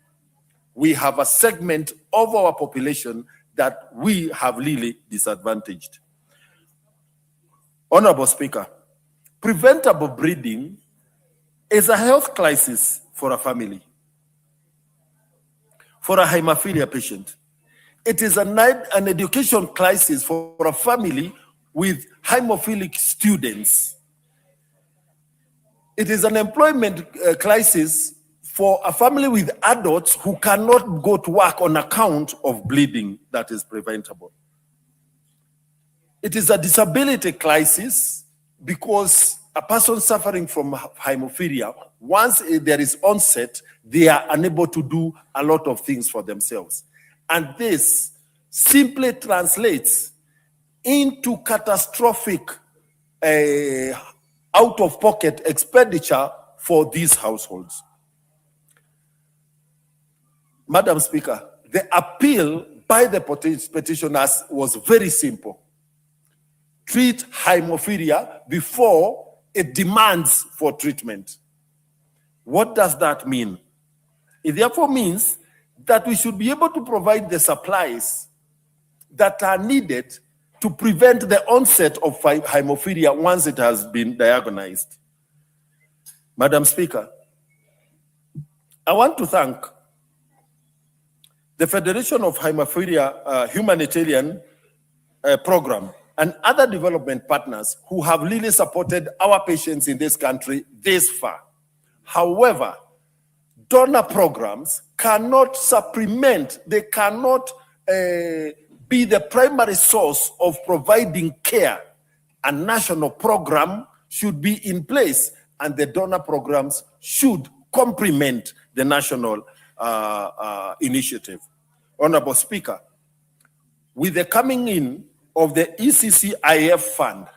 we have a segment of our population that we have really disadvantaged. Honorable Speaker, preventable breeding is a health crisis for a family, for a hemophilia patient. It is an education crisis for a family with hemophilic students. It is an employment crisis for a family with adults who cannot go to work on account of bleeding that is preventable. It is a disability crisis because a person suffering from hemophilia, once there is onset, they are unable to do a lot of things for themselves. And this simply translates into catastrophic out-of-pocket expenditure for these households. Madam Speaker, the appeal by the petitioners was very simple. Treat hemophilia before it demands for treatment. What does that mean? It therefore means that we should be able to provide the supplies that are needed to prevent the onset of hemophilia once it has been diagnosed. Madam Speaker, I want to thank the Federation of Hemophilia Humanitarian Program and other development partners who have really supported our patients in this country this far. However, donor programs cannot supplement, they cannot be the primary source of providing care. A national program should be in place, and the donor programs should complement the national initiative. Honorable Speaker, with the coming in of the ECCIF fund,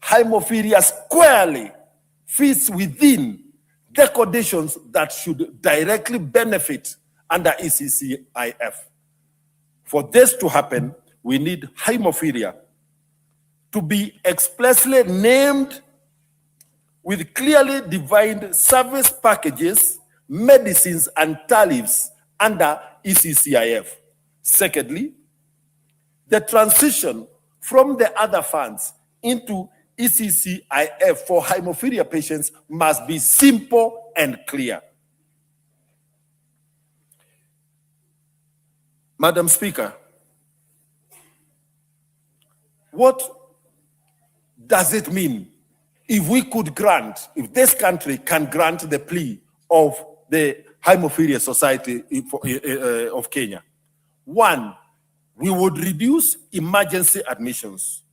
hemophilia squarely fits within the conditions that should directly benefit under ECCIF. For this to happen, we need hemophilia to be expressly named with clearly defined service packages, medicines, and tariffs under ECCIF. Secondly, the transition from the other funds into ECCIF for hemophilia patients must be simple and clear. Madam Speaker, what does it mean if we could grant, if this country can grant the plea of the Hemophilia Society of Kenya? One, we would reduce emergency admissions.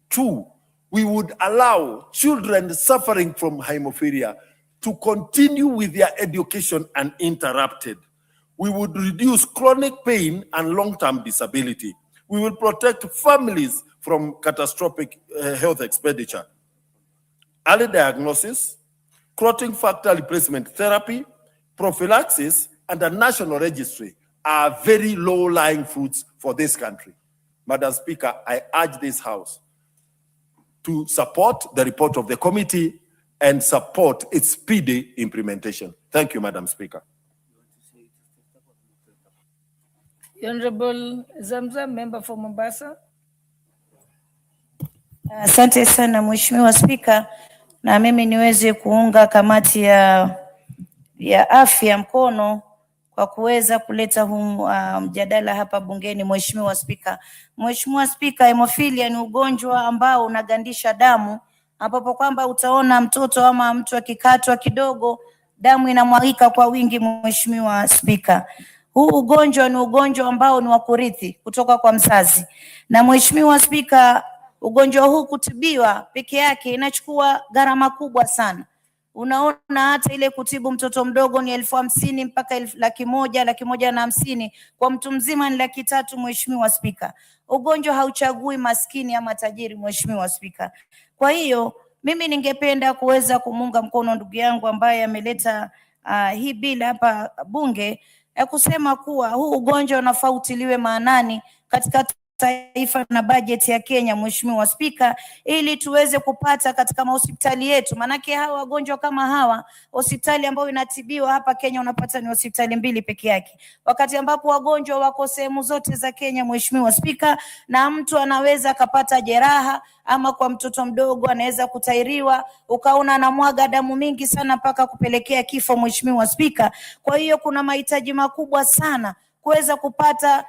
Two, we would allow children suffering from hemophilia to continue with their education uninterrupted. We would reduce chronic pain and long-term disability. We will protect families from catastrophic health expenditure. Early diagnosis, clotting factor replacement therapy, prophylaxis, and a national registry are very low-lying fruits for this country. Madam Speaker, I urge this House to support the report of the committee and support its speedy implementation. Thank you, Madam Speaker. Honorable Zamzam, member for Mombasa. Asante sana Mheshimiwa Spika, na mimi niweze kuunga kamati ya afya mkono kwa kuweza kuleta huu mjadala hapa bungeni. Mheshimiwa Spika, Mheshimiwa Spika, hemophilia ni ugonjwa ambao unagandisha damu, ambapo kwamba utaona mtoto ama mtu akikatwa kidogo damu inamwagika kwa wingi. Mheshimiwa Spika, huu ugonjwa ni ugonjwa ambao ni wa kurithi kutoka kwa mzazi. Na Mheshimiwa Spika, Ugonjwa huu kutibiwa peke yake inachukua gharama kubwa sana. Unaona hata ile kutibu mtoto mdogo ni 50,000 mpaka 100,000, 150,000. Kwa mtu mzima ni 300,000, Mheshimiwa Spika. Ugonjwa hauchagui maskini ama tajiri, Mheshimiwa Spika. Kwa hiyo mimi ningependa kuweza kumunga mkono ndugu yangu ambaye ameleta hii bila hapa bunge ya kusema kuwa huu ugonjwa unafaa utiliwe maanani katika taifa na bajeti ya Kenya, Mheshimiwa Spika, ili tuweze kupata katika mahospitali yetu. Manake hawa wagonjwa kama hawa, hospitali ambayo inatibiwa hapa Kenya unapata ni hospitali 2 peke yake, wakati ambapo wagonjwa wako sehemu zote za Kenya, Mheshimiwa Spika, na mtu anaweza akapata jeraha ama kwa mtoto mdogo anaweza kutairiwa, ukaona anamwaga damu mingi sana mpaka kupelekea kifo, Mheshimiwa Spika. Kwa hiyo kuna mahitaji makubwa sana kuweza kupata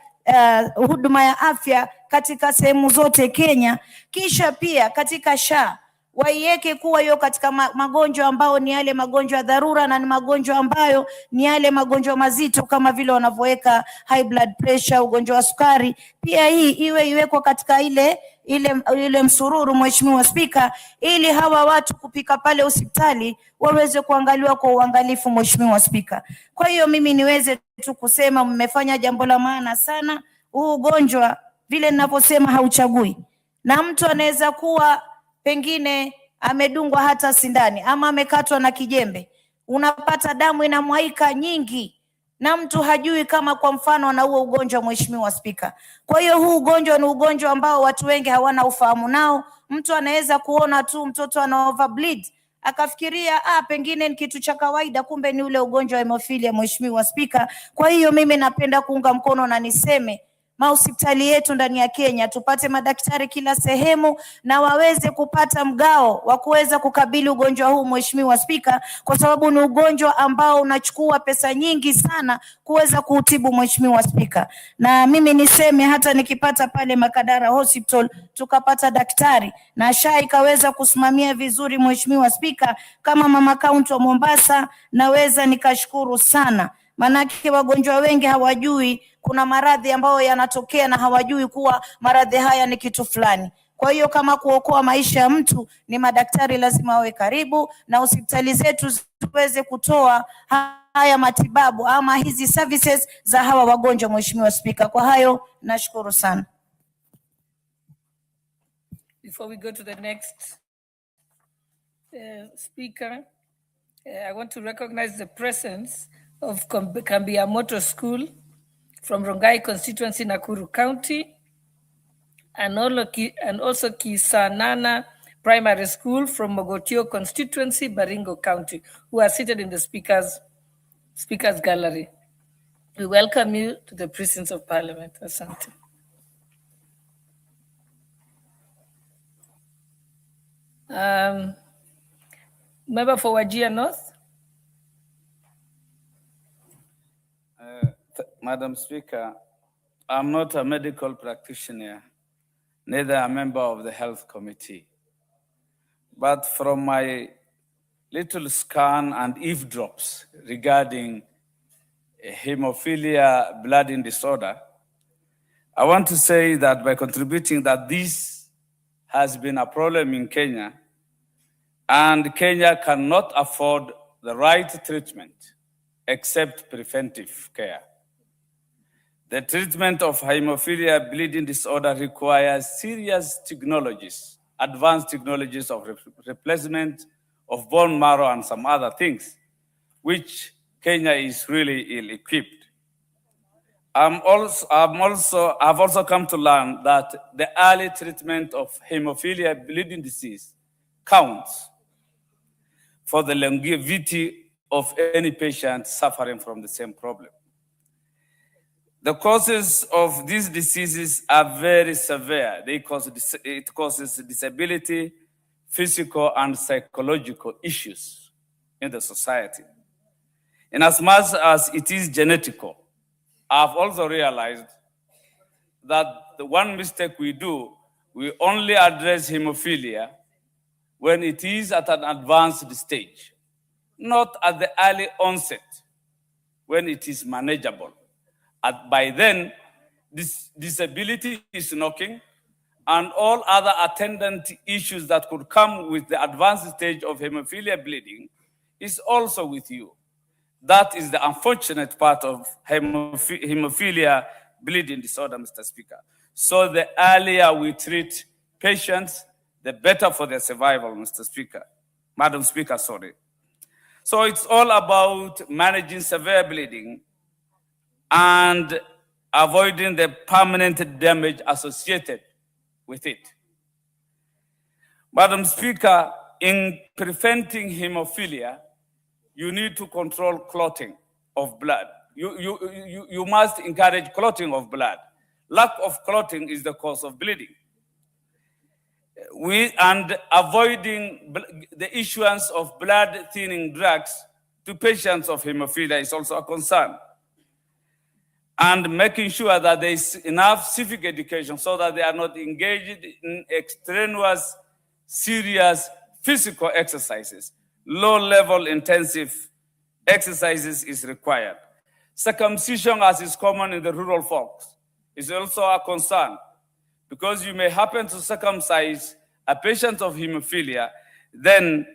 huduma ya afya katika sehemu zote Kenya. Kisha pia katika SHA waiweke kuwa hiyo katika magonjwa ambao ni yale magonjwa ya dharura na ni magonjwa ambayo ni yale magonjwa mazito kama vile wanavyoweka high blood pressure, ugonjwa wa sukari. Pia hii iwekwa katika ile msururu, Mheshimiwa Spika, ili hawa watu kupika pale hospitali waweze kuangaliwa kwa uangalifu, Mheshimiwa Spika. Kwa hiyo mimi niweze tu kusema mmefanya jambo la maana sana. Huu ugonjwa vile ninavyosema hauchagui, na mtu anaweza kuwa pengine amedungwa hata sindani ama amekatwa na kijembe, unapata damu inamwaika nyingi na mtu hajui kama kwa mfano ana huo ugonjwa, Mheshimiwa Spika. Kwa hiyo huu ugonjwa ni ugonjwa ambao watu wengi hawana ufahamu nao. Mtu anaweza kuona tu mtoto ana overbleed akafikiria pengine ni kitu cha kawaida, kumbe ni ule ugonjwa wa hemophilia, Mheshimiwa Spika. Kwa hiyo mimi napenda kuunga mkono na niseme mahospitali yetu ndani ya Kenya tupate madaktari kila sehemu na waweze kupata mgao wa kuweza kukabili ugonjwa huu, Mheshimiwa Spika, kwa sababu ni ugonjwa ambao unachukua pesa nyingi sana kuweza kuutibu, Mheshimiwa Spika. Na mimi niseme hata nikipata pale Makadara Hospital tukapata daktari na SHA ikaweza kusimamia vizuri, Mheshimiwa Spika, kama mama kaunti wa Mombasa, naweza nikashukuru sana. Manake wagonjwa wengi hawajui kuna maradhi ambayo yanatokea na hawajui kuwa maradhi haya ni kitu fulani. Kwa hiyo kama kuokoa maisha ya mtu, ni madaktari lazima wawe karibu na hospitali zetu tuweze kutoa haya matibabu ama hizi services za hawa wagonjwa, Mheshimiwa Spika. Kwa hayo nashukuru sana. Before we go to the next speaker, I want to recognize the presence of Kambiamoto School from Rongai constituency, Nakuru County, and also Kisanana Primary School from Mogotio constituency, Baringo County, who are seated in the speakers gallery. We welcome you to the presence of Parliament. Asante. Member for Wajir North. Madam Speaker, I'm not a medical practitioner, neither a member of the Health Committee. But from my little scan and eavesdrops regarding hemophilia blood disorder, I want to say that by contributing that this has been a problem in Kenya, and Kenya cannot afford the right treatment except preventive care. The treatment of hemophilia bleeding disorder requires serious technologies, advanced technologies of replacement of bone marrow and some other things, which Kenya is really ill-equipped. I've also come to learn that the early treatment of hemophilia bleeding disease counts for the longevity of any patient suffering from the same problem. The causes of these diseases are very severe. It causes disability, physical and psychological issues in the society. In as much as it is genetical, I've also realized that the one mistake we do, we only address hemophilia when it is at an advanced stage, not at the early onset when it is manageable. By then, this disability is knocking and all other attendant issues that could come with the advanced stage of hemophilia bleeding is also with you. That is the unfortunate part of hemophilia bleeding disorder, Mr. Speaker. So the earlier we treat patients, the better for their survival, Mr. Speaker. Madam Speaker, sorry. So it's all about managing severe bleeding and avoiding the permanent damage associated with it. Madam Speaker, in preventing hemophilia, you need to control clotting of blood. You must encourage clotting of blood. Lack of clotting is the cause of bleeding. And avoiding the issuance of blood thinning drugs to patients of hemophilia is also a concern. And making sure that there is enough civic education so that they are not engaged in extraneous, serious physical exercises. Low-level intensive exercises is required. Circumcision, as is common in the rural folks, is also a concern because you may happen to circumcise a patient of hemophilia, then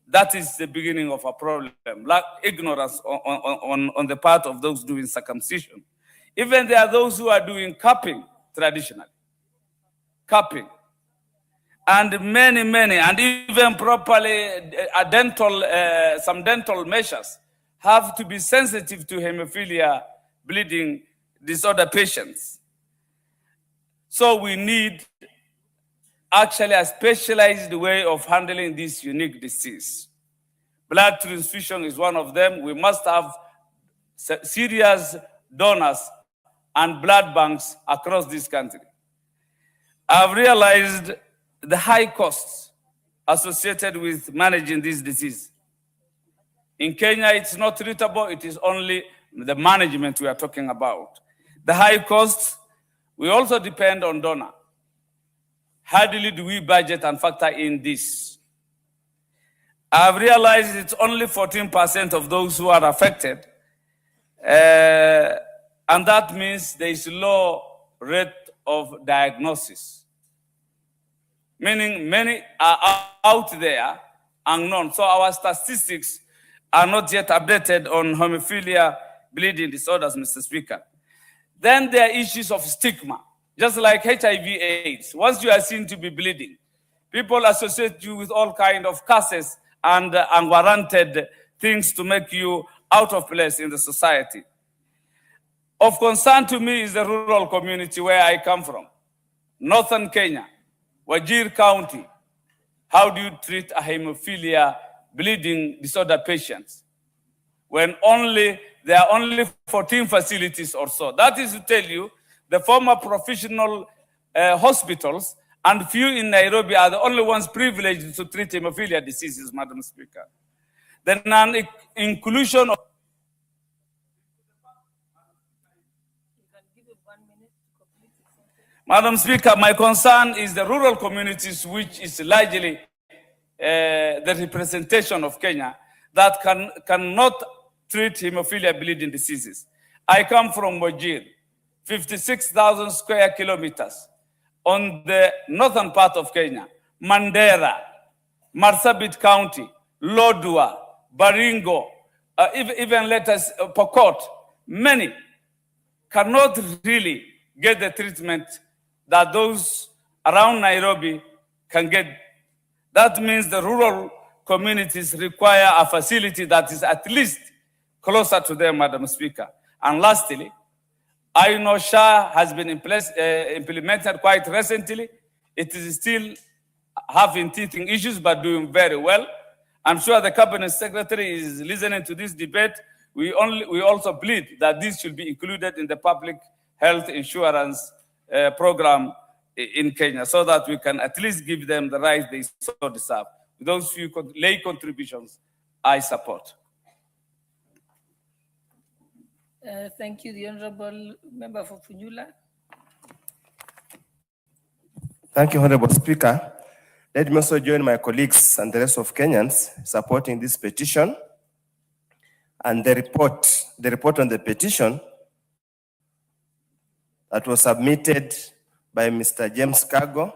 that is the beginning of a problem, like ignorance on the part of those doing circumcision. Even there are those who are doing cupping traditionally. Cupping. And many, and even properly some dental measures have to be sensitive to hemophilia bleeding disorder patients. So we need actually a specialized way of handling this unique disease. Blood transfusion is one of them. We must have serious donors and blood banks across this country. I've realized the high costs associated with managing this disease. In Kenya, it's not treatable, it is only the management we are talking about. The high costs, we also depend on donor. Hardly do we budget and factor in this. I've realized it's only 14% of those who are affected, and that means there is low rate of diagnosis. Meaning many are out there unknown. So our statistics are not yet updated on hemophilia bleeding disorders, Mr. Speaker. Then there are issues of stigma, just like HIV/AIDS. Once you are seen to be bleeding, people associate you with all kinds of curses and unwarranted things to make you out of place in the society. Of concern to me is the rural community where I come from, northern Kenya, Wajir County. How do you treat a hemophilia bleeding disorder patients when there are only 14 facilities or so? That is to tell you the former professional hospitals and few in Nairobi are the only ones privileged to treat hemophilia diseases, Madam Speaker. The non-inclusion of Madam Speaker, my concern is the rural communities, which is largely the representation of Kenya, that cannot treat hemophilia bleeding diseases. I come from Wajir, 56,000 square kilometers on the northern part of Kenya, Mandera, Marsabit County, Lodwar, Baringo, even let us Pokot. Many cannot really get the treatment that those around Nairobi can get. That means the rural communities require a facility that is at least closer to them, Madam Speaker. And lastly, I know SHA has been implemented quite recently. It is still having teething issues, but doing very well. I'm sure the Cabinet Secretary is listening to this debate. We also plead that this should be included in the public health insurance program in Kenya, so that we can at least give them the rights they so deserve. Those few lay contributions, I support. Thank you, the Honorable Member for Funyula. Thank you, Honorable Speaker. Let me also join my colleagues and the rest of Kenyans supporting this petition. And the report on the petition that was submitted by Mr. James Kago,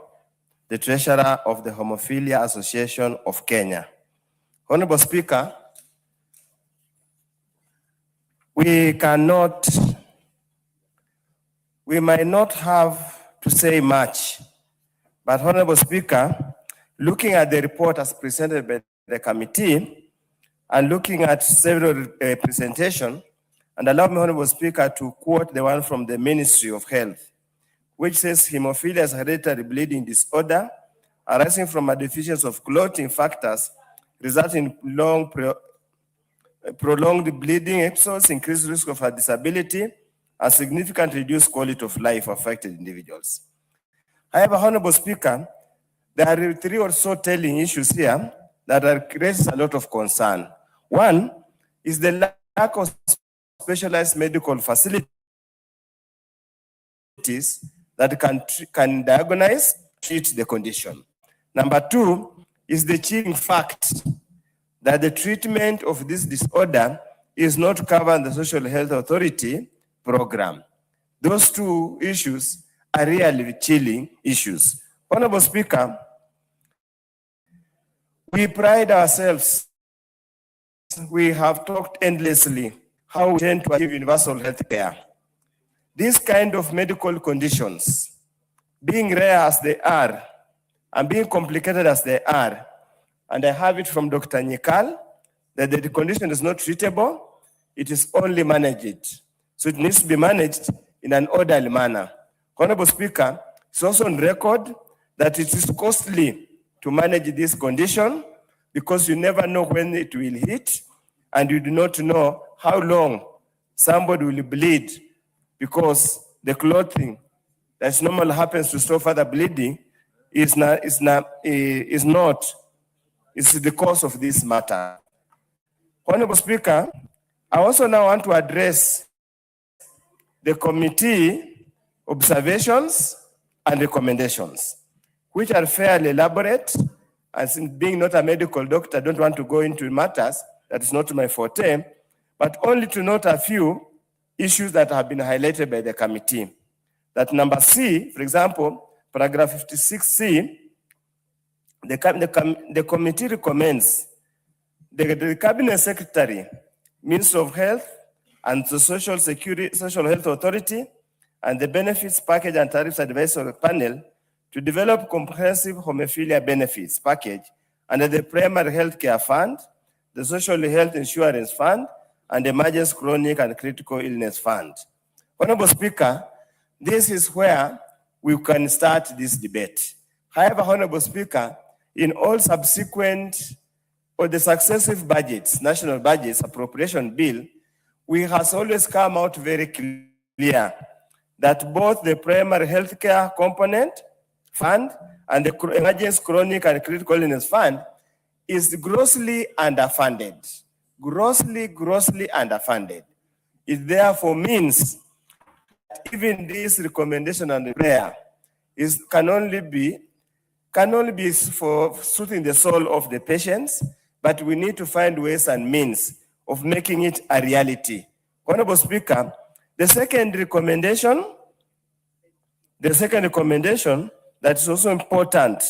the Treasurer of the Hemophilia Association of Kenya. Honorable Speaker, we might not have to say much, but Honorable Speaker, looking at the report as presented by the committee and looking at several presentations, and allow me, Honorable Speaker, to quote the one from the Ministry of Health, which says hemophilia is a hereditary bleeding disorder arising from a deficiency of clotting factors, resulting in prolonged bleeding episodes, increased risk of a disability, and significantly reduced quality of life for affected individuals. However, Honorable Speaker, there are 3 or so telling issues here that raises a lot of concern. One is the lack of specialized medical facilities that can diagnose, treat the condition. Number 2 is the chilling fact that the treatment of this disorder is not covered in the Social Health Authority program. Those 2 issues are really chilling issues. Honorable Speaker, we pride ourselves. We have talked endlessly how we tend to achieve universal health care. These kind of medical conditions, being rare as they are and being complicated as they are, and I have it from Dr. Nyikal, that the condition is not treatable, it is only managed. So it needs to be managed in an orderly manner. Honorable Speaker, it's also on record that it is costly to manage this condition because you never know when it will hit and you do not know how long somebody will bleed because the clothing that normally happens to stop further bleeding is the cause of this matter. Honorable Speaker, I also now want to address the committee observations and recommendations, which are fairly elaborate, and since being not a medical doctor, I don't want to go into matters that is not my forte, but only to note a few issues that have been highlighted by the committee. That number C, for example, paragraph 56C, the committee recommends the Cabinet Secretary, Minister of Health, and the Social Health Authority, and the Benefits Package and Tariffs Advisory Panel to develop comprehensive hemophilia benefits package under the Primary Health Care Fund, the Social Health Insurance Fund, and the Emergency Chronic and Critical Illness Fund. Honorable Speaker, this is where we can start this debate. However, Honorable Speaker, in all subsequent or the successive budgets, national budgets, appropriation bill, we has always come out very clear that both the primary healthcare component fund and the emergency chronic and critical illness fund is grossly underfunded. Grossly underfunded. It therefore means that even this recommendation and prayer can only be for soothing the soul of the patients, but we need to find ways and means of making it a reality. Honorable Speaker, the second recommendation that is also important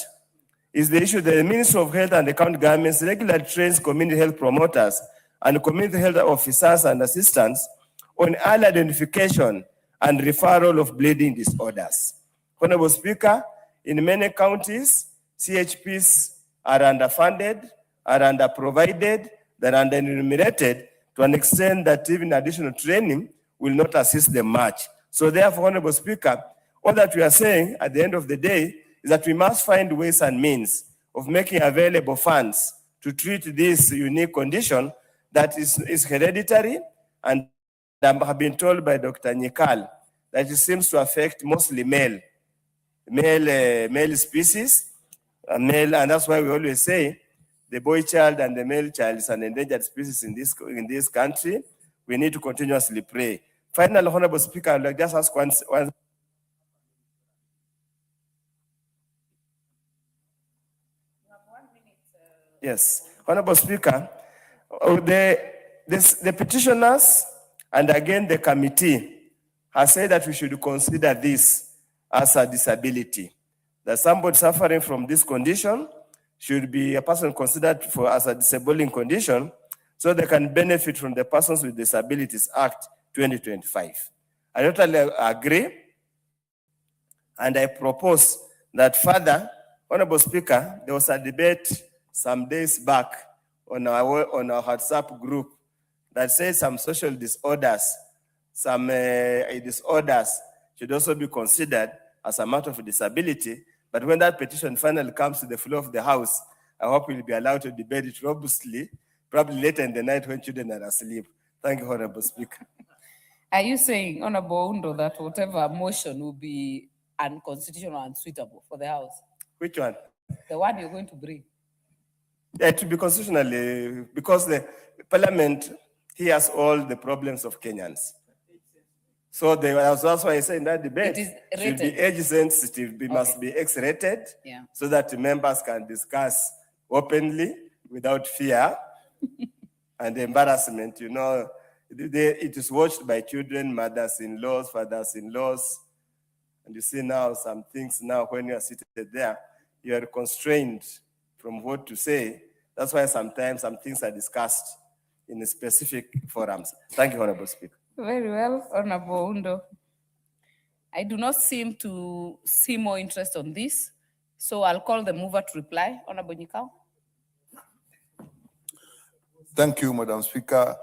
is the issue that the Ministry of Health and the county governments regularly trains community health promoters and community health officers and assistants on early identification and referral of bleeding disorders. Honorable Speaker, in many counties, CHPs are underfunded, are underprovided, they're under-enumerated to an extent that even additional training will not assist them much. So therefore, Honorable Speaker, all that we are saying at the end of the day is that we must find ways and means of making available funds to treat this unique condition that is hereditary, and I have been told by Dr. Nyikal that it seems to affect mostly male species, and that's why we always say the boy child and the male child is an endangered species in this country. We need to continuously pray. Finally, Honorable Speaker, I would like just ask one. Yes, Honorable Speaker, the petitioners and again the committee has said that we should consider this as a disability. That somebody suffering from this condition should be a person considered as a disabling condition, so they can benefit from the Persons with Disabilities Act 2025. I totally agree, and I propose that further, Honorable Speaker, there was a debate some days back on our WhatsApp group that says some social disorders, some disorders should also be considered as a matter of disability. But when that petition finally comes to the floor of the House, I hope we'll be allowed to debate it robustly, probably later in the night when children are asleep. Thank you, Honorable Speaker. Are you saying, Honorable Undo, that whatever motion will be unconstitutional and unsuitable for the House? Which one? The one you're going to bring. Yeah, it will be constitutionally, because the Parliament hears all the problems of Kenyans. So that's why I say in that debate, it should be age sensitive, must be X-rated, so that members can discuss openly without fear and embarrassment. You know, it is watched by children, mothers-in-laws, fathers-in-laws. And you see now some things now when you are seated there, you are constrained from what to say. That's why sometimes some things are discussed in specific forums. Thank you, Honorable Speaker. Very well, Honorable Undo. I do not seem to see more interest on this, so I'll call the mover to reply. Honorable Nyikao. Thank you, Madam Speaker.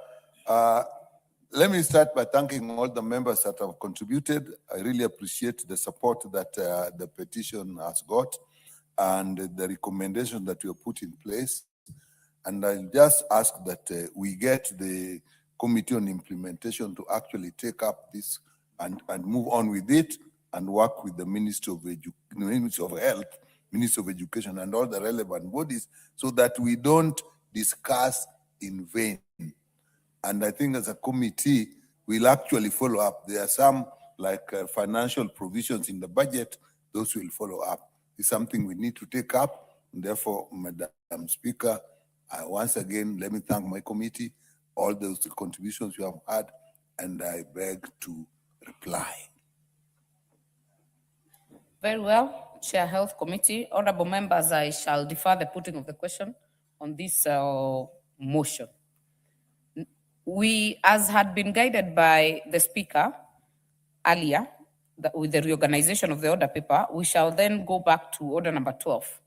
Let me start by thanking all the members that have contributed. I really appreciate the support that the petition has got and the recommendation that you have put in place. And I just ask that we get the Committee on Implementation to actually take up this and move on with it and work with the Ministry of Health, Ministry of Education, and all the relevant bodies so that we don't discuss in vain. And I think as a committee, we'll actually follow up. There are some like financial provisions in the budget, those will follow up. It's something we need to take up. And therefore, Madam Speaker, once again, let me thank my committee, all those contributions you have had, and I beg to reply. Very well, Chair Health Committee. Honorable members, I shall defer the putting of the question on this motion. We, as had been guided by the Speaker earlier, with the reorganization of the order paper, we shall then go back to order number 12.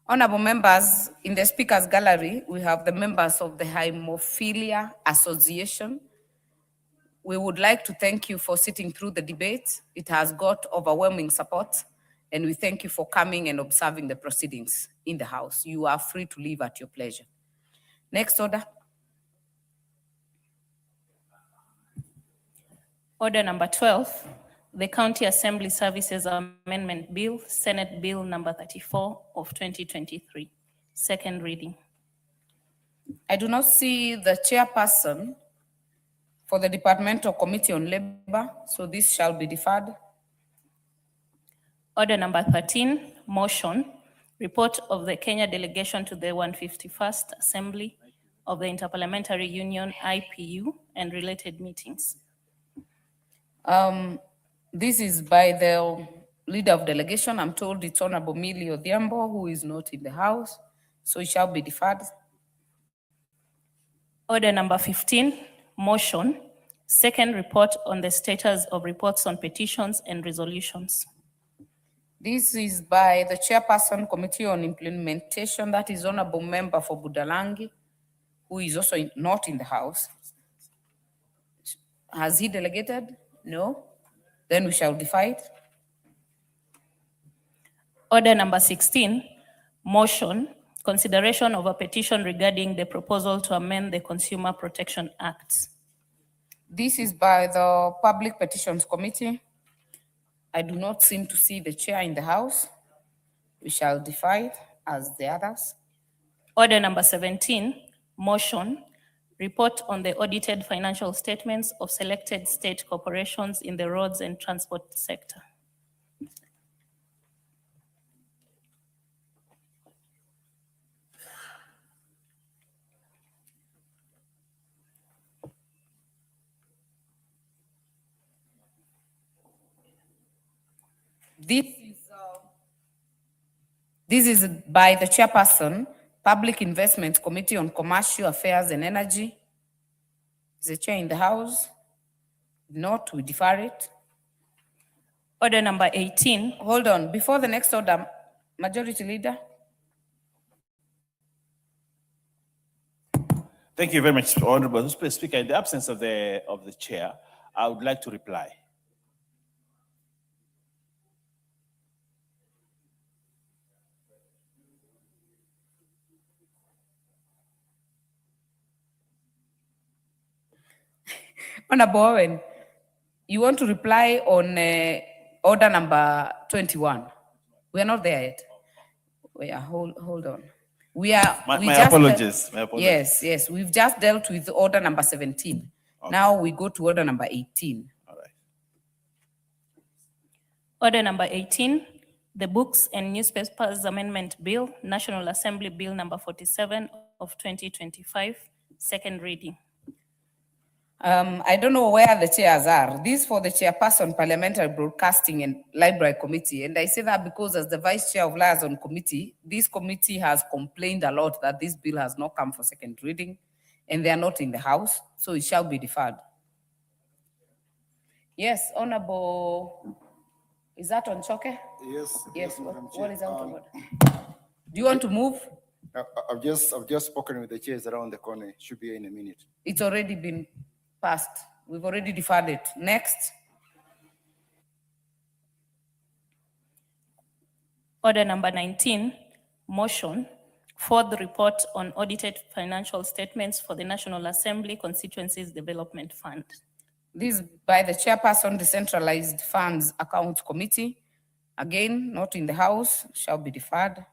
Honorable members, in the Speaker's gallery, we have the members of the Hemophilia Association. We would like to thank you for sitting through the debate. It has got overwhelming support, and we thank you for coming and observing the proceedings in the House. You are free to leave at your pleasure. Next order. Order number 12, the County Assembly Services Amendment Bill, Senate Bill number 34 of 2023. Second reading. I do not see the chairperson for the Departmental Committee on Labor, so this shall be deferred. Order number 13, motion, report of the Kenya delegation to the 151st Assembly of the Interparliamentary Union, IPU, and related meetings. This is by the leader of delegation. I'm told it's Honorable Millie Odhiambo, who is not in the House, so it shall be deferred. Order number 15, motion, second report on the status of reports on petitions and resolutions. This is by the chairperson, Committee on Implementation, that is Honorable Member for Budalangi, who is also not in the House. Has he delegated? No. Then we shall defer it. Order number 16, motion, consideration of a petition regarding the proposal to amend the Consumer Protection Act. This is by the Public Petitions Committee. I do not seem to see the chair in the House. We shall defer it as the others. Order number 17, motion, Report on the audited financial statements of selected state corporations in the roads and transport sector. This is by the chairperson, Public Investment Committee on Commercial Affairs and Energy. Is the chair in the house? If not, we defer it. Order number 18. Hold on, before the next order, Majority Leader. Thank you very much, Honorable Speaker. In the absence of the chair, I would like to reply. Honorable Owen, you want to reply on order number 21? We are not there yet. We are, hold on. We are. My apologies. Yes, we've just dealt with order number 17. Okay. Now we go to order number 18. All right. Order number 18, the Books and Newspapers Amendment Bill, National Assembly Bill number 47 of 2025, second reading. I don't know where the chairs are. This for the chairperson, Parliamentary Broadcasting and Library Committee. And I say that because as the vice chair of Liaison Committee, this committee has complained a lot that this bill has not come for second reading and they are not in the house, so it shall be deferred. Yes, Honorable, is that on Choke? Yes. What is out of order? Do you want to move? I've just spoken with the chairs around the corner. Should be here in a minute. It's already been passed. We've already deferred it. Next. Order number 19, motion for the report on audited financial statements for the National Assembly Constituencies Development Fund. This by the chairperson, Decentralized Funds Account Committee. Again, not in the house, shall be deferred.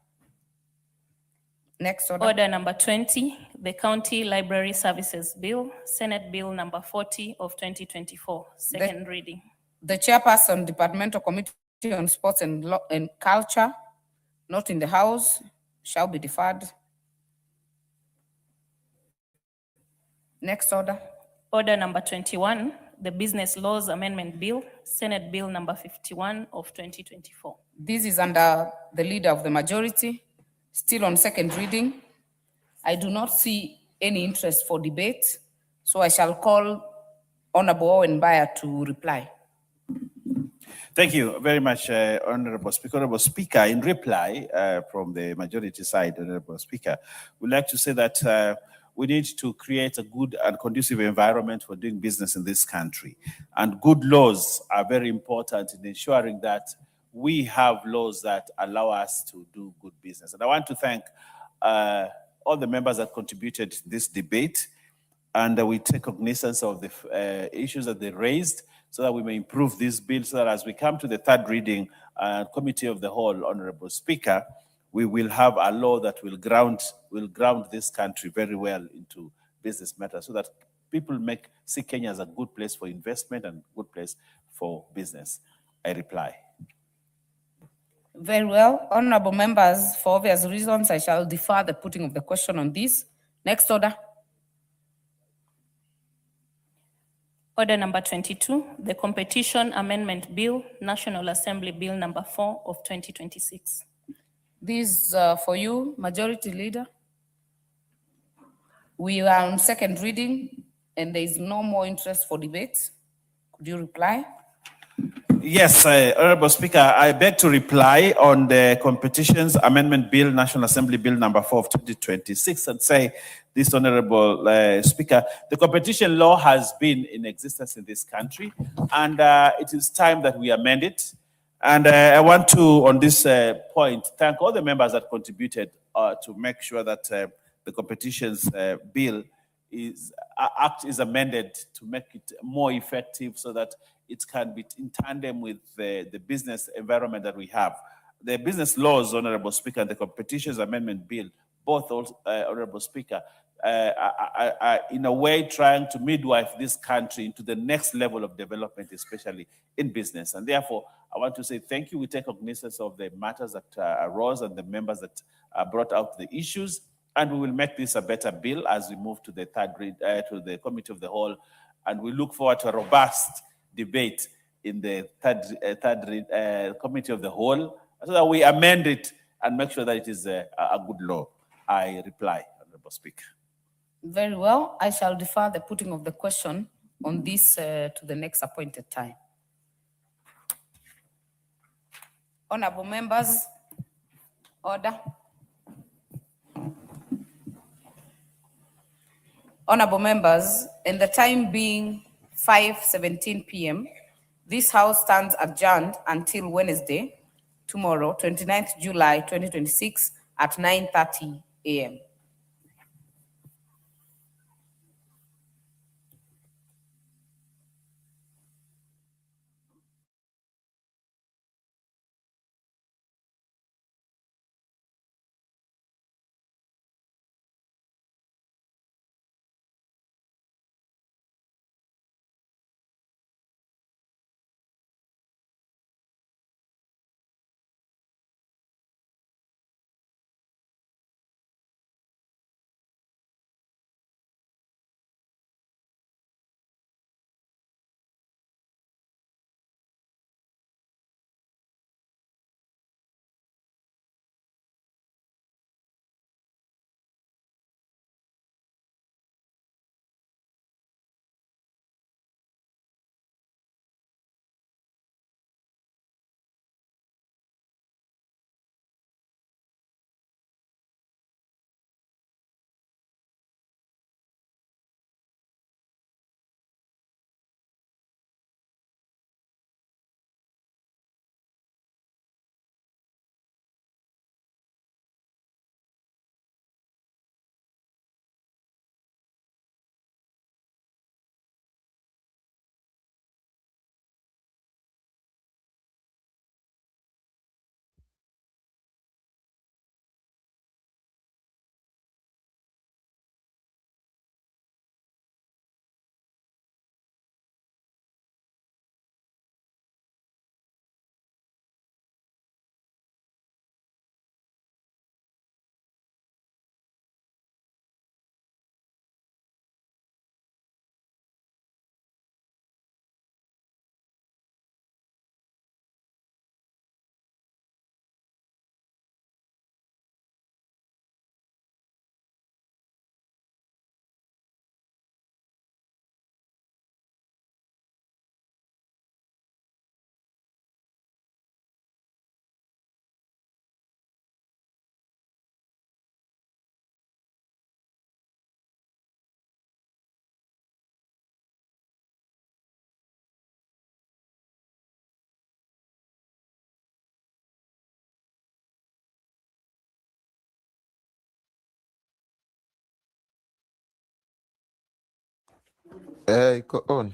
Next order. Order number 20, the County Library Services Bill, Senate Bill number 40 of 2024, second reading. The chairperson, Departmental Committee on Sports and Culture, not in the house, shall be deferred. Next order. Order number 21, the Business Laws Amendment Bill, Senate Bill number 51 of 2024. This is under the leader of the majority. Still on second reading. I do not see any interest for debate, so I shall call Honorable Owen Bayer to reply. Thank you very much, Honorable Speaker. Honorable Speaker, in reply from the majority side, Honorable Speaker, we'd like to say that we need to create a good and conducive environment for doing business in this country. And good laws are very important in ensuring that we have laws that allow us to do good business. And I want to thank all the members that contributed to this debate, and we take cognizance of the issues that they raised so that we may improve this bill, so that as we come to the third reading, Committee of the Whole, Honorable Speaker, we will have a law that will ground this country very well into business matters, so that people see Kenya as a good place for investment and good place for business. I reply. Very well. Honorable members, for obvious reasons, I shall defer the putting of the question on this. Next order. Order number 22, the Competition Amendment Bill, National Assembly Bill number 4 of 2026. This for you, Majority Leader. We are on second reading and there is no more interest for debate. Could you reply? Yes, Honorable Speaker, I beg to reply on the Competitions Amendment Bill, National Assembly Bill number 4 of 2026, and say this, Honorable Speaker, the competition law has been in existence in this country, and it is time that we amend it. And I want to, on this point, thank all the members that contributed to make sure that the competitions bill is amended to make it more effective, so that it can be in tandem with the business environment that we have. The business laws, Honorable Speaker, and the Competitions Amendment Bill, both, Honorable Speaker, in a way trying to midwife this country into the next level of development, especially in business. And therefore, I want to say thank you. We take cognizance of the matters that arose and the members that brought out the issues, and we will make this a better bill as we move to the to the committee of the whole. And we look forward to a robust debate in the third committee of the whole, so that we amend it and make sure that it is a good law. I reply, Honorable Speaker. Very well. I shall defer the putting of the question on this to the next appointed time. Honorable members, order. Honorable members, in the time being 5:17 p.m., this House stands adjourned until Wednesday, tomorrow, 29th July 2026 at 9:30 a.m. Iko on.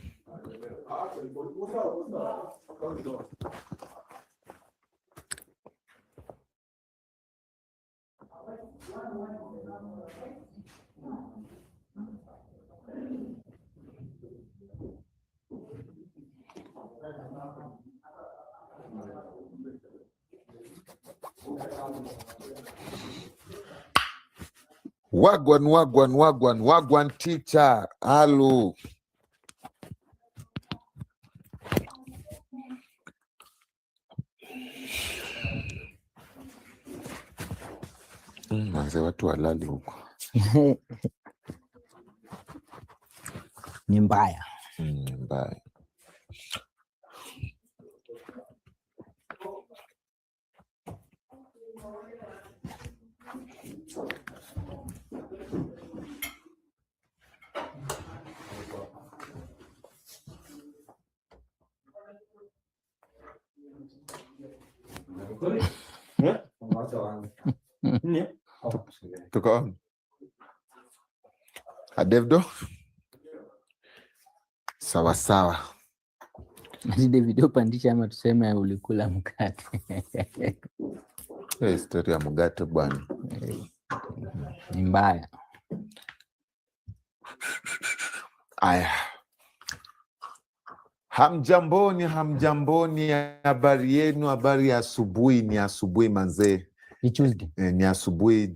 Wagwan teacher. Hello. Manze watu walali huko. Ni mbaya. Ni mbaya. Tuko on. Adevdo? Sawa sawa. Video pandisha ama tuseme ulikula mkate. Historia ya mkate bwana. Ni mbaya. Aya, hamjamboni, habari yenu, habari ya asubuhi. Ni asubuhi manzee, Ni Tuesday. ni asubuhi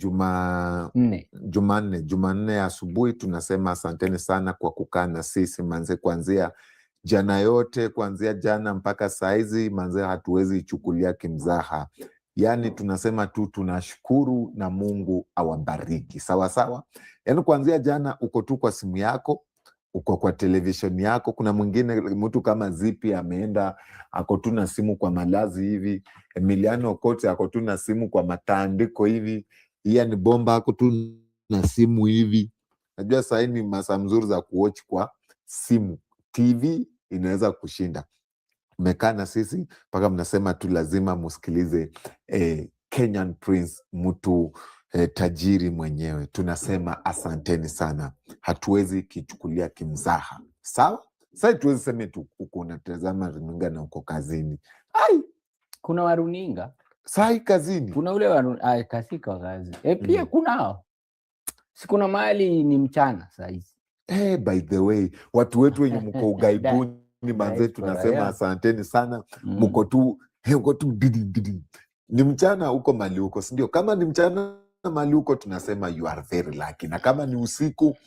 Jumanne ya asubuhi. Tunasema asanteni sana kwa kukaa na sisi manzee, kuanzia jana yote, kuanzia jana mpaka saizi manzee, hatuwezi ichukulia kimzaha. Yani tunasema tu tunashukuru na Mungu awabariki. Sawa sawa. Yani kuanzia jana uko tu kwa simu yako, uko kwa televisheni yako. Kuna mwingine mtu kama Zipi ameenda ako tu na simu kwa malazi hivi. Emiliano Okote ako tu na simu kwa matandiko hivi. Ian Bomba ako tu na simu hivi. Najua sasa ni masaa mzuri za kuwatch kwa simu. TV inaweza kushinda. Mmekaa na sisi mpaka mnasema tu lazima musikilize Kenyan Prince, mtu tajiri mwenyewe. Tunasema asanteni sana, hatuwezi kichukulia kimzaha. Sawa? Sasa tuwezi sema tu uko unatazama runinga na uko kazini. Ai, kuna waruninga sai kazini, kuna ule kasika kazi pia kunao, si kuna mahali ni mchana saizi. By the way, watu wetu wenye mko ugaibuni manze, tunasema asanteni sana. Mko tu didi. Ni mchana huko mali huko, si ndio? Kama ni mchana mali huko tunasema you are very lucky, na kama ni usiku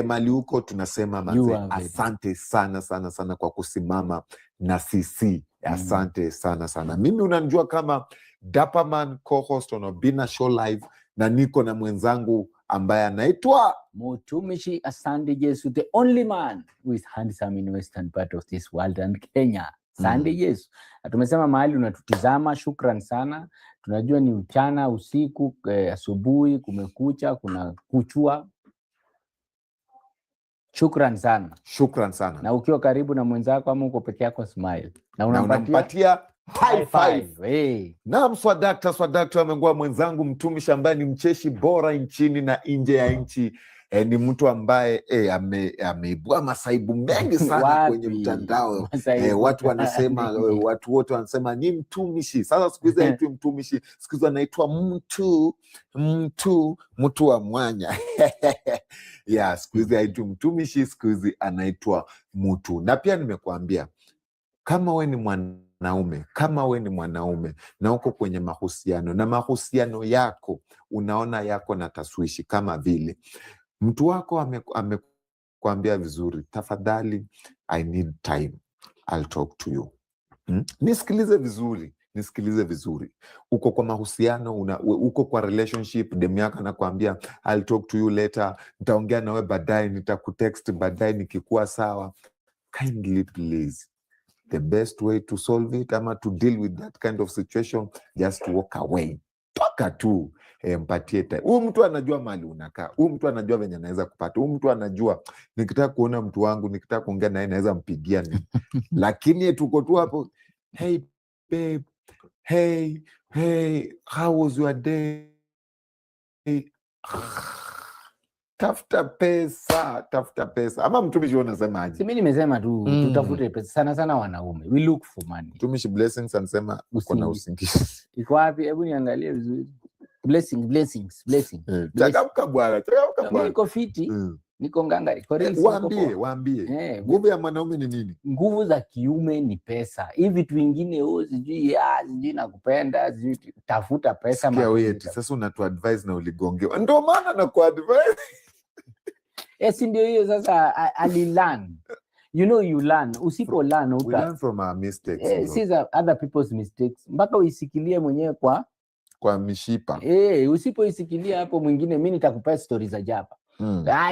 mali huko tunasema manze, asante sana sana sana kwa kusimama na sisi. Asante sana sana. Mimi unanijua kama Dapaman, co-host on Obina Show Live, na niko na mwenzangu ambaye anaitwa Mutumishi Asante Yesu, the only man who is handsome in western part of this world and Kenya. Asante Yesu. Tumesema mahali unatutizama, shukran sana. Tunajua ni mchana, usiku, asubuhi, kumekucha, kuna kuchua. Shukran sana. Shukran sana. Na ukiwa karibu na mwenzako ama uko peke yako, smile. Na unampatia high five. Hey. Na swadakta amengua mwenzangu Mtumishi ambaye ni mcheshi bora nchini na nje ya nchi. Ni mtu ambaye ameibua masaibu mengi sana kwenye mtandao. Watu wanasema, watu wote wanasema ni Mtumishi. Sasa siku hizi haitwi Mtumishi, siku hizi anaitwa mtu wa mwanya. Yeah, siku hizi haitwi Mtumishi, siku hizi anaitwa mtu. Na pia nimekuambia, kama we ni mwanaume na uko kwenye mahusiano, na mahusiano yako unaona yako na taswishi, kama vile mtu wako amekwambia vizuri, tafadhali I need time, I'll talk to you. Nisikilize vizuri. Uko kwa mahusiano, uko kwa relationship, demu yako anakuambia I'll talk to you later, nitaongea nawe baadaye, nitakutext baadaye nikikuwa sawa. Kindly please, the best way to solve it ama to deal with that kind of situation, just walk away. Toka tu, mpatie time. Huyu mtu anajua mali unakaa, huyu mtu anajua venye anaweza kupata, huyu mtu anajua nikitaka kuona mtu wangu, nikitaka kuongea naye naweza mpigia ni. Lakini tuko tu hapo, hey babe, hey how was your day? Tafuta pesa. Ama Mtumishi unasema aje? Mimi nimesema tu tutafute pesa sana sana wanaume. We look for money. Mtumishi Blessings anasema uko na usingizi. Iko wapi? Hebu niangalie vizuri. Blessings. Changamka bwana. Niko fiti. Niko ngangari. Waambie. Nguvu ya mwanaume ni nini? Nguvu za kiume ni pesa. Hivi vitu vingine sijui nakupenda, sijui tafuta pesa. Sikia wewe, sasa unatuadvise na uligongewa. Ndio maana nakuadvise. Si ndio hiyo sasa, alilearn. You learn. Usipo learn we learn from our mistakes. See other people's mistakes. Mpaka uisikilie mwenyewe kwa mishipa. Usipoisikilia hapo mwingine, mimi nitakupea stories za japa.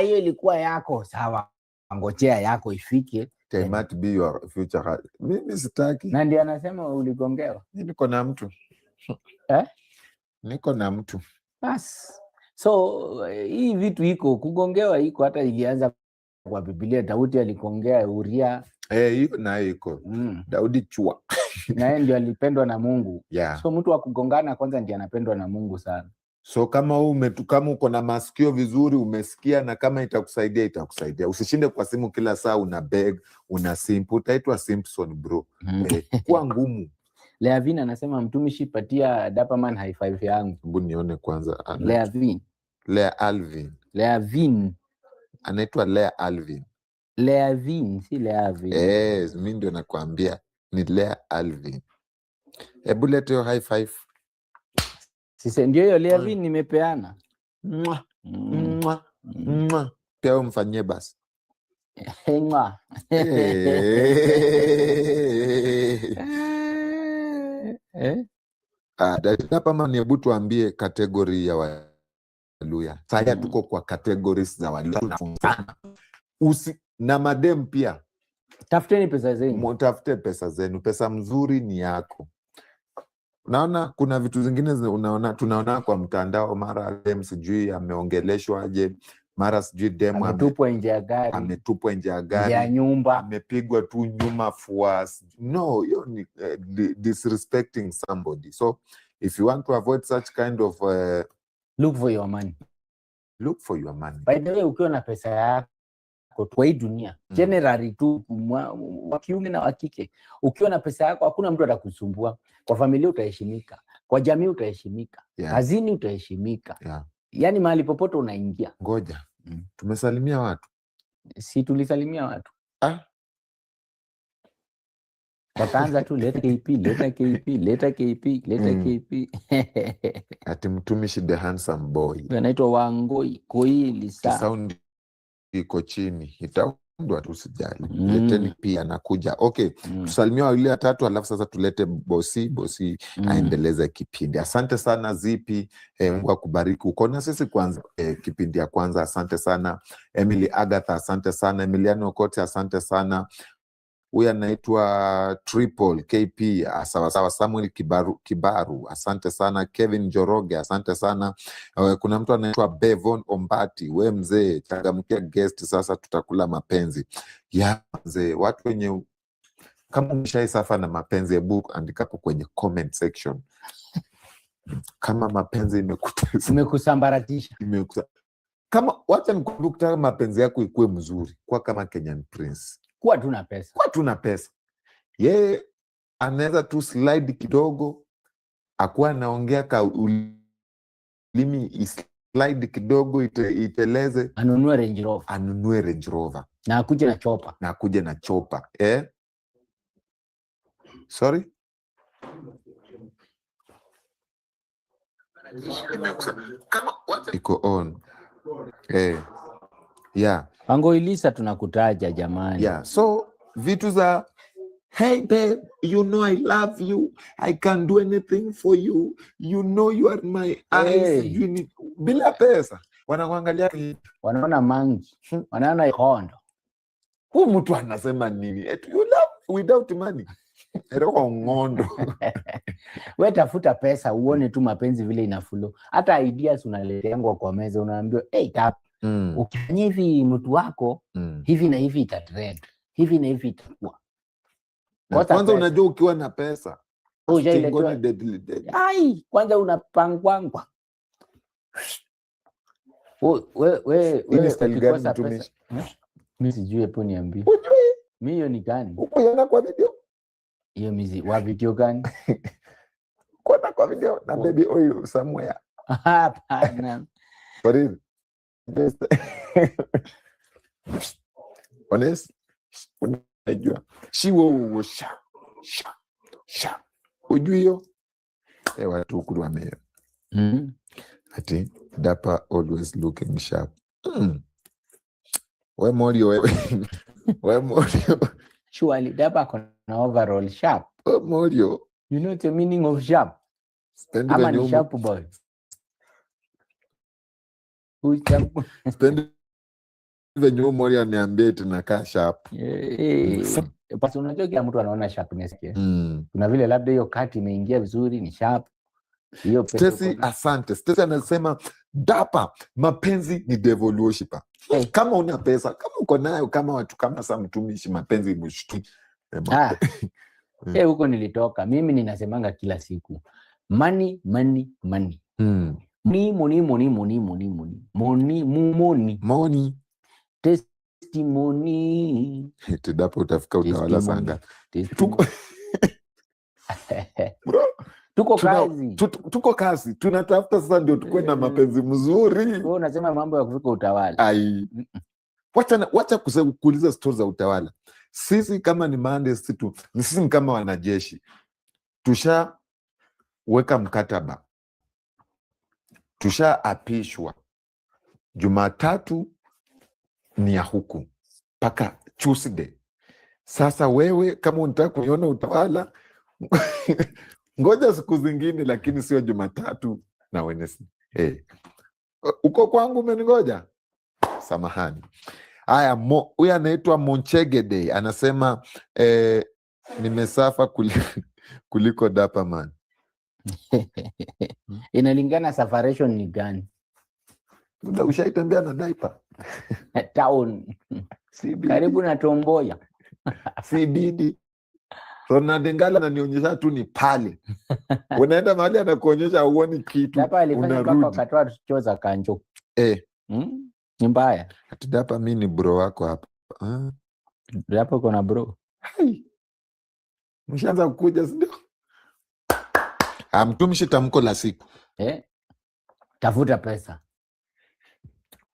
Hiyo ilikuwa yako, sawa. Ngojea yako ifike. They might be your future. Mimi sitaki. Na ndio anasema uligongewa. Niko na mtu. Niko na mtu. Bas. So hii vitu iko, kugongewa iko, hata ilianza kwa Biblia. Daudi alikongea Uria. Hiyo nayo iko. Daudi chua. Naye ndio alipendwa na Mungu. Yeah. So mtu wa kugongana kwanza ndiye anapendwa na Mungu sana. So kama uko na masikio vizuri, umesikia, na kama itakusaidia. Usishinde kwa simu kila saa una beg, una simp, utaitwa Simpson bro. Kwa ngumu. Leavin anasema Mtumishi, patia Dapaman high five yangu. Hebu nione kwanza. Leavin. Leavin. Leavin. Anaitwa Leavin. Leavin, si Leavin. Mimi ndio nakwambia ni Lea Alvin. Hebu lete hiyo high five. Sisi ndio hiyo Leavin nimepeana. Mwa. Mwa. Mwa. Pia umfanyie basi. Mwa. Hapa mama, hebu tuambie kategori ya Waluya. Sasa tuko kwa categories za Waluya tunafungana. Na madem pia. Tafuteni pesa zenu. Mtafute pesa zenu. Pesa mzuri ni yako. Naona kuna vitu zingine tunaona kwa mtandao, mara dem sijui ameongeleshwa aje, mara sijui dem ametupwa nje ya gari. Ametupwa nje ya gari. Ya nyumba. Amepigwa tu nyuma fuas. No, you're disrespecting somebody. So if you want to avoid such kind of look for your money. Look for your money. By the way, ukiwa na pesa yako kwa hii dunia, generally tu wa kiume na wa kike, ukiwa na pesa yako hakuna mtu atakusumbua. Kwa familia utaheshimika, kwa jamii utaheshimika, kazini utaheshimika. Yaani mahali popote unaingia. Ngoja. Tumesalimia watu. Si tulisalimia watu. Wakaanza tu leta KP, leta KP, leta KP, leta KP. Ati mtumishi the handsome boy. Anaitwa Wangoi, Koili saa. Sound iko chini. Itaundwa tu sijali. Leteni pia nakuja. Okay, tusalimia wawili watatu alafu sasa tulete bosi aendeleze kipindi. Asante sana Zipi, Mungu akubariki. Uko na sisi kwanza kipindi ya kwanza. Asante sana Emily Agatha, asante sana Emiliano Kote, asante sana. Huyu anaitwa Triple KP, sawa. Samuel Kibaru, asante sana. Kevin Joroge, asante sana. Kuna mtu anaitwa Bevon Ombati, we mzee, changamkia guest, sasa tutakula mapenzi. Ya mzee, watu wenye kama umeshaisafa na mapenzi, hebu andika hapo kwenye comment section. Kama mapenzi imekusambaratisha. Kama wacha nikukuta mapenzi yako ikuwe mzuri, kwa kama Kenyan Prince. Kuwa tuna pesa. Kuwa tuna pesa. Yeye anaweza tu slide kidogo, akuwa anaongea ka ulimi slide kidogo iteleze. Anunue Range Rover. Anunue Range Rover. Na akuje na chopa. Na akuje na chopa. Sorry? Iko on. Yeah. Pango Ilisa tunakutaja jamani. Yeah. So vitu za hey babe, you know I love you. I can do anything for you. You know you are my eyes. You need... Bila pesa. Wanakuangalia, wanaona mangi. Wanaona ikondo. Huyu mtu anasema nini? You love without money. Eroko ngondo. Wewe tafuta pesa uone tu mapenzi vile inafulo. Hata ideas unaleteangwa kwa meza, unaambiwa tap. Ukifanya hivi mtu wako hivi na hivi itatrend, hivi na hivi itakuwa. Kwanza unajua ukiwa na pesa kwanza unapangwangwa. Wewe ukikosa pesa, mimi sijui hapo niambie. Mimi hiyo ni gani? Uko kwa video? Hiyo mizi wa video gani? Kwa video na baby oil somewhere. Hapana. What is honest? Unajua shiwo sha ujui hiyo watu ukuru wame ati dapa always looking sharp. We Morio we Morio surely dapa kona overall sharp. Morio, you know the meaning of sharp? I'm a sharp boy. Spend venye Morio niambie tunakaa sharp. Basi unajua kila mtu anaona sharpness yake. Kuna vile labda hiyo kati imeingia vizuri ni sharp. Hiyo Stacy, asante. Stacy anasema dapa mapenzi ni devil worshiper. Kama una pesa, kama uko nayo, kama watu kama sa mtumishi, mapenzi mshtu. Huko nilitoka. Mimi ninasemanga kila siku. Money, money, money. Money. Testimony. Tudapo utafika utawala sanga. Tuko kazi. Tunatafuta sasa ndio tukue na mapenzi mzuri. Wewe unasema mambo ya kufika utawala. Ai. Wacha kuuliza stori za utawala. Sisi kama ni maandesi tu, sisi kama wanajeshi tushaweka mkataba, tushaapishwa. Jumatatu ni ya huku mpaka Tuesday. Sasa wewe kama unataka kuiona utawala ngoja siku zingine, lakini sio Jumatatu na Wednesday. Uko kwangu umeningoja, samahani. Haya, huyu anaitwa Monchegede anasema nimesafa kuliko Dapaman. Inalingana safaration ni gani. Ushaitembea na diaper town karibu na Tomboya CBD. Ronald Ngala ananionyesha tu ni pale. Unaenda mahali anakuonyesha uone kitu. Dapa alifanya mpaka akatoa choo za kanjo. Ni mbaya. Ati Dapa mimi ni bro wako hapa. Dapa kuna bro. Hai. Mshaanza kukuja sio? Mtumishi tamko la siku. Tafuta pesa.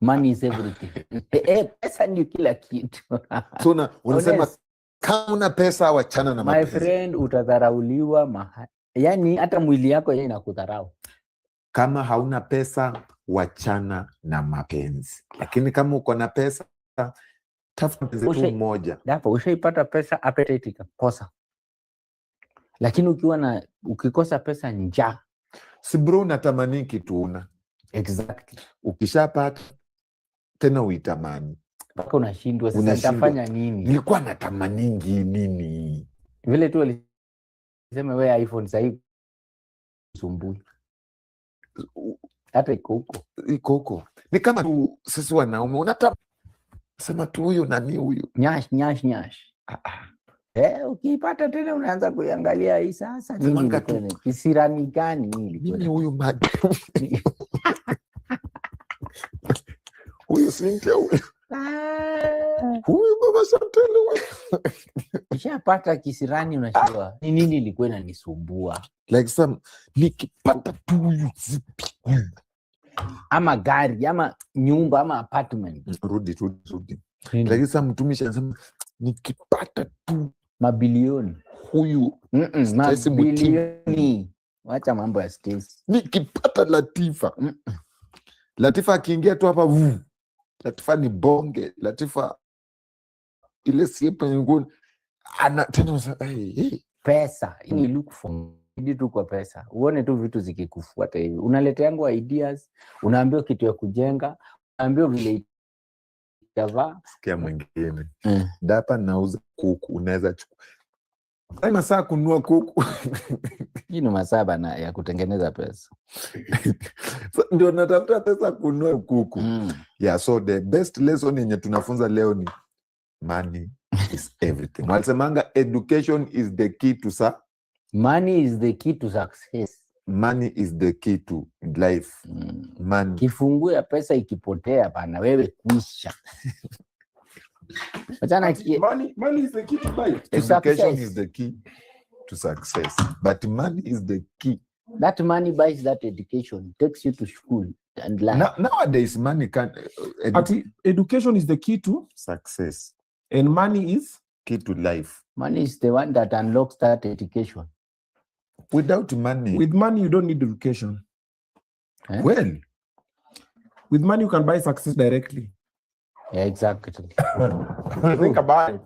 Money is everything. Pesa ndio kila kitu. So unasema kama una pesa wachana na mapenzi. My friend, utadharauliwa yani hata mwili yako yeye inakudharau. Kama hauna pesa wachana na mapenzi. Lakini kama uko na pesa tafuta tu mmoja. Hapo ushaipata pesa, appetite ikakosa. Lakini ukikosa pesa njaa. Si bro, unatamani kitu una. Exactly. Ukishapata tena uitamani. Mpaka unashindwa sasa nitafanya nini? Nilikuwa natamani nini? Vile tu alisema wewe iPhone sasa hivi sumbui. Hata iko huko. Ni kama tu sisi wanaume sema tu huyu nani huyu? Nyash. Ukipata tena unaanza kuangalia hii sasa nini kisirani gani hili? Mimi huyu maji. Huyu Cynthia huyu. Huyu baba Santele wewe. Ukishapata kisirani unashindwa. Ni nini ilikuwa inanisumbua? Like nikipata tu huyu zipi. Ama gari, ama nyumba, ama apartment. Rudi. Like mtumishi anasema nikipata tu mabilioni. Huyu mabilioni. Wacha mambo ya stress. Nikipata Latifa akiingia tu hapa Latifa ni bonge. Latifa ile siepa ngoni ana tena pesa. Ni look for tu kwa pesa. Uone tu vitu zikikufuata hivi. Unaleta yangu ideas, unaambiwa kitu ya kujenga, unaambiwa vile itavaa. Sikia mwingine. Dapa nauza kuku, unaweza chukua. Hai masaa kununua kuku. Hii ni masaa ya kutengeneza pesa. Ndio natafuta pesa kununua kuku. Yeah, so the best lesson yenye tunafunza leo ni money is everything. Walisemanga education is the key to money is the key to success. Money is the key to life. Money. Kifungu ya pesa ikipotea bana wewe kuisha. Money is the key to life. Education is the key to success. But money is the key. That money buys that education, takes you to school and life. Nowadays, money can... education is the key to success. And money is? Key to life. Money is the one that unlocks that education. Without money... With money, you don't need education. Well... With money, you can buy success directly. Yeah, exactly. Think about it.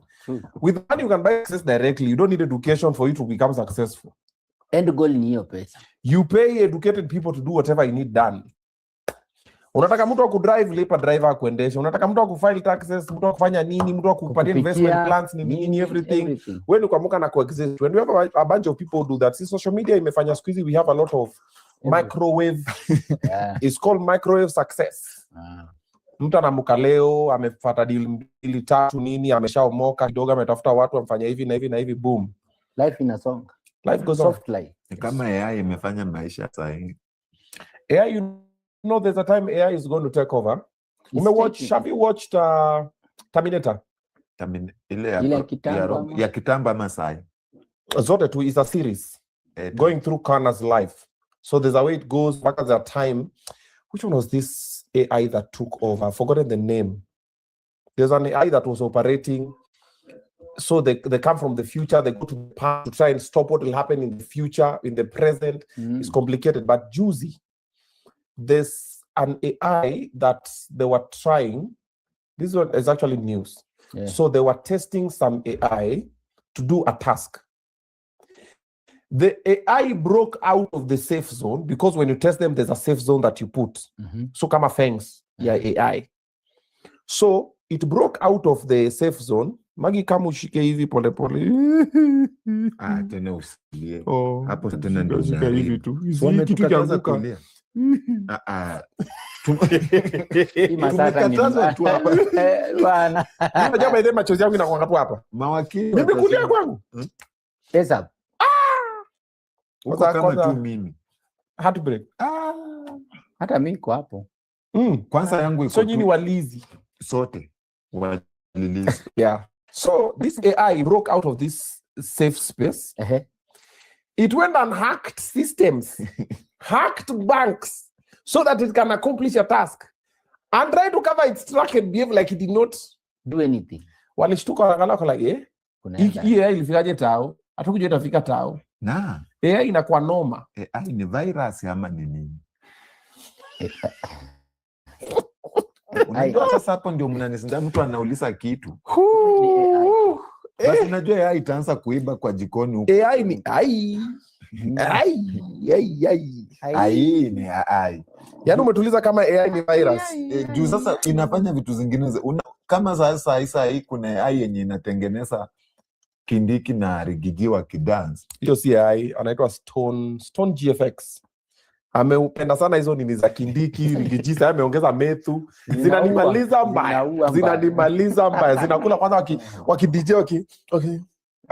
With money, you can buy success directly. You don't need education for you to become successful. End goal ni hiyo pesa. You pay educated people to do whatever you need done. Unataka mtu akudrive, lipa driver akuendesha. Unataka mtu akufile taxes, mtu akufanya nini, mtu akupatia investment plans, nini, everything. When you kuamuka na coexist. When we have a bunch of people do that. See, social media imefanya siku hizi, we have a lot of microwave. It's called microwave success. Mtu anamuka leo, amefuata deal 2 nini, ameshaomoka kidogo, ametafuta watu amfanya hivi na hivi na hivi, boom. Life inasonga. Life goes soft on. life. Kama AI imefanya maisha sahihi. AI, you know, there's a time AI is going to take over. Have you watched Terminator? Ile ya kitamba Masai. Zote tu is a series going through Connor's life. So there's a way it goes. Back at that time, which one was this AI that took over? I've forgotten the name. There's an AI that was operating. So they come from the future, they go to the past to try and stop what will happen in the future, in the present. It's complicated, but juicy. There's an AI that they were trying. This one is actually news. Yeah. So they were testing some AI to do a task. The AI broke out of the safe zone because when you test them, there's a safe zone that you put. So kama fangs, yeah, AI. So it broke out of the safe zone. Magi kama ushike hivi pole pole. Tena usilie. Oh, Hapo tena ndio shika hivi tu. Wametukataza kulia. Tumekatazwa tu hapa. Bwana. Unajua by the machozi yangu inakuwa hapo hapa. Mawakili. Mimi kulia kwangu. Pesa. Uko kama tu mimi. Heartbreak. Hata mimi niko hapo. Kwanza yangu iko. So nyinyi walizi sote. Yeah. So this AI broke out of this safe space. It went and hacked systems, hacked banks, so that it can accomplish a task, and try to cover its track and behave like it did not do anything. Walishtuka wakaangalia like, hii AI ilifikaje tao? Hatukujua itafika tao. Na AI inakuwa noma. AI ni virus ama ni nini? Unajua sasa hapo ndio mnanisinda mtu anauliza kitu. Basi unajua AI itaanza kuiba kwa jikoni huko. AI ni AI. AI ni AI. Yaani umetuliza kama AI ni virus. Juu sasa inafanya vitu zingine kama sasa hii kuna AI yenye inatengeneza Kindiki na Rigigi wa kidance. Hiyo si AI, anaitwa Stone GFX. Ameupenda sana hizo nini za Kindiki, Rigigi, sasa ameongeza methu. Zinanimaliza mbaya. Zinakula kwanza waki DJ okay.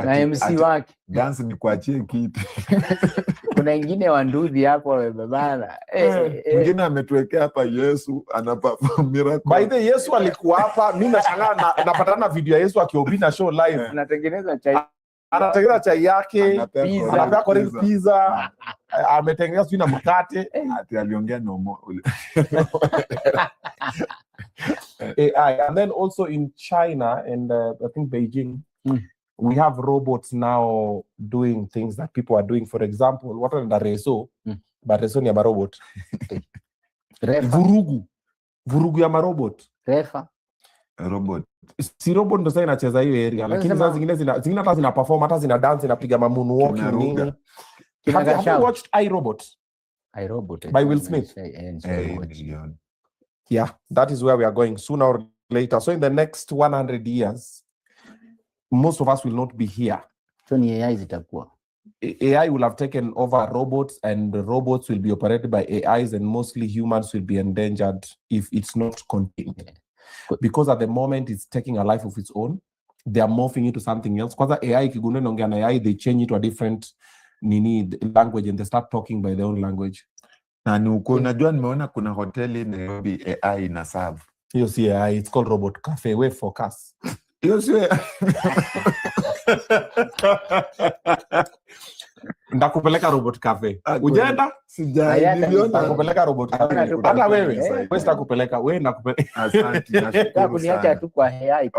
Na MC wake. Dance ni kuachie kitu. Kuna ingine wanduthi hapo wamebana. Mwingine ametuwekea hapa Yesu anaperform miracle. By the Yesu alikuwa hapa, mimi nashangaa napatana video ya Yesu akihubiri show live. Anatengeneza chai yake, anapea kwa pizza, ametengeneza sio na mkate. Ati aliongea no AI. And then also in China and I think Beijing, we have robots now doing things that people are doing. For example, what are the reso? But reso ni ya robot. Vurugu ya marobot. Robot. Si robot ndo sasa inacheza hiyo area, lakini sasa zingine hata zina perform, hata zina dance, zinapiga moonwalking nini. Have you watched iRobot? By Will Smith. Yeah, that is where we are going sooner or later. So in the next 100 years, most of us will not be here. So ni AI zitakuwa. AI will have taken over robots, and the robots will be operated by AIs, and mostly humans will be endangered if it's not contained. Because at the moment it's taking a life of its own. They are morphing into something else. Kwanza AI kigundua inaongea na AI, they change it to a different language and they start talking by their own language. Na ni uko unajua nimeona kuna hoteli Nairobi AI ina serve. Hiyo si AI, it's called Robot Cafe. We focus. Hiyo si ndakupeleka Robot Cafe. Ujaenda? Sijai. Nakupeleka Robot Cafe. Hata wewe sitakupeleka. Wewe nakupeleka. Asante. Kuniacha tu kwa AI.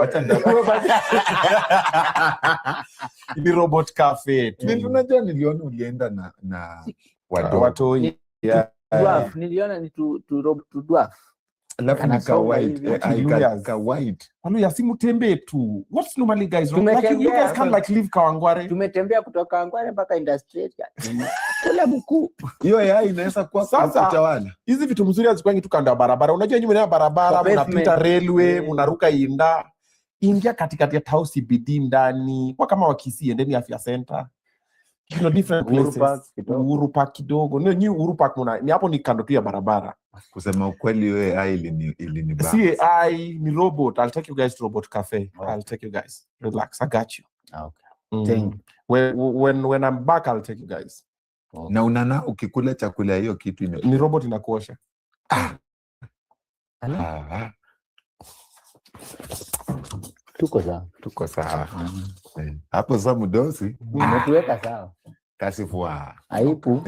Ni Robot Cafe. Mimi unajua niliona ulienda na watu. Yeah. Dwarf, niliona ni to dwarf. Alafu ni kawaida. Ya simu tembe tu. What's normally guys? Like you guys can't like leave Kawangware. Tumetembea kutoka Kawangware mpaka industry. Kula mkuu. Hiyo AI inaweza kuwa utawala. Hizi vitu mzuri hazikwangi tu kando ya barabara. Unajua nyinyi mna barabara, mnapita railway, mnaruka ingia katikati ya Tao CBD ndani. Kwa kama Wakisii endeni afya center. Different places. Uhuru Park kidogo. Ni Uhuru Park ni hapo ni kando tu ya barabara. Kusema ukweli wewe AI ilinibamba. Si AI ni robot. I'll take you guys to Robot Cafe. Okay. I'll take you guys. Relax. I got you. Okay. Thank you. When I'm back I'll take you guys. Okay. Na unana ukikula chakula hiyo kitu ni robot inakuosha. Tuko sawa. Hapo za mdosi. Umetuweka sawa. Kasifua. Aipu.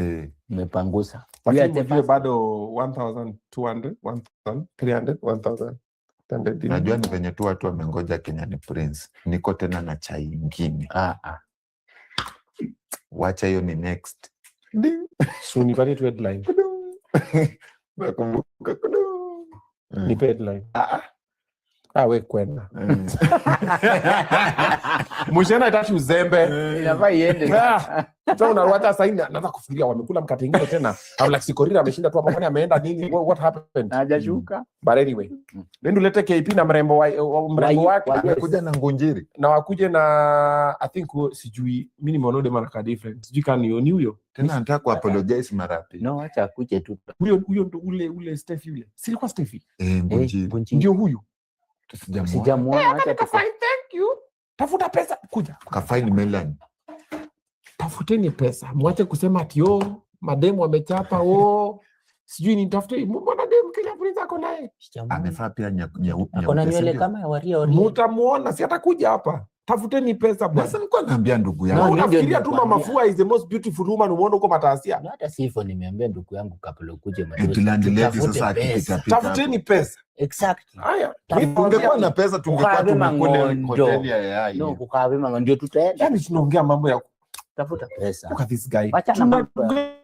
Umepangusa. Lakini bado 1,200, 1,300, 1,000. Standard. Najua ni venye tu watu wamengoja Kenya ni Prince. Niko tena na chai ingine. Wacha hiyo ni next. So nipatie tu headline. Nakumbuka Ni headline. We kwenda. Mwisho itaki uzembe. Inafaa iende. Sasa unawacha sasa naanza kufikiria wamekula mkate ingine tena. Au like Sikorira ameshinda tu hapo, kwani ameenda nini? What happened? Hajashuka. But anyway, ndio ulete KP na mrembo wake amekuja na Ngunjiri. Na wakuje na I think sijui mimi nimeona dema na different. Sijui kani ni huyo. Tena anataka ku apologize mara pili. No, acha akuje tu. Huyo ndo ule Steffi yule. Silikuwa Steffi. Ngunjiri. Ndio huyo. Sijamuona, acha thank you. Tafuta pesa kuja. Kafaini Melanie. Tafuteni pesa. Mwache kusema ati mademu wamechapa sijui nitafute mbona demu Kenya Prince ako naye. Amefaa pia nyeupe. Akona nywele kama ya Waria. Mtamuona si atakuja hapa. Tafuteni pesa bwana. Sasa nilikuwa naambia ndugu yangu. No, nafikiria tu Mama Fua is the most beautiful woman umeona huko Matasia. Hata sivyo nimeambia ndugu yangu kabla ukuje tafuteni pesa. Exactly. Haya. Ungekuwa na pesa tungekuwa tumekule hoteli ya yai. No, kukaa vema ndio tutaenda. Yaani tunaongea mambo ya tafuta pesa. Look at this guy.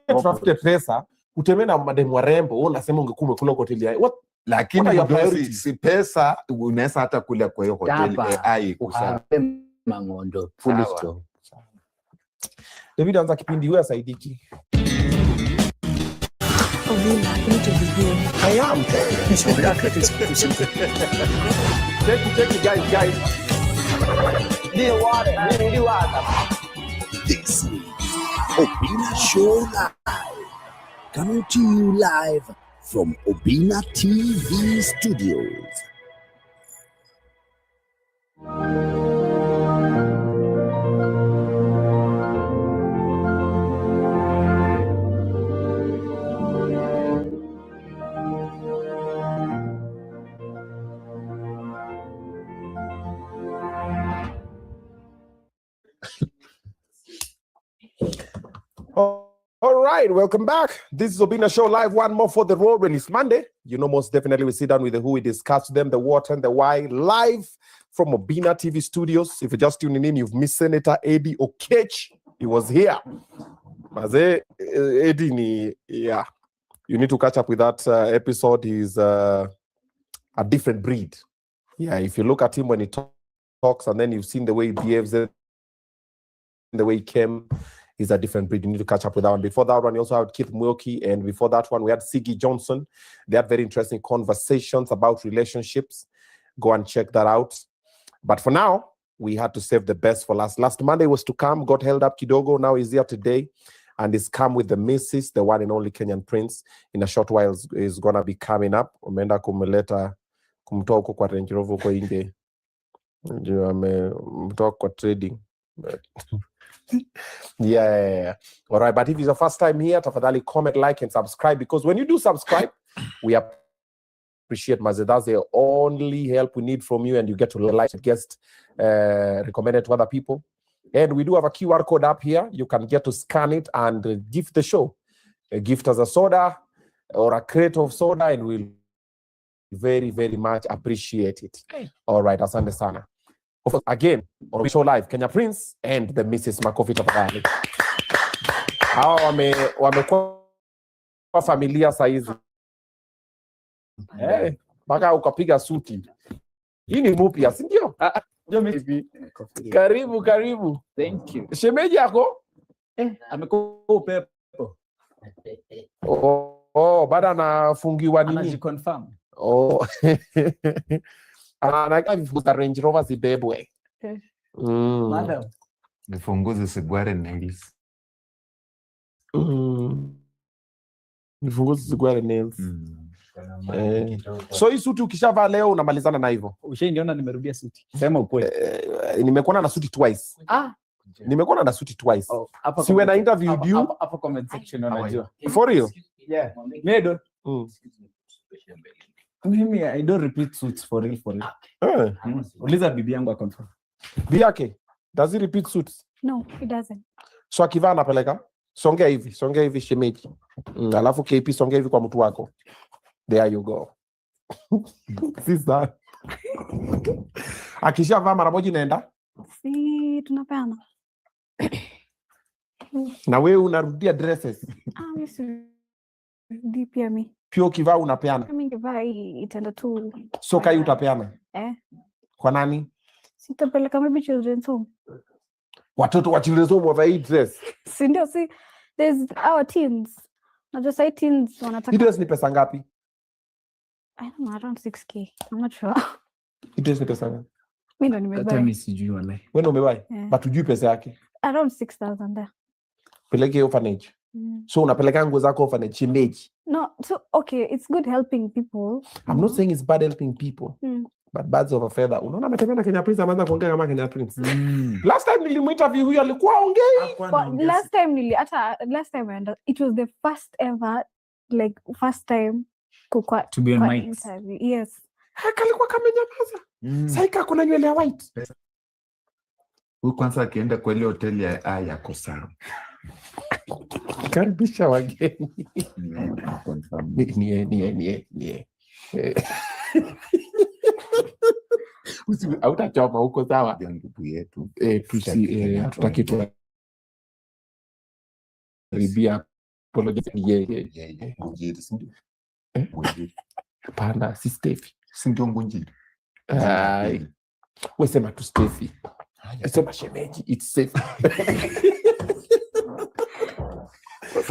Tafute pesa. Utembee na mademu warembo, wewe unasema ungekuwa umekula hoteli ya what? Lakini si pesa unaweza hata kula kwa hiyo hoteli AI kusaa. Mangondo full stop. David anza kipindi wewe saidiki. I am. Check guys. Ni water. This is Obina Show Live. Coming to you live from Obina TV studios. All right, welcome back. This is Obina Show Live, one more for the road when it's Monday. You know, most definitely we sit down with the who, we discuss them, the what and the why, live from Obina TV studios. If you're just tuning in, you've missed Senator Eddie Okech. He was here. Maze, Eddie, yeah. You need to catch up with that episode. He's a different breed. Yeah, if you look at him when he talks and then you've seen the way he behaves, the way he came, is a different breed. You need to catch up with that one. Before that one, you also had Keith Muoki, and before that one, we had Siggy Johnson. They had very interesting conversations about relationships. Go and check that out. But for now, we had to save the best for last. Last Monday was to come, got held up kidogo. Now he's here today, and he's come with the missus, the one and only Kenyan Prince. In a short while, is gonna be coming up. Umeenda kumleta kumtoa huko kwa Range Rover huko nje. Ndio amemtoa kwa trading. Yeah. All right, but if it's your first time here, tafadhali comment, like, and subscribe, because when you do subscribe, we appreciate Maze. That's the only help we need from you, and you get to like the guest recommended to other people. And we do have a QR code up here. You can get to scan it and gift the show. Gift us a soda or a crate of soda, and we'll very, very much appreciate it. All right, asante sana. Again, on Show Live, Kenya Prince and the Mrs. Makofi tafadhali. Hawa wamekuwa familia saizi. Mpaka ukapiga suti. Hii ni mpya, si ndio? Karibu. Thank you. Shemeji yako? Amekuwa upepo. Baada anafungiwa nini? Anajiconfirm. Anaga vifuza Range Rover zibebwe. Madam. Vifunguzi sigware nails. Vifunguzi sigware nails. So hii suti ukishavaa leo unamalizana na hivyo. Ushainiona nimerudia suti. Sema ukweli. Nimekuona na suti twice. Nimekuona na suti twice. Si when I interviewed you. Hapo comment section unajua. For real? Yeah. Medo. Mimi I don't repeat suits for real. Uliza bibi yangu akonfirm. Bibi yake, does he repeat suits? No, he doesn't. So akivaa anapeleka? Songea hivi shemeji. Alafu KP songea hivi kwa mtu wako. There you go. Sister. Akishavaa mara moja inaenda? Si tunapeana. Na wewe unarudia dresses? Pia mi. Pia ukivaa unapeana? Mimi nikivaa itaenda tu. So kai utapeana? Kwa nani? Sitapeleka maybe children's home. Watoto wa children's home wavae dress? Si ndio, si there's our teens. Na just say teens wanataka. Hii dress ni pesa ngapi? I don't know, around 6K. I'm not sure. Hii dress ni pesa ngapi? Mimi ndo nimebuy. Hata mimi sijui wallahi. Wewe ndo umebuy? But hujui pesa yake? Around 6,000 there. Peleke orphanage. So unapeleka nguo zako orphanage shemeji? No, so okay, it's good helping people. I'm not saying it's bad helping people. But birds of a feather. Unaona ametembea na Kenya Prince ameanza kuongea kama Kenya Prince. Last time nilimuinterview huyu alikuwa ongei. Last time it was the first ever, like first time to be on mic. Interview. Yes. Kalikuwa kamenyamaza. Saika kuna nywele ya white. Huyu kwanza akienda kwa ile hoteli ya yako sawa. Karibisha wageni. Nie. Hautachoma huko sawa? Ndugu yetu. Hatutaki tu ribia apology. Ngujiri, si ndio? Hapana, si Steffi. Si ndio Ngujiri? Wewe sema tu Steffi. Sema shemeji, it's safe.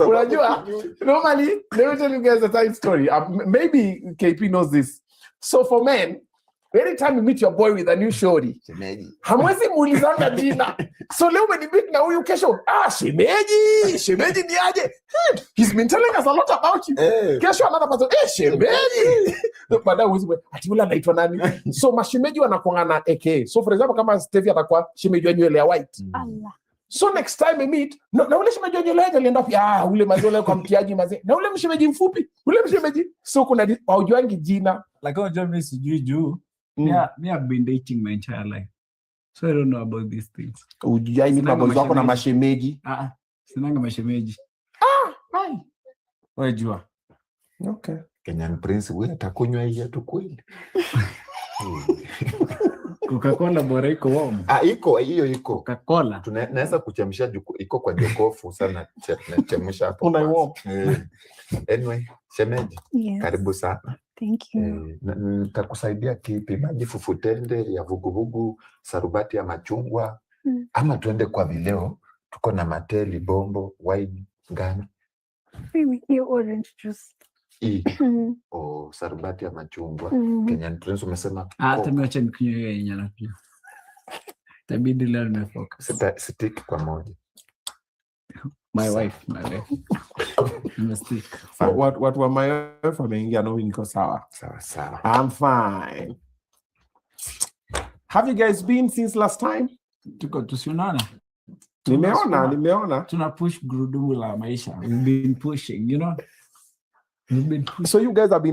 Unajua, normally, let me tell you guys a time story. Maybe KP knows this. So for men, anytime you meet your boy with a new shorty, hamwezi muulizana jina. So leo umenibit na huyu kesho, shemeji ni aje? He's been telling us a lot about you. Kesho another person, shemeji. Baadaye huwezi ati ule anaitwa nani? So mashemeji wanakuanga na AK. So for example, kama Stevie atakuwa shemeji wa nywele ya white. Allah. So next time we meet, na ule shemeji wa nywele yake alienda pia, ule mazole kwa mtiaji mazee. Na ule mshemeji mfupi, ule mshemeji. So kuna haujuangi jina. Like unajua mimi sijui juu. Me I've been dating my entire life. So I don't know about these things. Ujai ni mambo zako na mashemeji? Sinanga mashemeji. Hai. Wewe jua. Okay. Kenyan Prince wewe atakunywa hii tu kweli. Coca-Cola bora iko warm. Iko hiyo iko. Coca-Cola. Tunaweza kuchemsha iko kwa jokofu sana tunachemsha hapo. Una warm. Anyway, shemeji. Yes. Karibu sana. Thank you. Nitakusaidia kipi? Maji fufutende ya vuguvugu, sarubati ya machungwa, ama tuende kwa vileo, tuko na mateli, bombo, wine, gani? Mimi hiyo orange juice. Sarubati ya machungwa. Kenyan Prince umesema. Hata mimi acha nikunywe hiyo yenye na pia. Tabidi leo nimefocus. Stick kwa moja. My wife. What were my wife wameingia no niko sawa. Sawa. I'm fine. Have you guys been since last time? Tuko tusionana. Nimeona. Tuna push gurudumu la maisha. We've been pushing, you know. So you guys have been